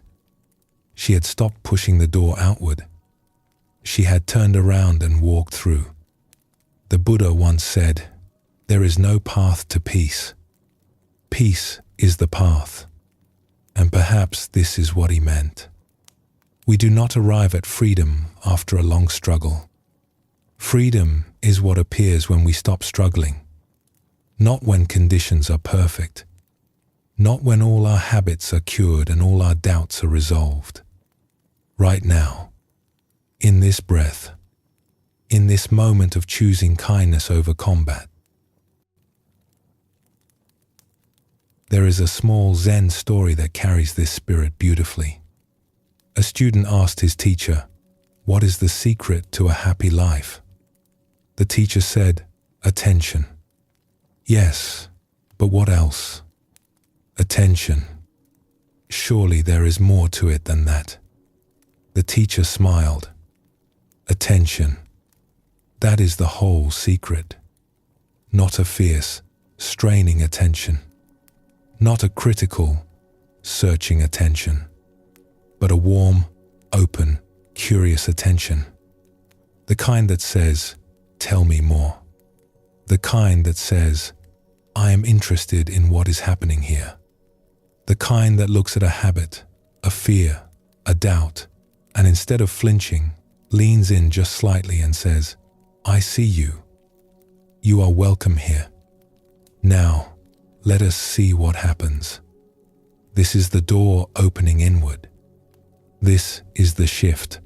A: She had stopped pushing the door outward. She had turned around and walked through. The Buddha once said, "There is no path to peace. Peace is the path." And perhaps this is what he meant. We do not arrive at freedom after a long struggle. Freedom is what appears when we stop struggling. Not when conditions are perfect. Not when all our habits are cured and all our doubts are resolved. Right now, in this breath, in this moment of choosing kindness over combat. There is a small Zen story that carries this spirit beautifully. A student asked his teacher, "What is the secret to a happy life?" The teacher said, "Attention." "Yes, but what else?" "Attention. Surely there is more to it than that." The teacher smiled. "Attention. That is the whole secret. Not a fierce, straining attention. Not a critical, searching attention, but a warm, open, curious attention. The kind that says, 'Tell me more.' The kind that says, 'I am interested in what is happening here.' The kind that looks at a habit, a fear, a doubt, and instead of flinching, leans in just slightly and says, 'I see you. You are welcome here. Now, let us see what happens.' This is the door opening inward. This is the shift,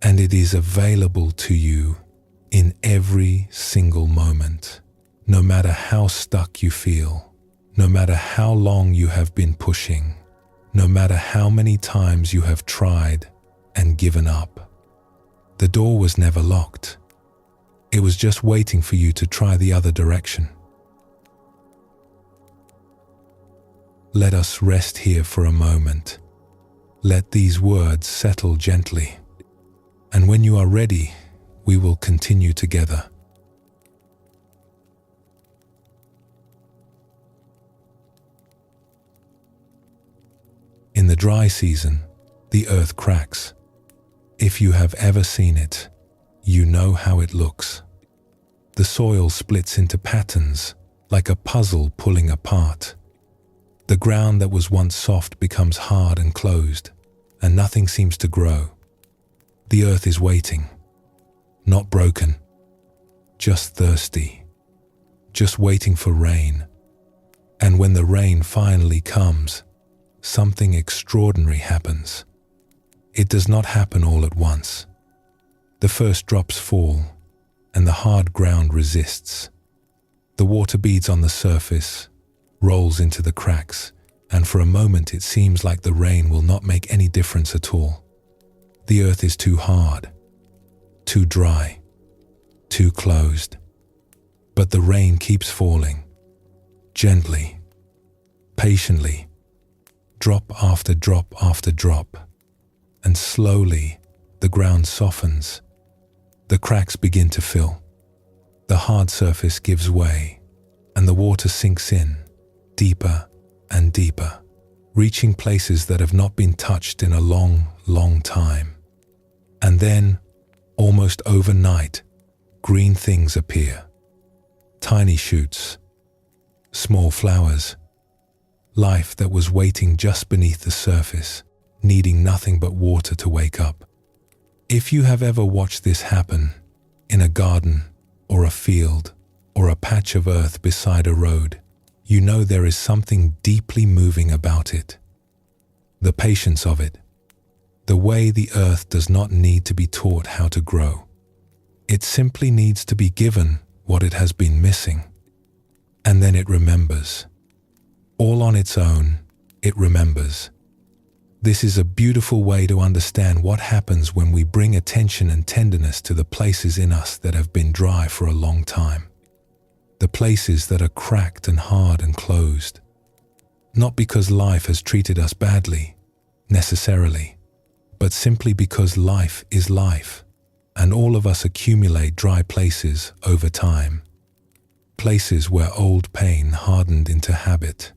A: and it is available to you in every single moment, no matter how stuck you feel, no matter how long you have been pushing, no matter how many times you have tried and given up. The door was never locked. It was just waiting for you to try the other direction. Let us rest here for a moment. Let these words settle gently. And when you are ready, we will continue together. In the dry season, the earth cracks. If you have ever seen it, you know how it looks. The soil splits into patterns, like a puzzle pulling apart. The ground that was once soft becomes hard and closed, and nothing seems to grow. The earth is waiting, not broken, just thirsty, just waiting for rain. And when the rain finally comes, something extraordinary happens. It does not happen all at once. The first drops fall, and the hard ground resists. The water beads on the surface, rolls into the cracks, and for a moment it seems like the rain will not make any difference at all. The earth is too hard, too dry, too closed. But the rain keeps falling, gently, patiently, drop after drop after drop, and slowly the ground softens. The cracks begin to fill. The hard surface gives way, and the water sinks in, deeper and deeper, reaching places that have not been touched in a long, long time. And then, almost overnight, green things appear. Tiny shoots, small flowers, life that was waiting just beneath the surface, needing nothing but water to wake up. If you have ever watched this happen, in a garden, or a field, or a patch of earth beside a road, you know there is something deeply moving about it. The patience of it. The way the earth does not need to be taught how to grow. It simply needs to be given what it has been missing. And then it remembers. All on its own, it remembers. This is a beautiful way to understand what happens when we bring attention and tenderness to the places in us that have been dry for a long time. The places that are cracked and hard and closed. Not because life has treated us badly, necessarily, but simply because life is life, and all of us accumulate dry places over time. Places where old pain hardened into habit.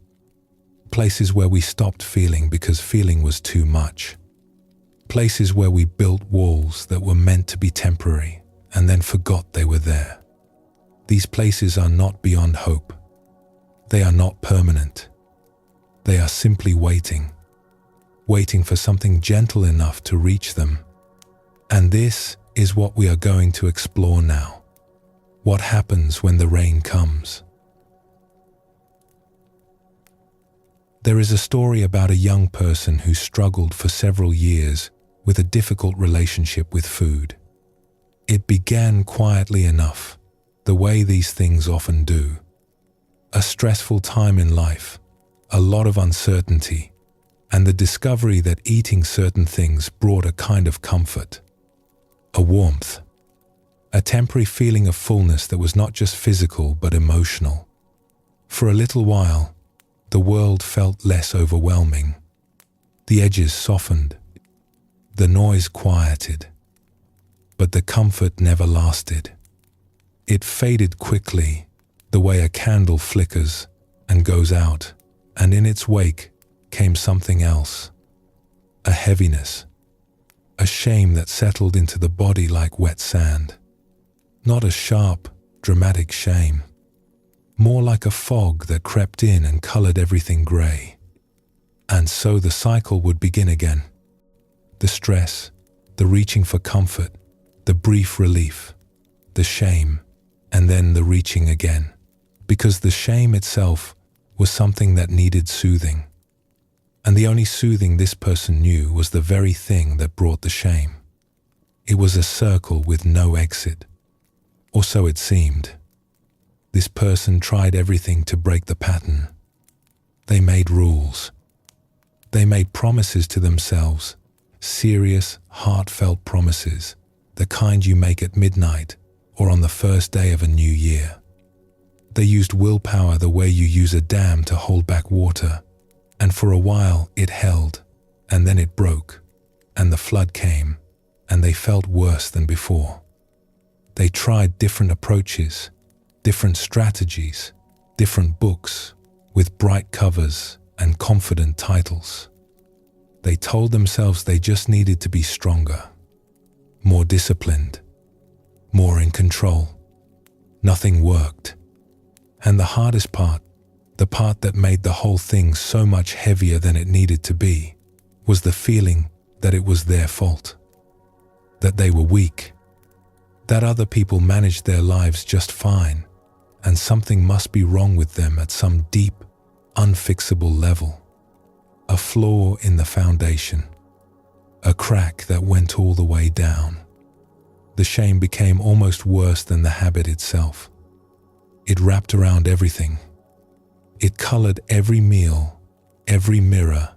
A: Places where we stopped feeling because feeling was too much. Places where we built walls that were meant to be temporary and then forgot they were there. These places are not beyond hope. They are not permanent. They are simply waiting for something gentle enough to reach them. And this is what we are going to explore now. What happens when the rain comes? There is a story about a young person who struggled for several years with a difficult relationship with food. It began quietly enough, the way these things often do. A stressful time in life, a lot of uncertainty, and the discovery that eating certain things brought a kind of comfort, a warmth, a temporary feeling of fullness that was not just physical but emotional. For a little while, the world felt less overwhelming. The edges softened. The noise quieted. But the comfort never lasted. It faded quickly, the way a candle flickers and goes out, and in its wake came something else. A heaviness. A shame that settled into the body like wet sand. Not a sharp, dramatic shame. More like a fog that crept in and colored everything gray. And so the cycle would begin again. The stress, the reaching for comfort, the brief relief, the shame, and then the reaching again. Because the shame itself was something that needed soothing. And the only soothing this person knew was the very thing that brought the shame. It was a circle with no exit. Or so it seemed. This person tried everything to break the pattern. They made rules. They made promises to themselves, serious, heartfelt promises, the kind you make at midnight or on the first day of a new year. They used willpower the way you use a dam to hold back water, and for a while it held, and then it broke, and the flood came, and they felt worse than before. They tried different approaches, different strategies, different books with bright covers and confident titles. They told themselves they just needed to be stronger, more disciplined, more in control. Nothing worked. And the hardest part, the part that made the whole thing so much heavier than it needed to be, was the feeling that it was their fault, that they were weak, that other people managed their lives just fine, and something must be wrong with them at some deep, unfixable level. A flaw in the foundation, a crack that went all the way down. The shame became almost worse than the habit itself. It wrapped around everything. It colored every meal, every mirror,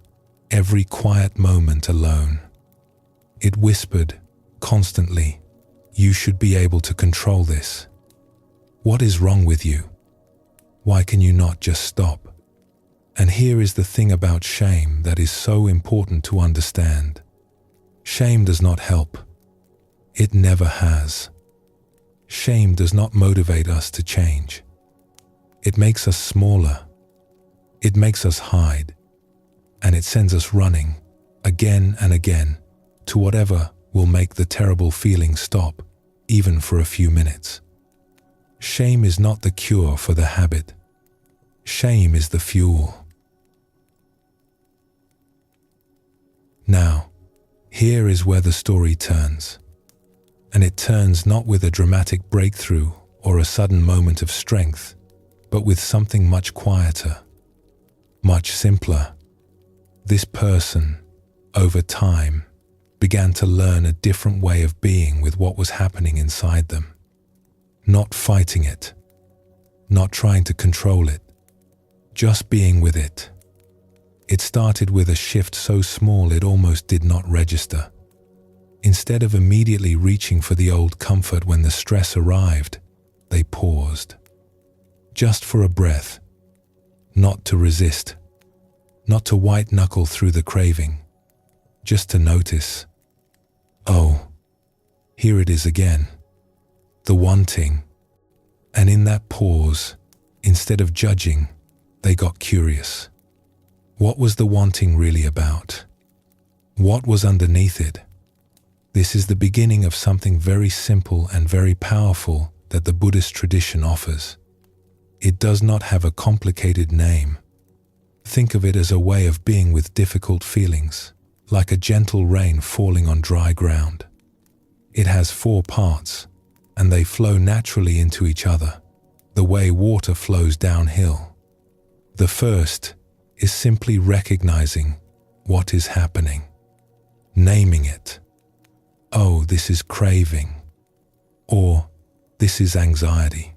A: every quiet moment alone. It whispered constantly, "You should be able to control this. What is wrong with you? Why can you not just stop?" And here is the thing about shame that is so important to understand. Shame does not help. It never has. Shame does not motivate us to change. It makes us smaller. It makes us hide. And it sends us running, again and again, to whatever will make the terrible feeling stop, even for a few minutes. Shame is not the cure for the habit. Shame is the fuel. Now, here is where the story turns. And it turns not with a dramatic breakthrough or a sudden moment of strength, but with something much quieter, much simpler. This person, over time, began to learn a different way of being with what was happening inside them. Not fighting it, not trying to control it, just being with it. It started with a shift so small it almost did not register. Instead of immediately reaching for the old comfort when the stress arrived, they paused. Just for a breath. Not to resist. Not to white-knuckle through the craving. Just to notice. Oh, here it is again. The wanting. And in that pause, instead of judging, they got curious. What was the wanting really about? What was underneath it? This is the beginning of something very simple and very powerful that the Buddhist tradition offers. It does not have a complicated name. Think of it as a way of being with difficult feelings, like a gentle rain falling on dry ground. It has 4 parts, and they flow naturally into each other, the way water flows downhill. The first is simply recognizing what is happening, naming it. Oh, this is craving, or this is anxiety,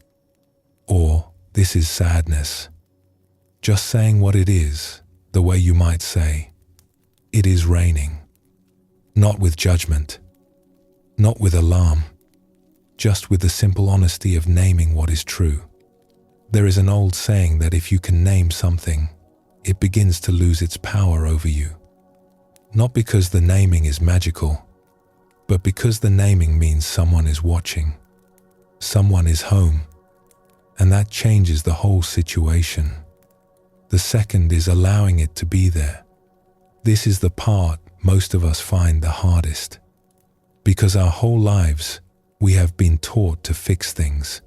A: or this is sadness. Just saying what it is, the way you might say, it is raining. Not with judgment, not with alarm, just with the simple honesty of naming what is true. There is an old saying that if you can name something, it begins to lose its power over you. Not because the naming is magical, but because the naming means someone is watching, someone is home, and that changes the whole situation. The second is allowing it to be there. This is the part most of us find the hardest, because our whole lives we have been taught to fix things,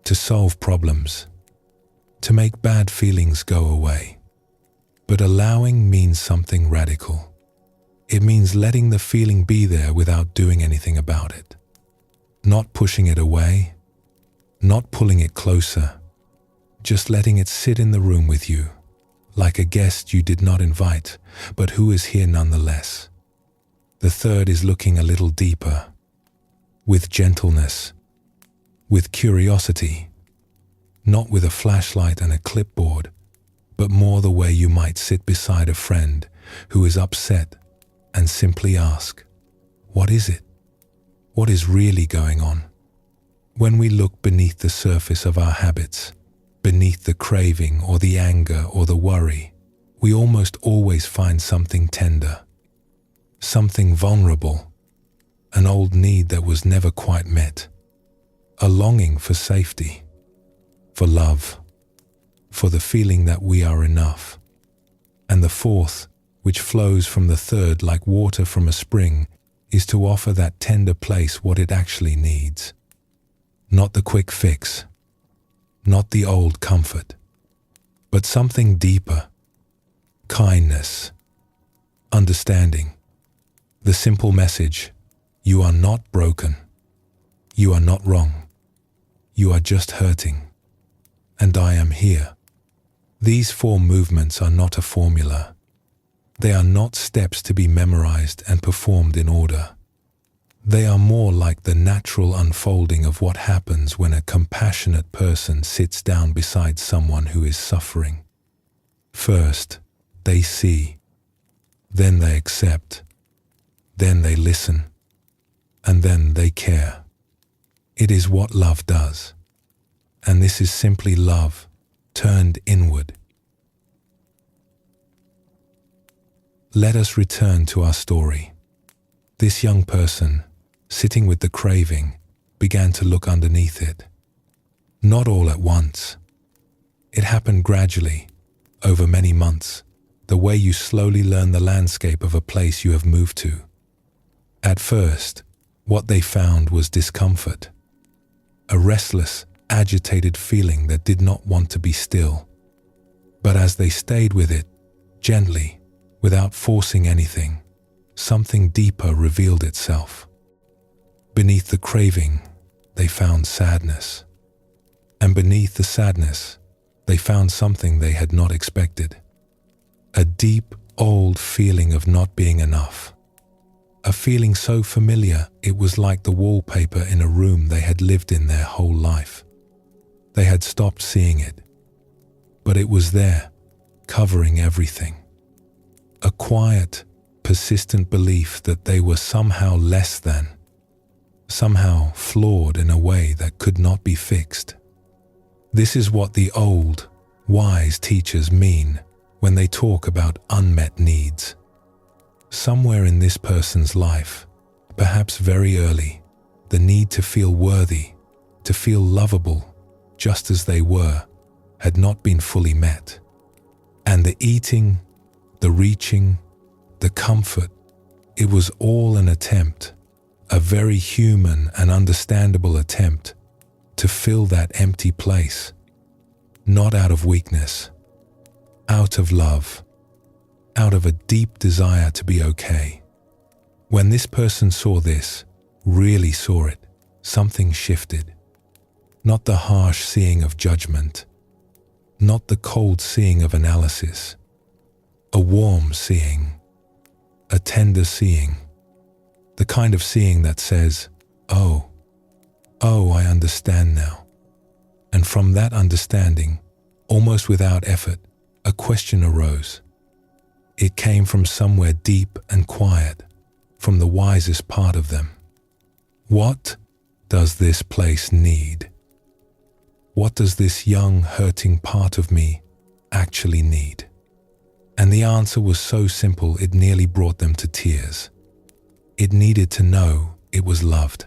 A: to solve problems, to make bad feelings go away. But allowing means something radical. It means letting the feeling be there without doing anything about it. Not pushing it away, not pulling it closer, just letting it sit in the room with you, like a guest you did not invite, but who is here nonetheless. The third is looking a little deeper, with gentleness, with curiosity, not with a flashlight and a clipboard, but more the way you might sit beside a friend who is upset and simply ask, what is it? What is really going on? When we look beneath the surface of our habits, beneath the craving or the anger or the worry, we almost always find something tender, something vulnerable, an old need that was never quite met, a longing for safety, for love, for the feeling that we are enough. And the fourth, which flows from the third like water from a spring, is to offer that tender place what it actually needs. Not the quick fix, not the old comfort, but something deeper, kindness, understanding, the simple message, you are not broken, you are not wrong, you are just hurting, and I am here. These 4 movements are not a formula. They are not steps to be memorized and performed in order. They are more like the natural unfolding of what happens when a compassionate person sits down beside someone who is suffering. First, they see, then they accept, then they listen, and then they care. It is what love does, and this is simply love turned inward. Let us return to our story. This young person, sitting with the craving, began to look underneath it. Not all at once. It happened gradually, over many months, the way you slowly learn the landscape of a place you have moved to. At first, what they found was discomfort, a restless, agitated feeling that did not want to be still. But as they stayed with it, gently, without forcing anything, something deeper revealed itself. Beneath the craving, they found sadness. And beneath the sadness, they found something they had not expected. A deep, old feeling of not being enough. A feeling so familiar it was like the wallpaper in a room they had lived in their whole life. They had stopped seeing it, but it was there, covering everything. A quiet, persistent belief that they were somehow less than, somehow flawed in a way that could not be fixed. This is what the old, wise teachers mean when they talk about unmet needs. Somewhere in this person's life, perhaps very early, the need to feel worthy, to feel lovable, just as they were, had not been fully met. And the eating, the reaching, the comfort, it was all an attempt, a very human and understandable attempt to fill that empty place, not out of weakness, out of love, out of a deep desire to be okay. When this person saw this, really saw it, something shifted. Not the harsh seeing of judgment, not the cold seeing of analysis, a warm seeing, a tender seeing, the kind of seeing that says, oh, I understand now. And from that understanding, almost without effort, a question arose. It came from somewhere deep and quiet, from the wisest part of them. What does this place need? What does this young, hurting part of me actually need? And the answer was so simple it nearly brought them to tears. It needed to know it was loved.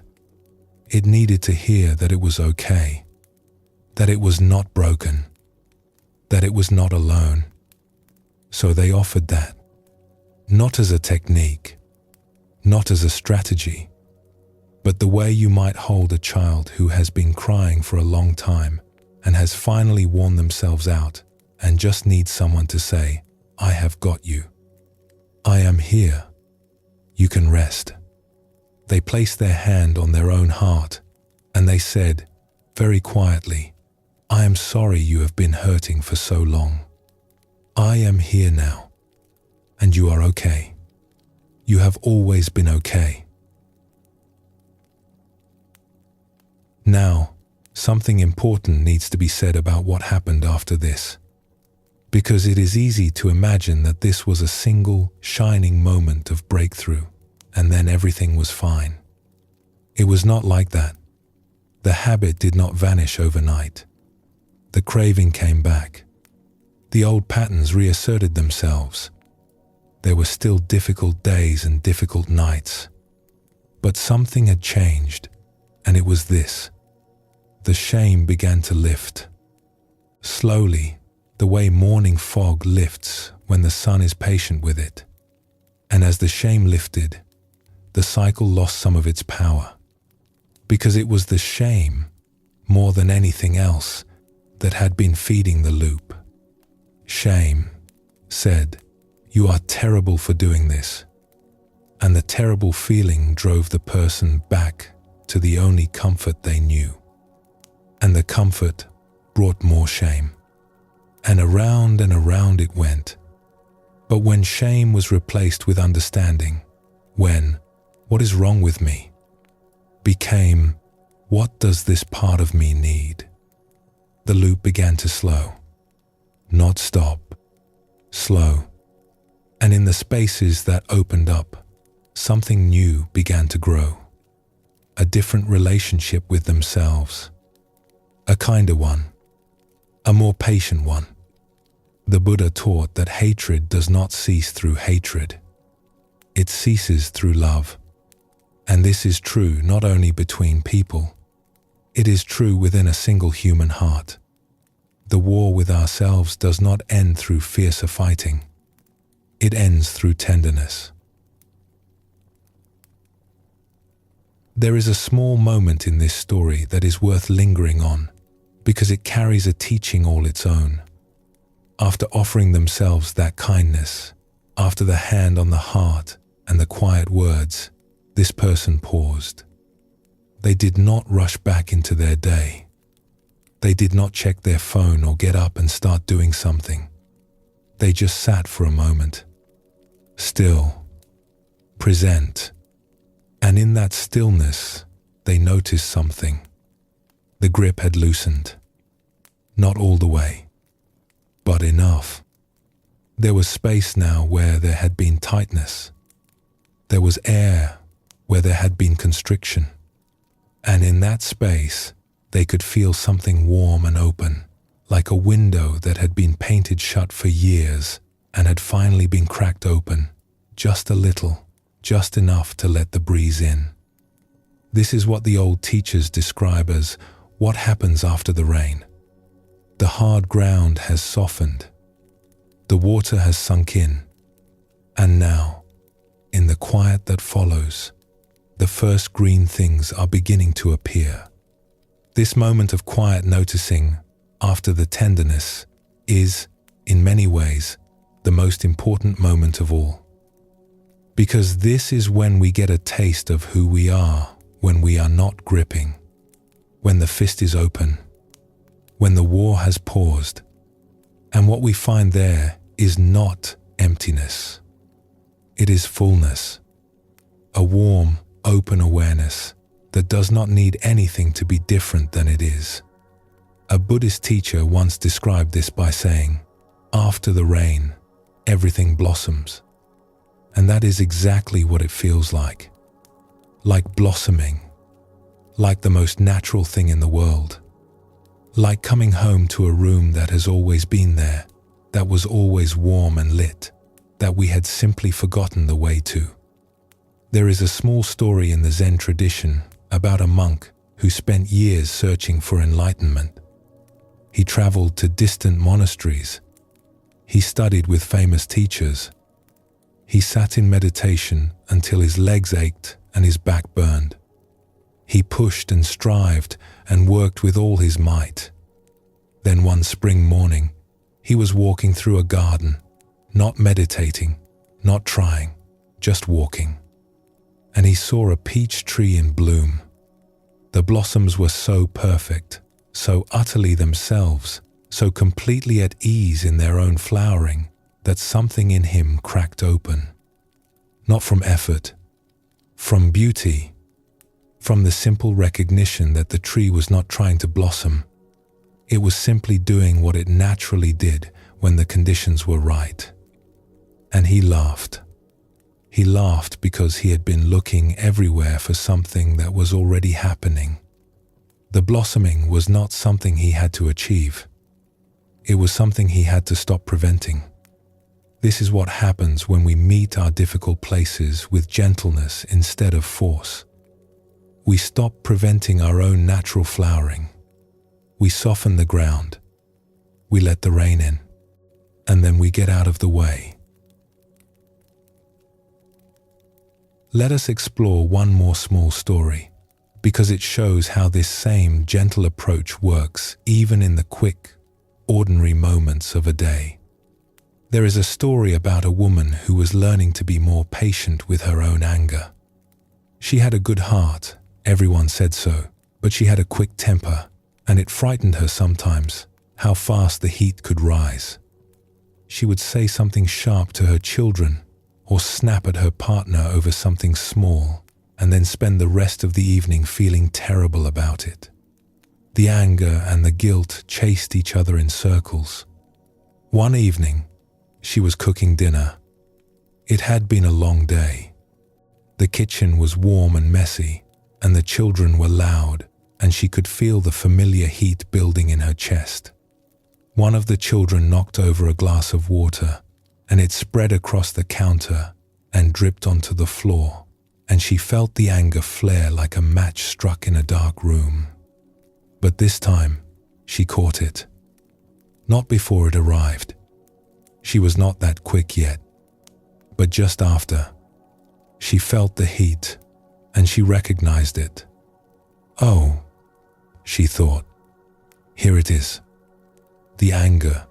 A: It needed to hear that it was okay, that it was not broken, that it was not alone. So they offered that, not as a technique, not as a strategy, but the way you might hold a child who has been crying for a long time and has finally worn themselves out and just needs someone to say, I have got you. I am here. You can rest. They placed their hand on their own heart and they said, very quietly, I am sorry you have been hurting for so long. I am here now, and you are okay. You have always been okay. Now, something important needs to be said about what happened after this, because it is easy to imagine that this was a single, shining moment of breakthrough, and then everything was fine. It was not like that. The habit did not vanish overnight. The craving came back. The old patterns reasserted themselves. There were still difficult days and difficult nights. But something had changed, and it was this. The shame began to lift. Slowly, the way morning fog lifts when the sun is patient with it. And as the shame lifted, the cycle lost some of its power. Because it was the shame, more than anything else, that had been feeding the loop. Shame said, "You are terrible for doing this." And the terrible feeling drove the person back to the only comfort they knew. And the comfort brought more shame. And around it went. But when shame was replaced with understanding, when "what is wrong with me" became "what does this part of me need?" the loop began to slow. Not stop. Slow. And in the spaces that opened up, something new began to grow. A different relationship with themselves. A kinder one. A more patient one. The Buddha taught that hatred does not cease through hatred. It ceases through love. And this is true not only between people. It is true within a single human heart. The war with ourselves does not end through fiercer fighting. It ends through tenderness. There is a small moment in this story that is worth lingering on, because it carries a teaching all its own. After offering themselves that kindness, after the hand on the heart and the quiet words, this person paused. They did not rush back into their day. They did not check their phone or get up and start doing something. They just sat for a moment. Still. Present. And in that stillness, they noticed something. The grip had loosened. Not all the way, but enough. There was space now where there had been tightness. There was air where there had been constriction. And in that space, they could feel something warm and open, like a window that had been painted shut for years and had finally been cracked open, just a little, just enough to let the breeze in. This is what the old teachers describe as what happens after the rain. The hard ground has softened. The water has sunk in. And now, in the quiet that follows, the first green things are beginning to appear. This moment of quiet noticing after the tenderness is, in many ways, the most important moment of all. Because this is when we get a taste of who we are when we are not gripping, when the fist is open, when the war has paused. And what we find there is not emptiness. It is fullness, a warm, open awareness that does not need anything to be different than it is. A Buddhist teacher once described this by saying, "After the rain, everything blossoms." And that is exactly what it feels like blossoming, like the most natural thing in the world, like coming home to a room that has always been there, that was always warm and lit, that we had simply forgotten the way to. There is a small story in the Zen tradition about a monk who spent years searching for enlightenment. He traveled to distant monasteries. He studied with famous teachers. He sat in meditation until his legs ached and his back burned. He pushed and strived and worked with all his might. Then one spring morning, he was walking through a garden, not meditating, not trying, just walking. And he saw a peach tree in bloom. The blossoms were so perfect, so utterly themselves, so completely at ease in their own flowering, that something in him cracked open. Not from effort, from beauty, from the simple recognition that the tree was not trying to blossom. It was simply doing what it naturally did when the conditions were right. And he laughed. He laughed because he had been looking everywhere for something that was already happening. The blossoming was not something he had to achieve. It was something he had to stop preventing. This is what happens when we meet our difficult places with gentleness instead of force, We stop preventing our own natural flowering. We soften the ground. We let the rain in. And then we get out of the way. Let us explore one more small story, because it shows how this same gentle approach works even in the quick, ordinary moments of a day. There is a story about a woman who was learning to be more patient with her own anger. She had a good heart, everyone said so, but she had a quick temper, and it frightened her sometimes how fast the heat could rise. She would say something sharp to her children or snap at her partner over something small, and then spend the rest of the evening feeling terrible about it. The anger and the guilt chased each other in circles. One evening, she was cooking dinner. It had been a long day. The kitchen was warm and messy, and the children were loud, and she could feel the familiar heat building in her chest. One of the children knocked over a glass of water, and it spread across the counter and dripped onto the floor, and she felt the anger flare like a match struck in a dark room. But this time, she caught it. Not before it arrived. She was not that quick yet. But just after, she felt the heat, and she recognized it. Oh, she thought, here it is. The anger.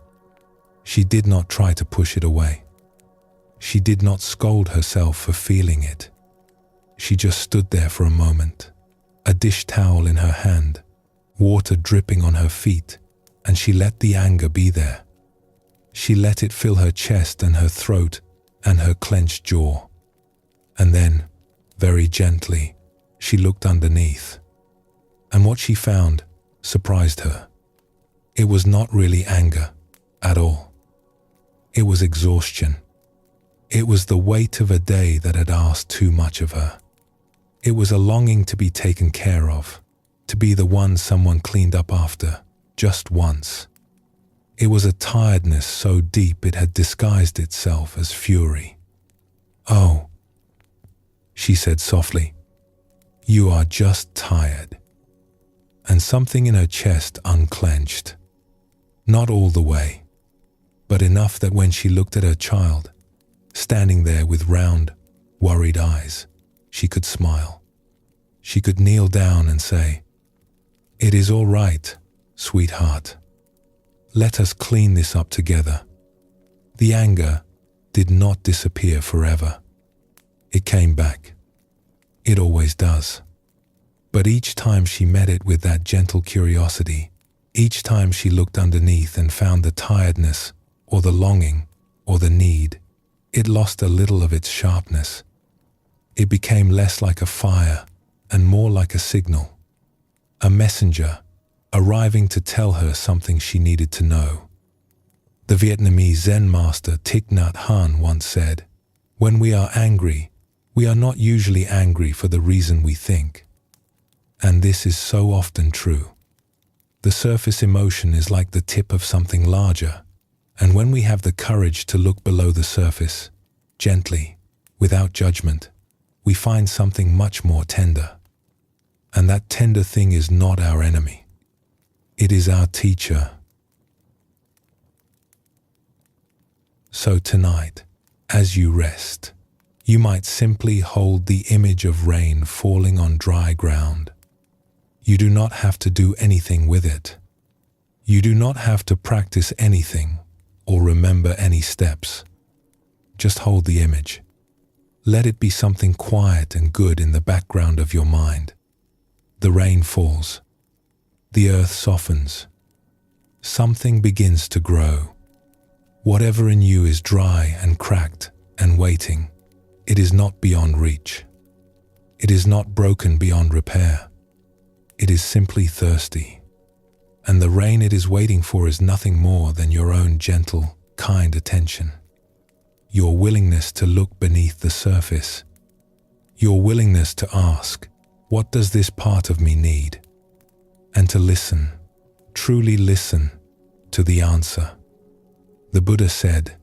A: She did not try to push it away. She did not scold herself for feeling it. She just stood there for a moment, a dish towel in her hand, water dripping on her feet, and she let the anger be there. She let it fill her chest and her throat and her clenched jaw. And then, very gently, she looked underneath. And what she found surprised her. It was not really anger at all. It was exhaustion. It was the weight of a day that had asked too much of her. It was a longing to be taken care of, to be the one someone cleaned up after, just once. It was a tiredness so deep it had disguised itself as fury. Oh, she said softly, you are just tired. And something in her chest unclenched. Not all the way, but enough that when she looked at her child, standing there with round, worried eyes, she could smile. She could kneel down and say, "It is all right, sweetheart. Let us clean this up together." The anger did not disappear forever. It came back. It always does. But each time she met it with that gentle curiosity, each time she looked underneath and found the tiredness or the longing or the need, it lost a little of its sharpness. It became less like a fire and more like a signal, a messenger arriving to tell her something she needed to know. The Vietnamese Zen master Thich Nhat Hanh once said, "When we are angry, we are not usually angry for the reason we think." And this is so often true. The surface emotion is like the tip of something larger, and when we have the courage to look below the surface, gently, without judgment, we find something much more tender. And that tender thing is not our enemy. It is our teacher. So tonight, as you rest, you might simply hold the image of rain falling on dry ground. You do not have to do anything with it. You do not have to practice anything or remember any steps. Just hold the image. Let it be something quiet and good in the background of your mind. The rain falls. The earth softens. Something begins to grow. Whatever in you is dry and cracked and waiting, it is not beyond reach. It is not broken beyond repair. It is simply thirsty. And the rain it is waiting for is nothing more than your own gentle, kind attention. Your willingness to look beneath the surface. Your willingness to ask, what does this part of me need? And to listen, truly listen to the answer. The Buddha said,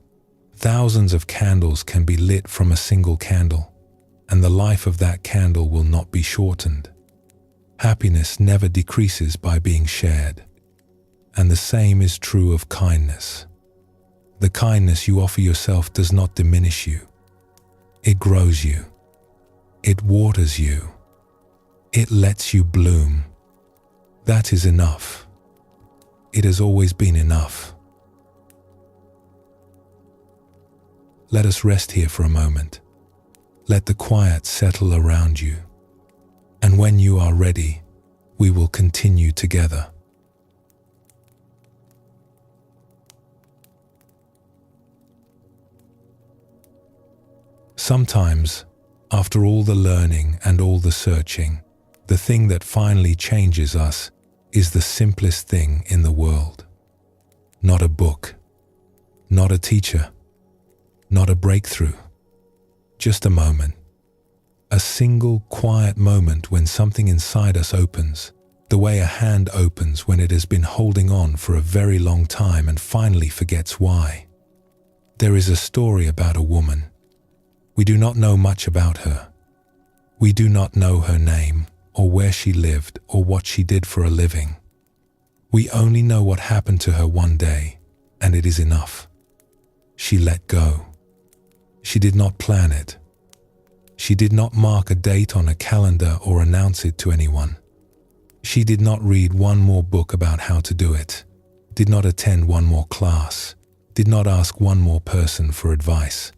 A: "Thousands of candles can be lit from a single candle, and the life of that candle will not be shortened. Happiness never decreases by being shared. And the same is true of kindness. The kindness you offer yourself does not diminish you. It grows you. It waters you. It lets you bloom. That is enough. It has always been enough. Let us rest here for a moment. Let the quiet settle around you. And when you are ready, we will continue together. Sometimes, after all the learning and all the searching, the thing that finally changes us is the simplest thing in the world. Not a book, not a teacher, not a breakthrough, just a moment. A single quiet moment when something inside us opens, the way a hand opens when it has been holding on for a very long time and finally forgets why. There is a story about a woman. We do not know much about her. We do not know her name, or where she lived, or what she did for a living. We only know what happened to her one day, and it is enough. She let go. She did not plan it. She did not mark a date on a calendar or announce it to anyone. She did not read one more book about how to do it, did not attend one more class, did not ask one more person for advice.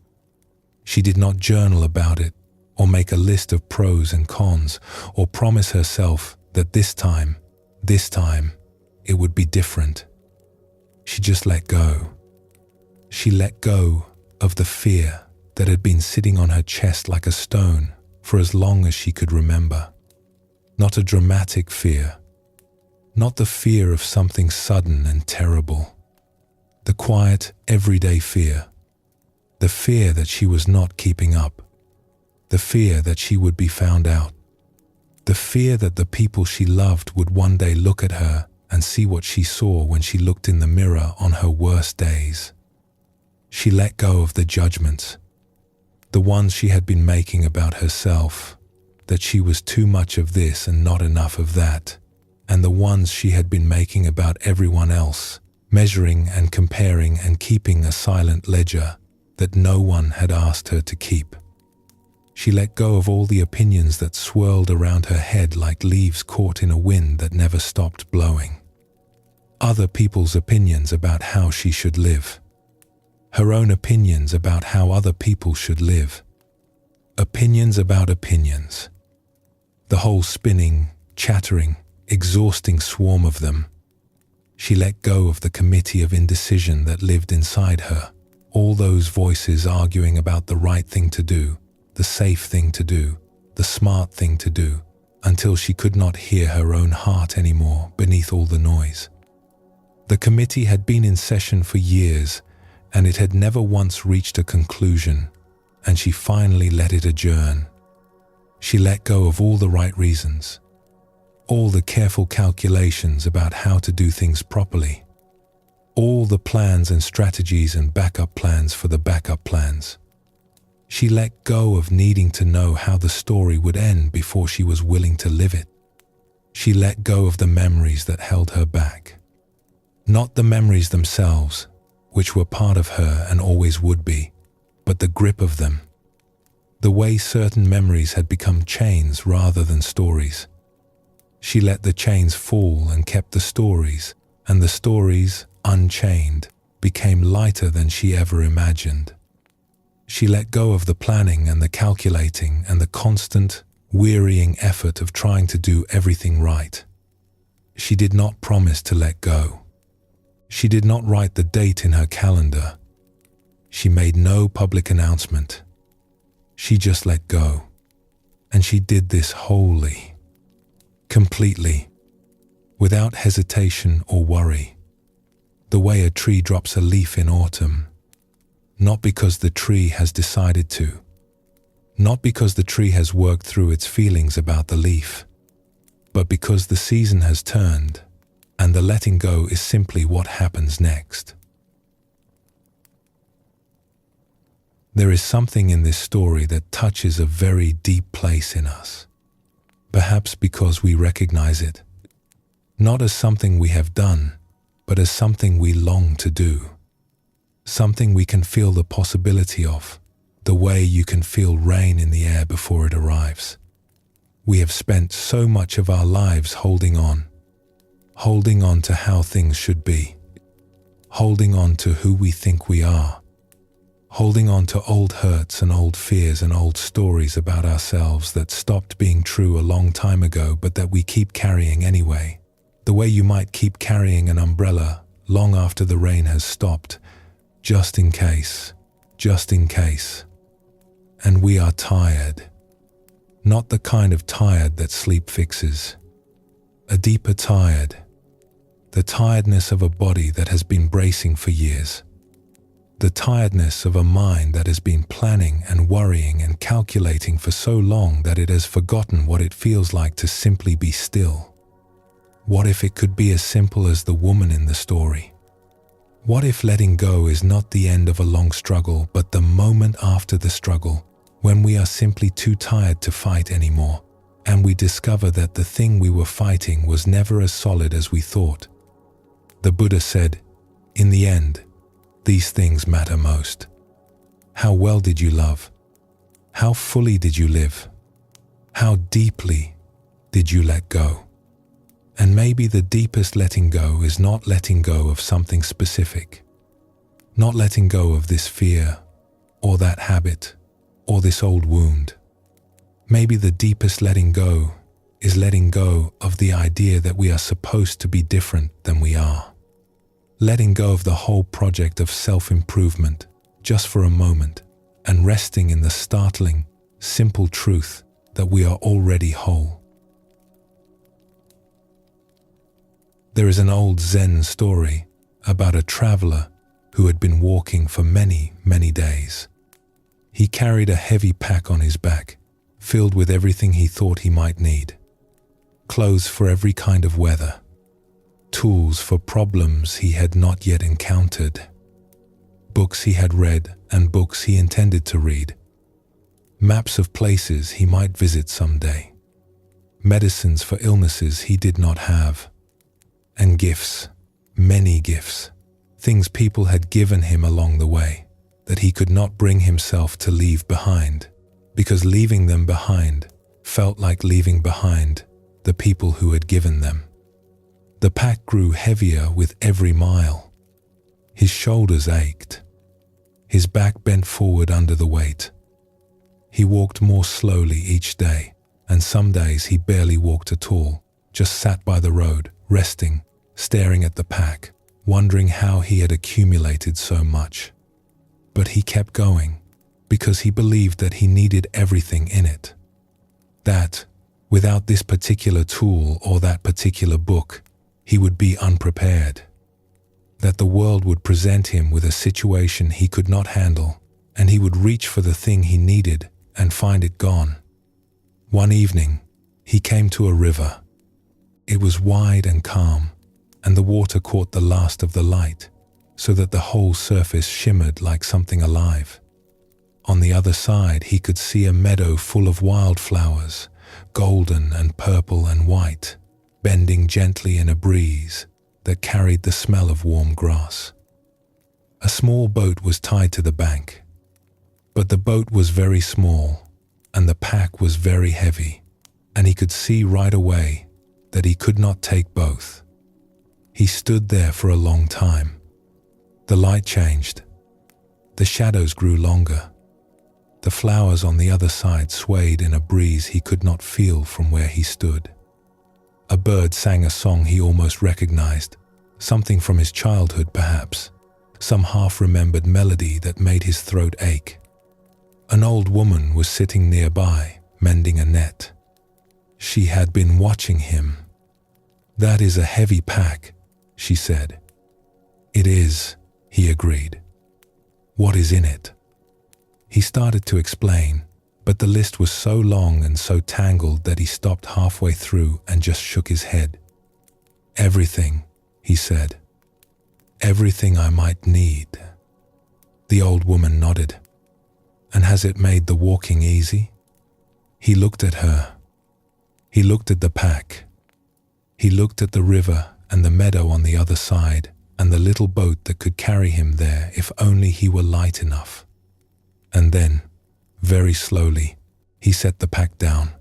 A: She did not journal about it, or make a list of pros and cons, or promise herself that this time, it would be different. She just let go. She let go of the fear that had been sitting on her chest like a stone for as long as she could remember. Not a dramatic fear, not the fear of something sudden and terrible. The quiet, everyday fear. The fear that she was not keeping up. The fear that she would be found out. The fear that the people she loved would one day look at her and see what she saw when she looked in the mirror on her worst days. She let go of the judgments, the ones she had been making about herself, that she was too much of this and not enough of that, and the ones she had been making about everyone else, measuring and comparing and keeping a silent ledger that no one had asked her to keep. She let go of all the opinions that swirled around her head like leaves caught in a wind that never stopped blowing. Other people's opinions about how she should live. Her own opinions about how other people should live. Opinions about opinions. The whole spinning, chattering, exhausting swarm of them. She let go of the committee of indecision that lived inside her. All those voices arguing about the right thing to do, the safe thing to do, the smart thing to do, until she could not hear her own heart anymore beneath all the noise. The committee had been in session for years, and it had never once reached a conclusion, and she finally let it adjourn. She let go of all the right reasons, all the careful calculations about how to do things properly, all the plans and strategies and backup plans for the backup plans. She let go of needing to know how the story would end before she was willing to live it. She let go of the memories that held her back. Not the memories themselves, which were part of her and always would be, but the grip of them. The way certain memories had become chains rather than stories. She let the chains fall and kept the stories, and the stories, unchained, became lighter than she ever imagined. She let go of the planning and the calculating and the constant, wearying effort of trying to do everything right. She did not promise to let go. She did not write the date in her calendar. She made no public announcement. She just let go. And she did this wholly, completely, without hesitation or worry. The way a tree drops a leaf in autumn. Not because the tree has decided to. Not because the tree has worked through its feelings about the leaf. But because the season has turned, and the letting go is simply what happens next. There is something in this story that touches a very deep place in us. perhaps because we recognize it, not as something we have done, but as something we long to do, something we can feel the possibility of, the way you can feel rain in the air before it arrives. We have spent so much of our lives holding on to how things should be, holding on to who we think we are, holding on to old hurts and old fears and old stories about ourselves that stopped being true a long time ago but that we keep carrying anyway, the way you might keep carrying an umbrella long after the rain has stopped, just in case. And we are tired. Not the kind of tired that sleep fixes. A deeper tired. The tiredness of a body that has been bracing for years. The tiredness of a mind that has been planning and worrying and calculating for so long that it has forgotten what it feels like to simply be still. What if it could be as simple as the woman in the story? What if letting go is not the end of a long struggle, but the moment after the struggle, when we are simply too tired to fight anymore, and we discover that the thing we were fighting was never as solid as we thought? The Buddha said, in the end, these things matter most. How well did you love? How fully did you live? How deeply did you let go? And maybe the deepest letting go is not letting go of something specific, not letting go of this fear, or that habit, or this old wound. Maybe the deepest letting go is letting go of the idea that we are supposed to be different than we are. Letting go of the whole project of self-improvement just for a moment and resting in the startling, simple truth that we are already whole. There is an old Zen story about a traveler who had been walking for many, many days. He carried a heavy pack on his back, filled with everything he thought he might need. Clothes for every kind of weather. Tools for problems he had not yet encountered. Books he had read and books he intended to read. Maps of places he might visit someday. Medicines for illnesses he did not have. And gifts, many gifts, things people had given him along the way that he could not bring himself to leave behind, because leaving them behind felt like leaving behind the people who had given them. The pack grew heavier with every mile. His shoulders ached. His back bent forward under the weight. He walked more slowly each day, and some days he barely walked at all, just sat by the road, resting, staring at the pack, wondering how he had accumulated so much. But he kept going, because he believed that he needed everything in it. That, without this particular tool or that particular book, he would be unprepared. That the world would present him with a situation he could not handle, and he would reach for the thing he needed and find it gone. One evening, he came to a river. It was wide and calm, and the water caught the last of the light, so that the whole surface shimmered like something alive. On the other side, he could see a meadow full of wildflowers, golden and purple and white, bending gently in a breeze that carried the smell of warm grass. A small boat was tied to the bank, but the boat was very small, and the pack was very heavy, and he could see right away that he could not take both. He stood there for a long time. The light changed. The shadows grew longer. The flowers on the other side swayed in a breeze he could not feel from where he stood. A bird sang a song he almost recognized, something from his childhood perhaps, some half-remembered melody that made his throat ache. An old woman was sitting nearby, mending a net. She had been watching him. "That is a heavy pack," she said. "It is," he agreed. "What is in it?" He started to explain, but the list was so long and so tangled that he stopped halfway through and just shook his head. "Everything," he said. "Everything I might need." The old woman nodded. "And has it made the walking easy?" He looked at her. He looked at the pack. He looked at the river and the meadow on the other side and the little boat that could carry him there if only he were light enough. And then, very slowly, he set the pack down.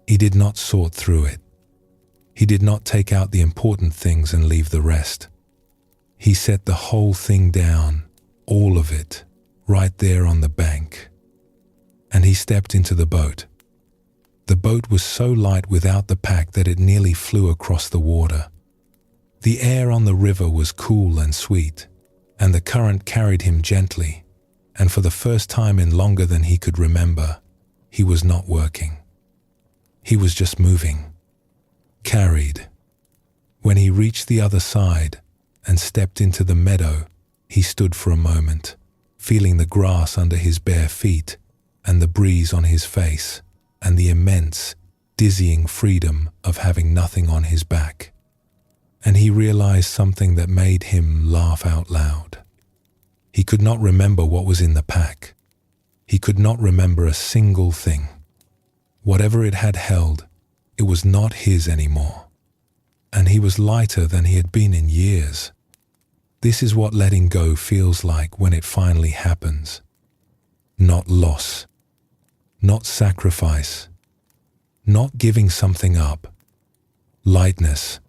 A: He did not sort through it. He did not take out the important things and leave the rest. He set the whole thing down, all of it, right there on the bank. And he stepped into the boat. The boat was so light without the pack that it nearly flew across the water. The air on the river was cool and sweet, and the current carried him gently, and for the first time in longer than he could remember, he was not working. He was just moving, carried. When he reached the other side and stepped into the meadow, he stood for a moment, feeling the grass under his bare feet and the breeze on his face and the immense, dizzying freedom of having nothing on his back. And he realized something that made him laugh out loud. He could not remember what was in the pack. He could not remember a single thing. Whatever it had held, it was not his anymore. And he was lighter than he had been in years. This is what letting go feels like when it finally happens. Not loss. Not sacrifice. Not giving something up. Lightness.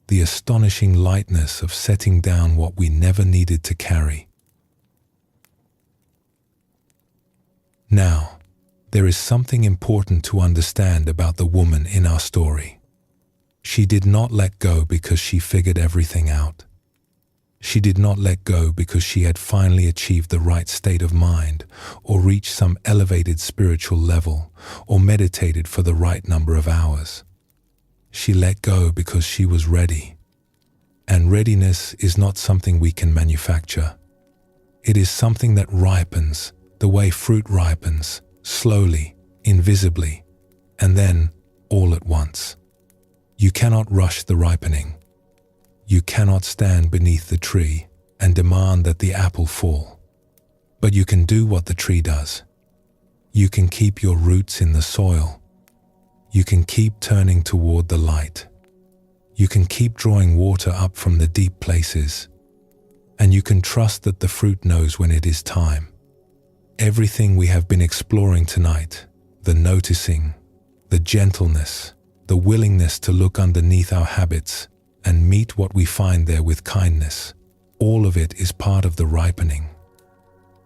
A: The astonishing lightness of setting down what we never needed to carry. Now, there is something important to understand about the woman in our story. She did not let go because she figured everything out. She did not let go because she had finally achieved the right state of mind, or reached some elevated spiritual level, or meditated for the right number of hours. She let go because she was ready. And readiness is not something we can manufacture. It is something that ripens, the way fruit ripens, slowly, invisibly, and then all at once. You cannot rush the ripening. You cannot stand beneath the tree and demand that the apple fall. But you can do what the tree does. You can keep your roots in the soil. You can keep turning toward the light. You can keep drawing water up from the deep places. And you can trust that the fruit knows when it is time. Everything we have been exploring tonight, the noticing, the gentleness, the willingness to look underneath our habits and meet what we find there with kindness, all of it is part of the ripening.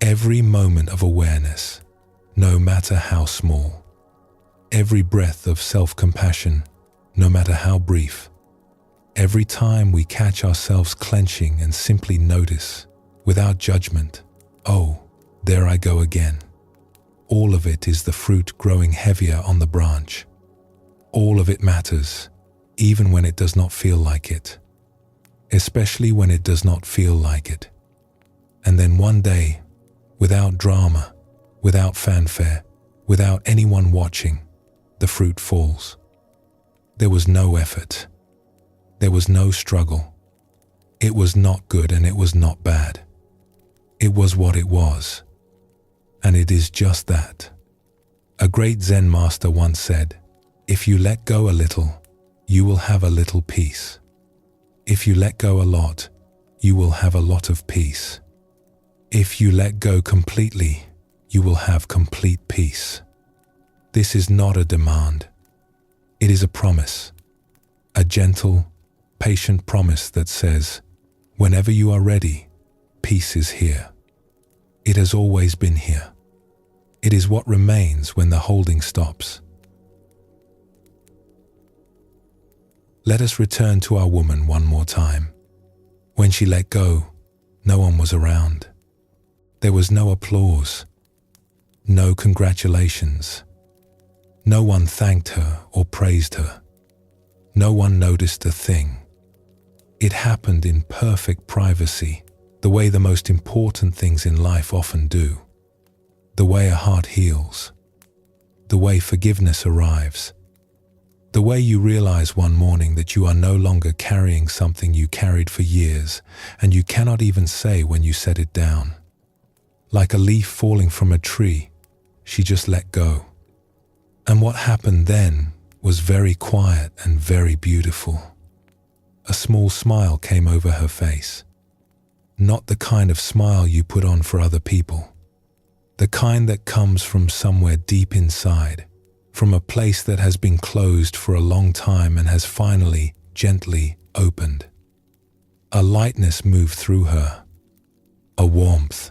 A: Every moment of awareness, no matter how small. Every breath of self-compassion, no matter how brief. Every time we catch ourselves clenching and simply notice, without judgment, oh, there I go again. All of it is the fruit growing heavier on the branch. All of it matters, even when it does not feel like it. Especially when it does not feel like it. And then one day, without drama, without fanfare, without anyone watching, the fruit falls. There was no effort. There was no struggle. It was not good and it was not bad. It was what it was. And it is just that. A great Zen master once said, "If you let go a little, you will have a little peace. If you let go a lot, you will have a lot of peace. If you let go completely, you will have complete peace." This is not a demand. It is a promise. A gentle, patient promise that says, whenever you are ready, peace is here. It has always been here. It is what remains when the holding stops. Let us return to our woman one more time. When she let go, no one was around. There was no applause, no congratulations. No one thanked her or praised her. No one noticed a thing. It happened in perfect privacy, the way the most important things in life often do. The way a heart heals. The way forgiveness arrives. The way you realize one morning that you are no longer carrying something you carried for years, and you cannot even say when you set it down. Like a leaf falling from a tree, she just let go. And what happened then was very quiet and very beautiful. A small smile came over her face. Not the kind of smile you put on for other people. The kind that comes from somewhere deep inside, from a place that has been closed for a long time and has finally, gently opened. A lightness moved through her. A warmth.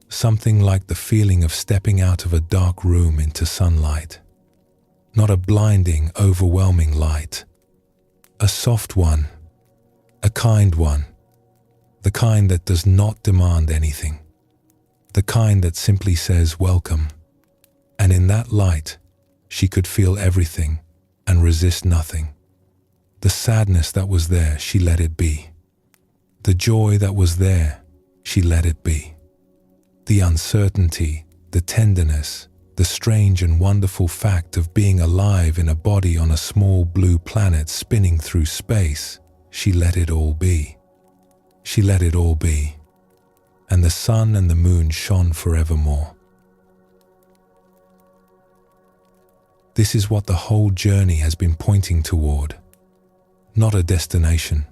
A: Something like the feeling of stepping out of a dark room into sunlight. Not a blinding, overwhelming light. A soft one. A kind one. The kind that does not demand anything. The kind that simply says welcome. And in that light, she could feel everything and resist nothing. The sadness that was there, she let it be. The joy that was there, she let it be. The uncertainty, the tenderness, the strange and wonderful fact of being alive in a body on a small blue planet spinning through space, she let it all be. She let it all be. And the sun and the moon shone forevermore. This is what the whole journey has been pointing toward. Not a destination.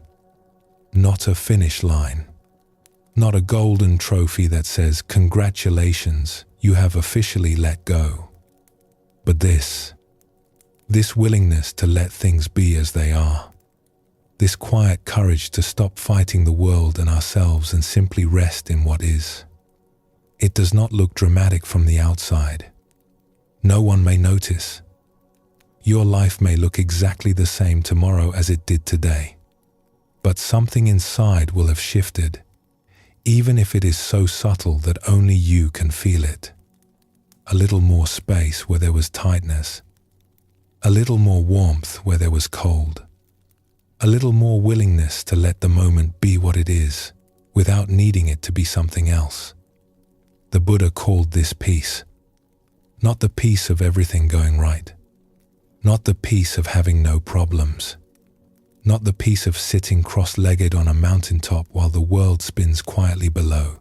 A: Not a finish line. Not a golden trophy that says, "Congratulations, you have officially let go." But this willingness to let things be as they are. This quiet courage to stop fighting the world and ourselves and simply rest in what is. It does not look dramatic from the outside. No one may notice. Your life may look exactly the same tomorrow as it did today. But something inside will have shifted, even if it is so subtle that only you can feel it. A little more space where there was tightness. A little more warmth where there was cold. A little more willingness to let the moment be what it is, without needing it to be something else. The Buddha called this peace. Not the peace of everything going right. Not the peace of having no problems. Not the peace of sitting cross-legged on a mountaintop while the world spins quietly below.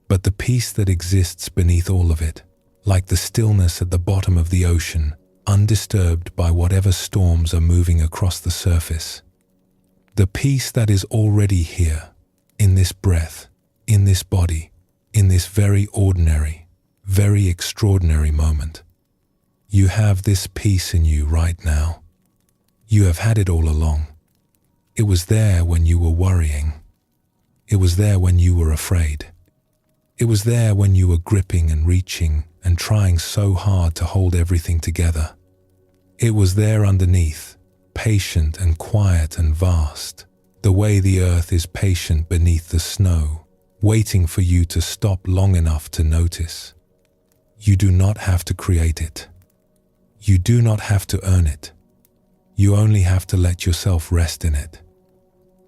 A: But the peace that exists beneath all of it, like the stillness at the bottom of the ocean, undisturbed by whatever storms are moving across the surface. The peace that is already here, in this breath, in this body, in this very ordinary, very extraordinary moment. You have this peace in you right now. You have had it all along. It was there when you were worrying. It was there when you were afraid. It was there when you were gripping and reaching and trying so hard to hold everything together. It was there underneath, patient and quiet and vast, the way the earth is patient beneath the snow, waiting for you to stop long enough to notice. You do not have to create it. You do not have to earn it. You only have to let yourself rest in it.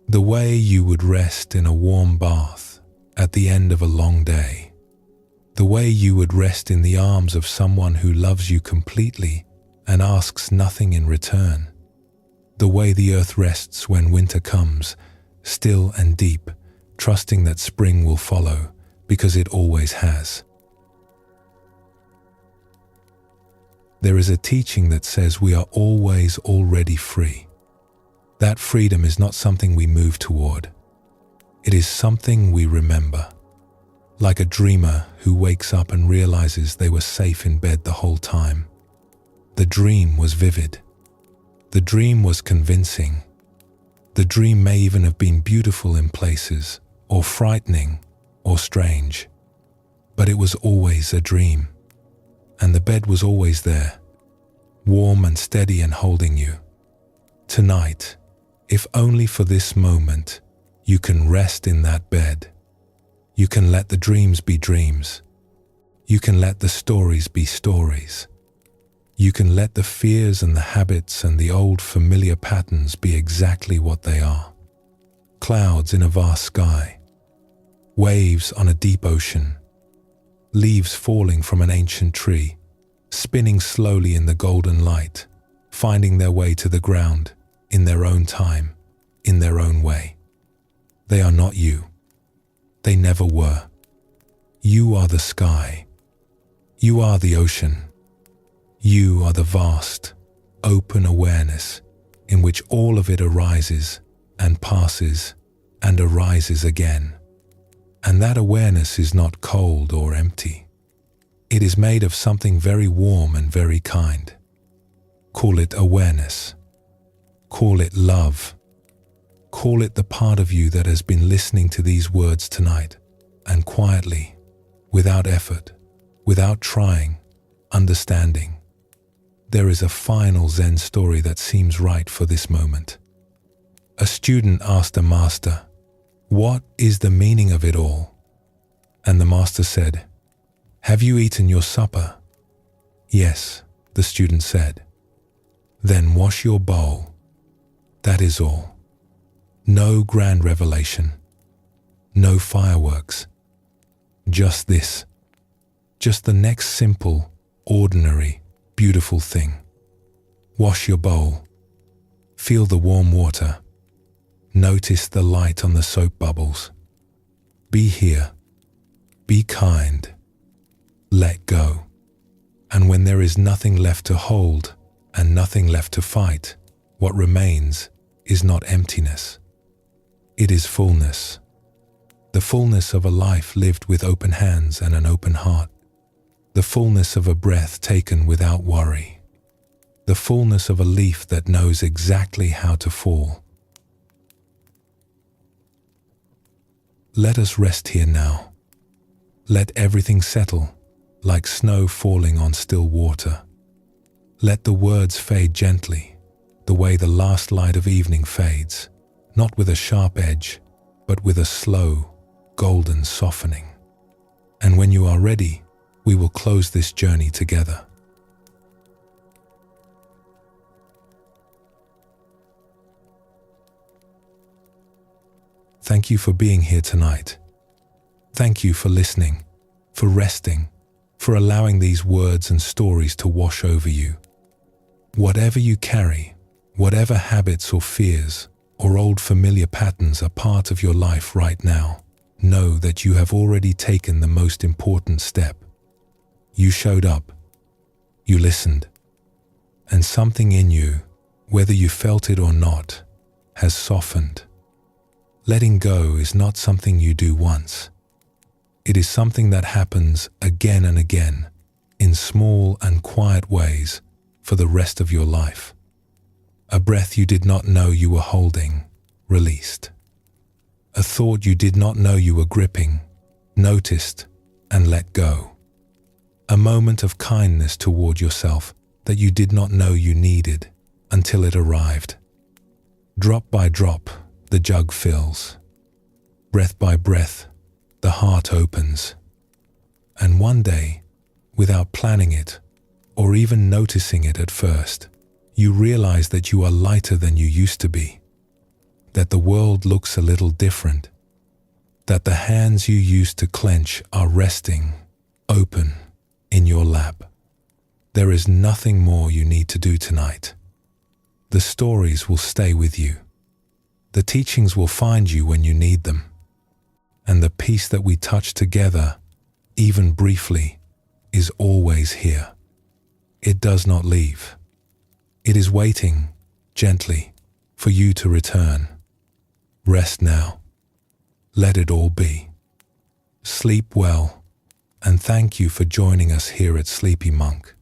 A: The way you would rest in a warm bath at the end of a long day. The way you would rest in the arms of someone who loves you completely and asks nothing in return. The way the earth rests when winter comes, still and deep, trusting that spring will follow because it always has. There is a teaching that says we are always already free. That freedom is not something we move toward. It is something we remember. Like a dreamer who wakes up and realizes they were safe in bed the whole time. The dream was vivid. The dream was convincing. The dream may even have been beautiful in places, or frightening, or strange. But it was always a dream. And the bed was always there, warm and steady and holding you. Tonight, if only for this moment, you can rest in that bed. You can let the dreams be dreams. You can let the stories be stories. You can let the fears and the habits and the old familiar patterns be exactly what they are. Clouds in a vast sky. Waves on a deep ocean. Leaves falling from an ancient tree, spinning slowly in the golden light, finding their way to the ground, in their own time, in their own way. They are not you. They never were. You are the sky. You are the ocean. You are the vast, open awareness in which all of it arises and passes and arises again. And that awareness is not cold or empty. It is made of something very warm and very kind. Call it awareness. Call it love. Call it the part of you that has been listening to these words tonight, and quietly, without effort, without trying, understanding. There is a final Zen story that seems right for this moment. A student asked a master, "What is the meaning of it all?" And the master said, "Have you eaten your supper?" "Yes," the student said. "Then wash your bowl. That is all. No grand revelation. No fireworks. Just this. Just the next simple, ordinary, beautiful thing. Wash your bowl. Feel the warm water. Notice the light on the soap bubbles. Be here. Be kind. Let go. And when there is nothing left to hold and nothing left to fight, what remains is not emptiness. It is fullness. The fullness of a life lived with open hands and an open heart. The fullness of a breath taken without worry. The fullness of a leaf that knows exactly how to fall. Let us rest here now. Let everything settle, like snow falling on still water. Let the words fade gently, the way the last light of evening fades, not with a sharp edge, but with a slow, golden softening. And when you are ready, we will close this journey together. Thank you for being here tonight. Thank you for listening, for resting, for allowing these words and stories to wash over you. Whatever you carry, whatever habits or fears or old familiar patterns are part of your life right now, know that you have already taken the most important step. You showed up, you listened, and something in you, whether you felt it or not, has softened. Letting go is not something you do once. It is something that happens again and again, in small and quiet ways, for the rest of your life. A breath you did not know you were holding, released. A thought you did not know you were gripping, noticed and let go. A moment of kindness toward yourself that you did not know you needed until it arrived. Drop by drop, the jug fills. Breath by breath, the heart opens. And one day, without planning it, or even noticing it at first, you realize that you are lighter than you used to be, that the world looks a little different, that the hands you used to clench are resting, open, in your lap. There is nothing more you need to do tonight. The stories will stay with you. The teachings will find you when you need them. And the peace that we touch together, even briefly, is always here. It does not leave. It is waiting, gently, for you to return. Rest now. Let it all be. Sleep well, and thank you for joining us here at Sleepy Monk.